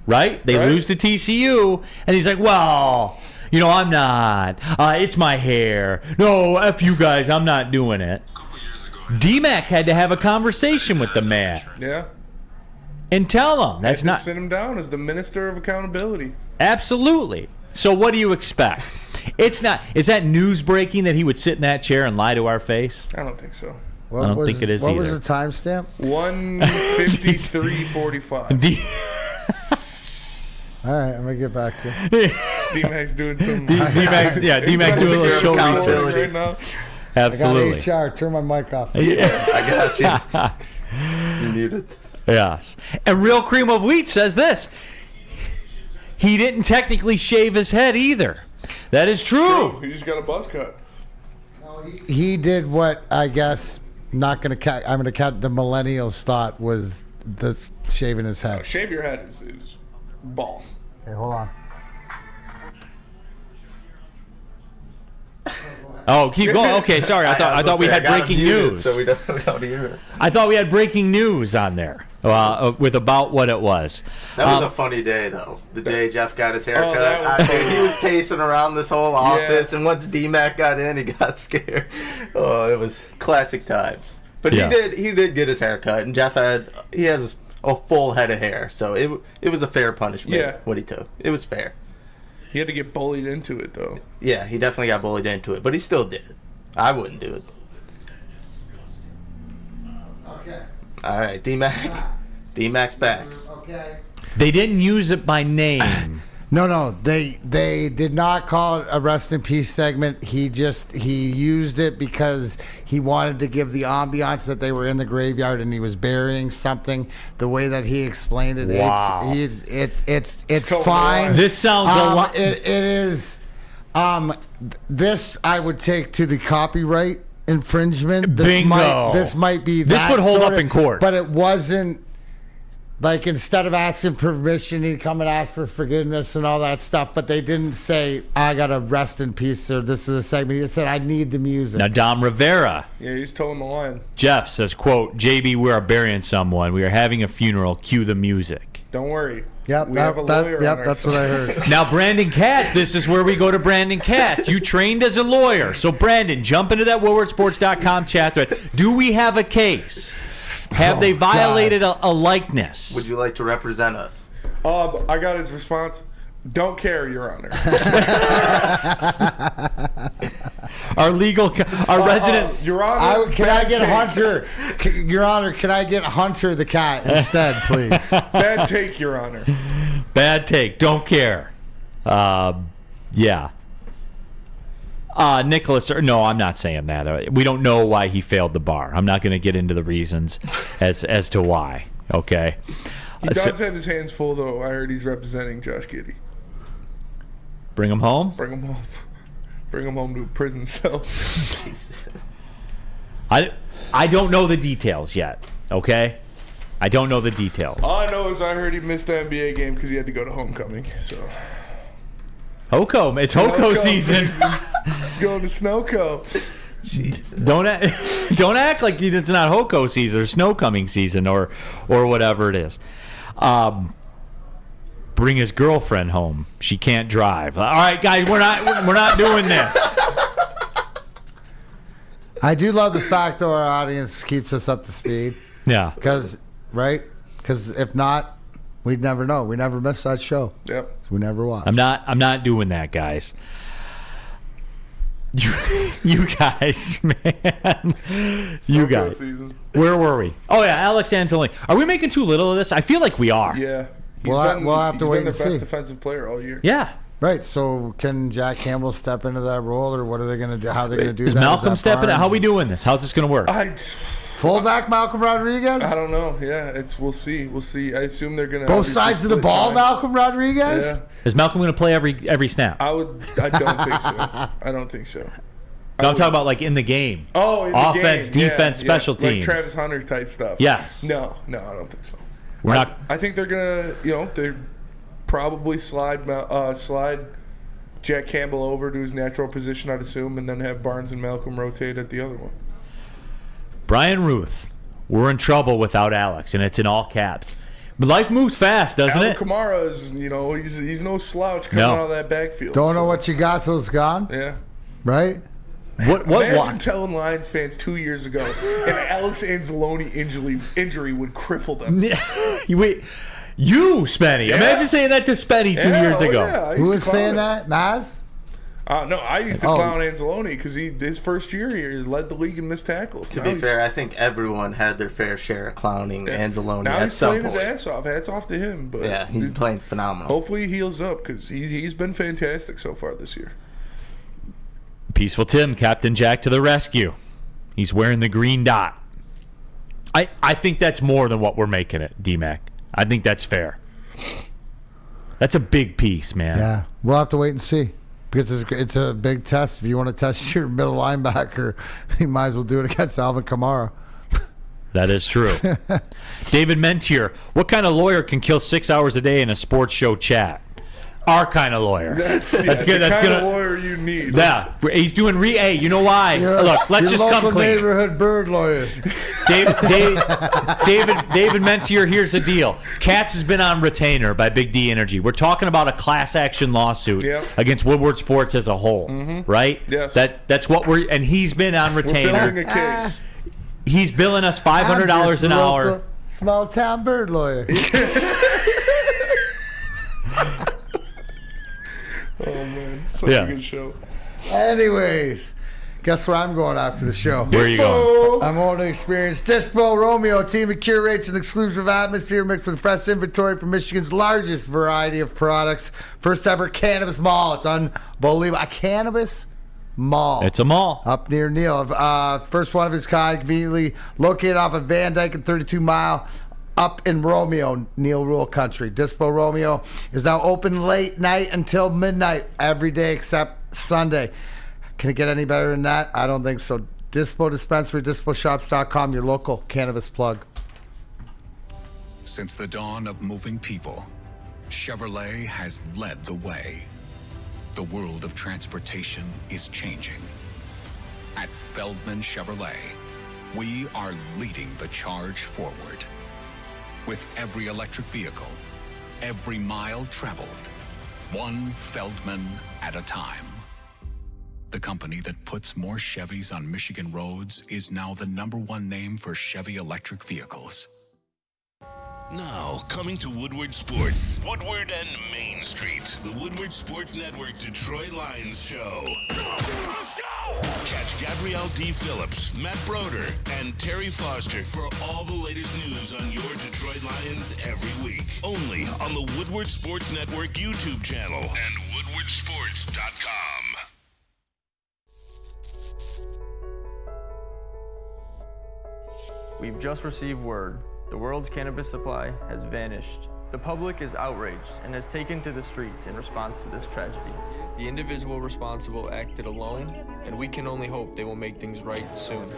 Right? They lose to TCU, and he's like, well, I'm not. It's my hair. No, F you guys, I'm not doing it. D-Mac had to have a conversation with the man. Yeah. And tell him. That's not. Sit him down as the minister of accountability. Absolutely. So what do you expect? It's not. Is that news breaking that he would sit in that chair and lie to our face? I don't think so. I don't think it is either. What was the timestamp? 1:53:45. All right, I'm gonna get back to you. D-Mac's doing some. D-Mac's doing a little show research right now. Absolutely. I got HR. Turn my mic off. Yeah, I got you. You're muted. Yes. And Real Cream of Wheat says this. He didn't technically shave his head either. That is true. He just got a buzz cut. He did what I guess I'm gonna cut the millennials thought was the shaving his head. Shave your head is ball. Okay, hold on. Oh, keep going. Okay, sorry. I thought we had breaking news. So we don't hear it. I thought we had breaking news on there with about what it was. That was a funny day, though. The day Jeff got his haircut. That He was pacing around this whole office, and once D-Mac got in, he got scared. Oh, it was classic times. But he did get his haircut, and Jeff has a full head of hair, so it was a fair punishment. What he took, it was fair. He had to get bullied into it, though. Yeah, he definitely got bullied into it, but he still did it. I wouldn't do it. Okay. All right, D-Mac. D-Mac's back. Okay. They didn't use it by name. No, they did not call it a rest in peace segment. He used it because he wanted to give the ambiance that they were in the graveyard and he was burying something. The way that he explained it, wow. it's fine. This sounds a lot. It is. This I would take to the copyright infringement. Bingo. This might be. This would hold up in court, but it wasn't. Like, instead of asking permission, he'd come and ask for forgiveness and all that stuff. But they didn't say, I got to rest in peace, or this is a segment. He said, I need the music. Now, Dom Rivera. Yeah, he's towing the line. Jeff says, quote, JB, we are burying someone. We are having a funeral. Cue the music. Don't worry. Yep, we have a lawyer on our that's side. what I heard. Now, Brandon Cat, this is where we go to Brandon Cat. You trained as a lawyer. So, Brandon, jump into that WoodwardSports.com chat thread. Do we have a case? Have they violated a likeness? Would you like to represent us? I got his response. Don't care, Your Honor. Our resident. Your Honor. Can I get Hunter? Your Honor, can I get Hunter the cat instead, please? Bad take, Your Honor. Bad take. Don't care. Yeah. Nicholas, no, I'm not saying that. We don't know why he failed the bar. I'm not going to get into the reasons as to why. Okay. He does have his hands full, though. I heard he's representing Josh Giddey. Bring him home? Bring him home. Bring him home to a prison cell. I don't know the details yet. Okay. I don't know the details. All I know is I heard he missed the NBA game because he had to go to homecoming. So. It's Hoko season. He's going to Snowco. Jesus. Don't act like it's not Hoko season or snow coming season or whatever it is. Bring his girlfriend home. She can't drive. All right, guys, we're not doing this. I do love the fact that our audience keeps us up to speed. Yeah. Because if not, we'd never know. We never miss that show. Yep. So we never watch. I'm not doing that, guys. You guys, man. You guys. Season. Where were we? Oh, yeah, Alex Anzalone. Are we making too little of this? I feel like we are. Yeah. We'll have to wait and see. He's been the best defensive player all year. Yeah. Right. So can Jack Campbell step into that role, or what are they going to do? How are they going to do that? Is Malcolm stepping? How are we doing this? How's this going to work? Fullback Malcolm Rodriguez? I don't know. Yeah, we'll see. I assume they're going to both sides of the ball, Malcolm Rodriguez? Yeah. Is Malcolm going to play every snap? I don't think so. I don't think so. No, I'm talking about like in the game. Oh, in offense, the game. defense, special teams. Like Travis Hunter type stuff. Yes. No, I don't think so. I think they're gonna, they're probably slide Jack Campbell over to his natural position, I'd assume, and then have Barnes and Malcolm rotate at the other one. Brian Ruth, we're in trouble without Alex, and it's in all caps. But life moves fast, doesn't it? Kamara is, he's no slouch coming out of that backfield. Don't know what you got till it's gone. Yeah. Right? Imagine telling Lions fans 2 years ago an Alex Anzalone injury would cripple them. You, Spenny. Yeah. Imagine saying that to Spenny 2 years ago. Yeah, who was saying that? Maz? No, I used to clown Anzalone because his first year he led the league in missed tackles. To be fair, I think everyone had their fair share of clowning Anzalone now at some point. He's playing his ass off. Hats off to him. But yeah, he's playing phenomenal. Hopefully he heals up because he's been fantastic so far this year. Peaceful Tim, Captain Jack to the rescue. He's wearing the green dot. I think that's more than what we're making it, D-Mac. I think that's fair. That's a big piece, man. Yeah, we'll have to wait and see. Because it's a big test. If you want to test your middle linebacker, you might as well do it against Alvin Kamara. That is true. David Mentier, what kind of lawyer can kill 6 hours a day in a sports show chat? Our kind of lawyer. That's good. The kind of lawyer you need. Yeah, he's doing Hey, you know why? Look, let's just come clean. Neighborhood bird lawyer. David Mentier, here's the deal. Katz has been on retainer by Big D Energy. We're talking about a class action lawsuit against Woodward Sports as a whole, right? Yes. That's what and he's been on retainer. We're building a case. He's billing us $500 an hour. Small town bird lawyer. Oh, man. Such a good show. Anyways, guess where I'm going after the show? Where are you going? I'm going to experience Dispo Romeo. Team that curates an exclusive atmosphere mixed with fresh inventory from Michigan's largest variety of products. First ever cannabis mall. It's unbelievable. A cannabis mall. It's a mall. Up near Neal. First one of its kind, conveniently located off of Van Dyke and 32 Mile. Up in Romeo, Neal Ruhl country. Dispo Romeo is now open late night until midnight every day except Sunday. Can it get any better than that? I don't think so. Dispo Dispensary, disposhops.com, your local cannabis plug. Since the dawn of moving people, Chevrolet has led the way. The world of transportation is changing. At Feldman Chevrolet, we are leading the charge forward. With every electric vehicle, every mile traveled, one Feldman at a time. The company that puts more Chevys on Michigan roads is now the #1 name for Chevy electric vehicles. Now, coming to Woodward Sports, Woodward and Main Street, the Woodward Sports Network Detroit Lions show. Catch Gabrielle D. Phillips, Matt Broder, and Terry Foster for all the latest news on your Detroit Lions every week. Only on the Woodward Sports Network YouTube channel and woodwardsports.com. We've just received word. The world's cannabis supply has vanished. The public is outraged and has taken to the streets in response to this tragedy. The individual responsible acted alone, and we can only hope they will make things right soon.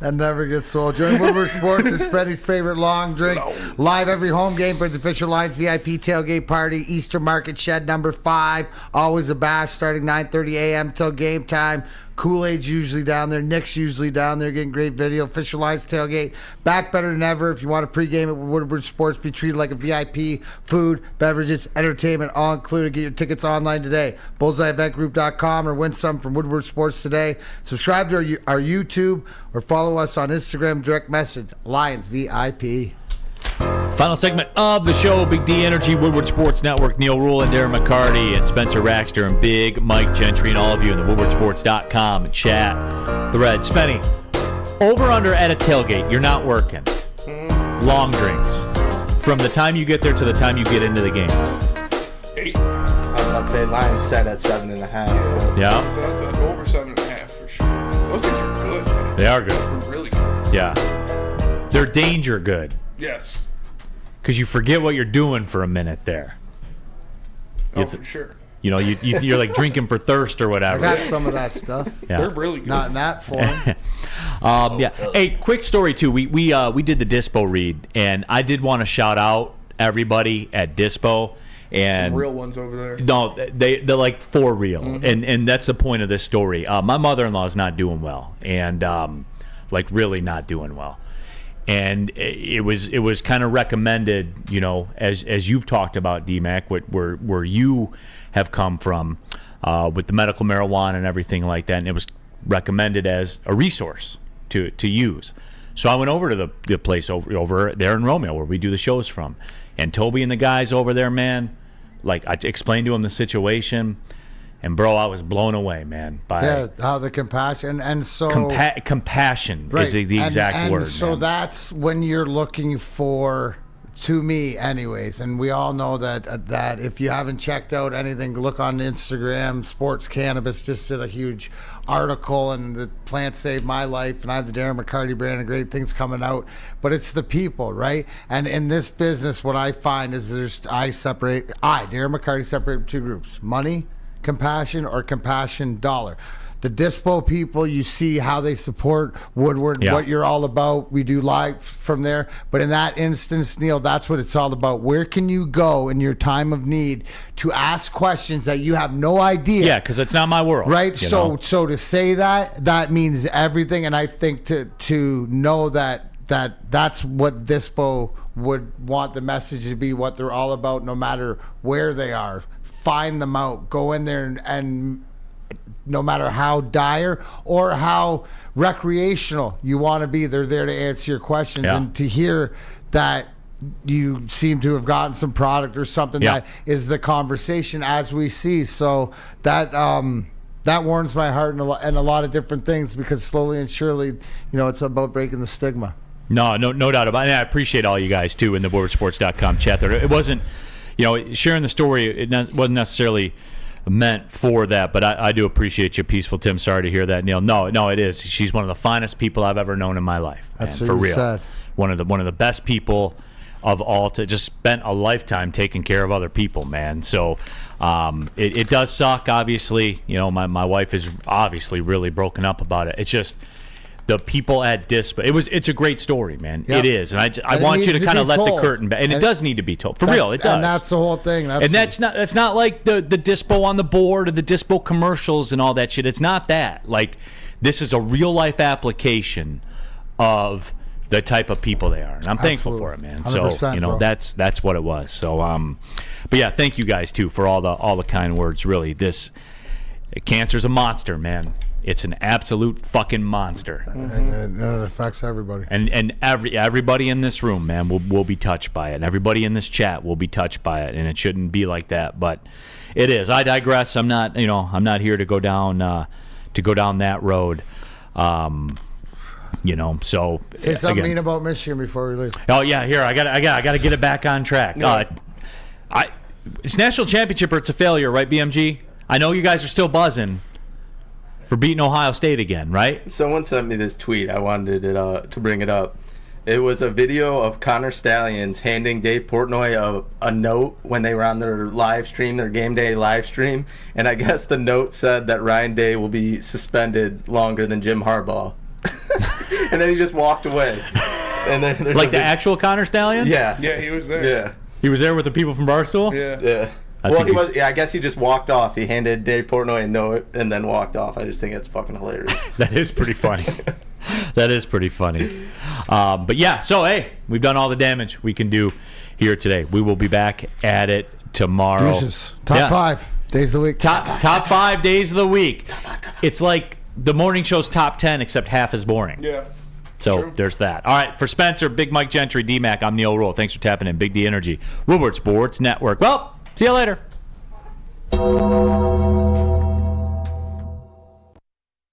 That never gets old. Join Woodward Sports is Spenny's favorite long drink. Live every home game for the Fisher Lions VIP tailgate party. Easter Market Shed number 5. Always a bash starting 9:30 a.m. till game time. Kool-Aid's usually down there. Nick's usually down there getting great video. Fisher Lions tailgate back better than ever. If you want to pregame at Woodward Sports, be treated like a VIP. Food, beverages, entertainment, all included. Get your tickets online today. BullseyeEventGroup.com or win some from Woodward Sports today. Subscribe to our YouTube or follow us on Instagram. Direct message Lions VIP. Final segment of the show, Big D Energy, Woodward Sports Network, Neal Ruhl and Darren McCarty and Spencer Raxter and Big Mike Gentry and all of you in the woodwardsports.com chat thread. Spenny, over under at a tailgate, you're not working. Long drinks. From the time you get there to the time you get into the game. 8. I was about to say Lions set at 7.5. Yeah. So that's over 7.5 for sure. Those things are good. They are good. They're really good. Yeah. They're danger good. Yes. Because you forget what you're doing for a minute there. Oh, for sure. You know, you're like drinking for thirst or whatever. I got some of that stuff. Yeah. They're really good. Not in that form. Yeah. Hey, quick story too. We did the Dispo read, and I did want to shout out everybody at Dispo. And some real ones over there. No, they're like for real, and that's the point of this story. My mother-in-law is not doing well, and like really not doing well. And it was kind of recommended, you know, as you've talked about, DMAC, where you have come from with the medical marijuana and everything like that, and it was recommended as a resource to use. So I went over to the place over there in Romeo where we do the shows from, and Toby and the guys over there, man, like I explained to him the situation. And bro, I was blown away, man. By how the compassion and so compassion right. is the exact word. So man. that's when you're looking for, to me, anyways. And we all know that if you haven't checked out anything, look on Instagram. Sports Cannabis just did a huge article, and the plant saved my life. And I have the Darren McCarty brand and great things coming out. But it's the people, right? And in this business, what I find is Darren McCarty, separate two groups: money, compassion, or compassion dollar. The Dispo people, you see how they support Woodward, what you're all about. We do live from there. But in that instance, Neal, that's what it's all about. Where can you go in your time of need to ask questions that you have no idea? Yeah, because it's not my world. Right? So to say that means everything. And I think to know that's what Dispo would want the message to be, what they're all about, no matter where they are. Find them out, go in there, and no matter how dire or how recreational you want to be, they're there to answer your questions. And to hear that you seem to have gotten some product or something that is the conversation as we see. So that warms my heart and a lot of different things, because slowly and surely, you know, it's about breaking the stigma. No doubt about it. And I appreciate all you guys too in the WoodwardSports.com chat there. It wasn't, you know, sharing the story, it wasn't necessarily meant for that, but I do appreciate you, Peaceful Tim. Sorry to hear that, Neal. No, it is. She's one of the finest people I've ever known in my life. That's man, what for you real. said. One of the best people of all. Just spent a lifetime taking care of other people, man. So it does suck. Obviously, you know, my wife is obviously really broken up about it. It's just the people at Dispo. It's a great story, man. Yep. It is, and I want you to kind of let the curtain back. And it does need to be told. For real, it does. And that's the whole thing. That's not like the Dispo on the board or the Dispo commercials and all that shit. It's not that. Like, this is a real life application of the type of people they are, and I'm thankful for it, man. So you know, that's what it was. So but yeah, thank you guys too for all the kind words. Really, cancer's a monster, man. It's an absolute fucking monster, and it affects everybody. And everybody in this room, man, will be touched by it. And everybody in this chat will be touched by it. And it shouldn't be like that, but it is. I digress. I'm not here to go down that road. You know, so say something mean about Michigan before we leave. Oh yeah, here I got to get it back on track. It's national championship or it's a failure, right, BMG? I know you guys are still buzzing for beating Ohio State again, right? Someone sent me this tweet. I wanted it to bring it up. It was a video of Connor Stallions handing Dave Portnoy a note when they were on their live stream, their game day live stream, and I guess the note said that Ryan Day will be suspended longer than Jim Harbaugh. And then he just walked away. And then like the actual Connor Stallions? Yeah. Yeah, he was there. Yeah. He was there with the people from Barstool? Yeah. I guess he just walked off. He handed Dave Portnoy a note and then walked off. I just think it's fucking hilarious. That is pretty funny. That is pretty funny. But yeah, so hey, we've done all the damage we can do here today. We will be back at it tomorrow. Top 5 days of the week. Top 5 days of the week. It's like the morning show's top 10, except half as boring. Yeah. So there's that. All right, for Spencer, Big Mike Gentry, DMAC, I'm Neal Ruhl. Thanks for tapping in. Big D Energy, Woodward Sports Network. Well, see you later.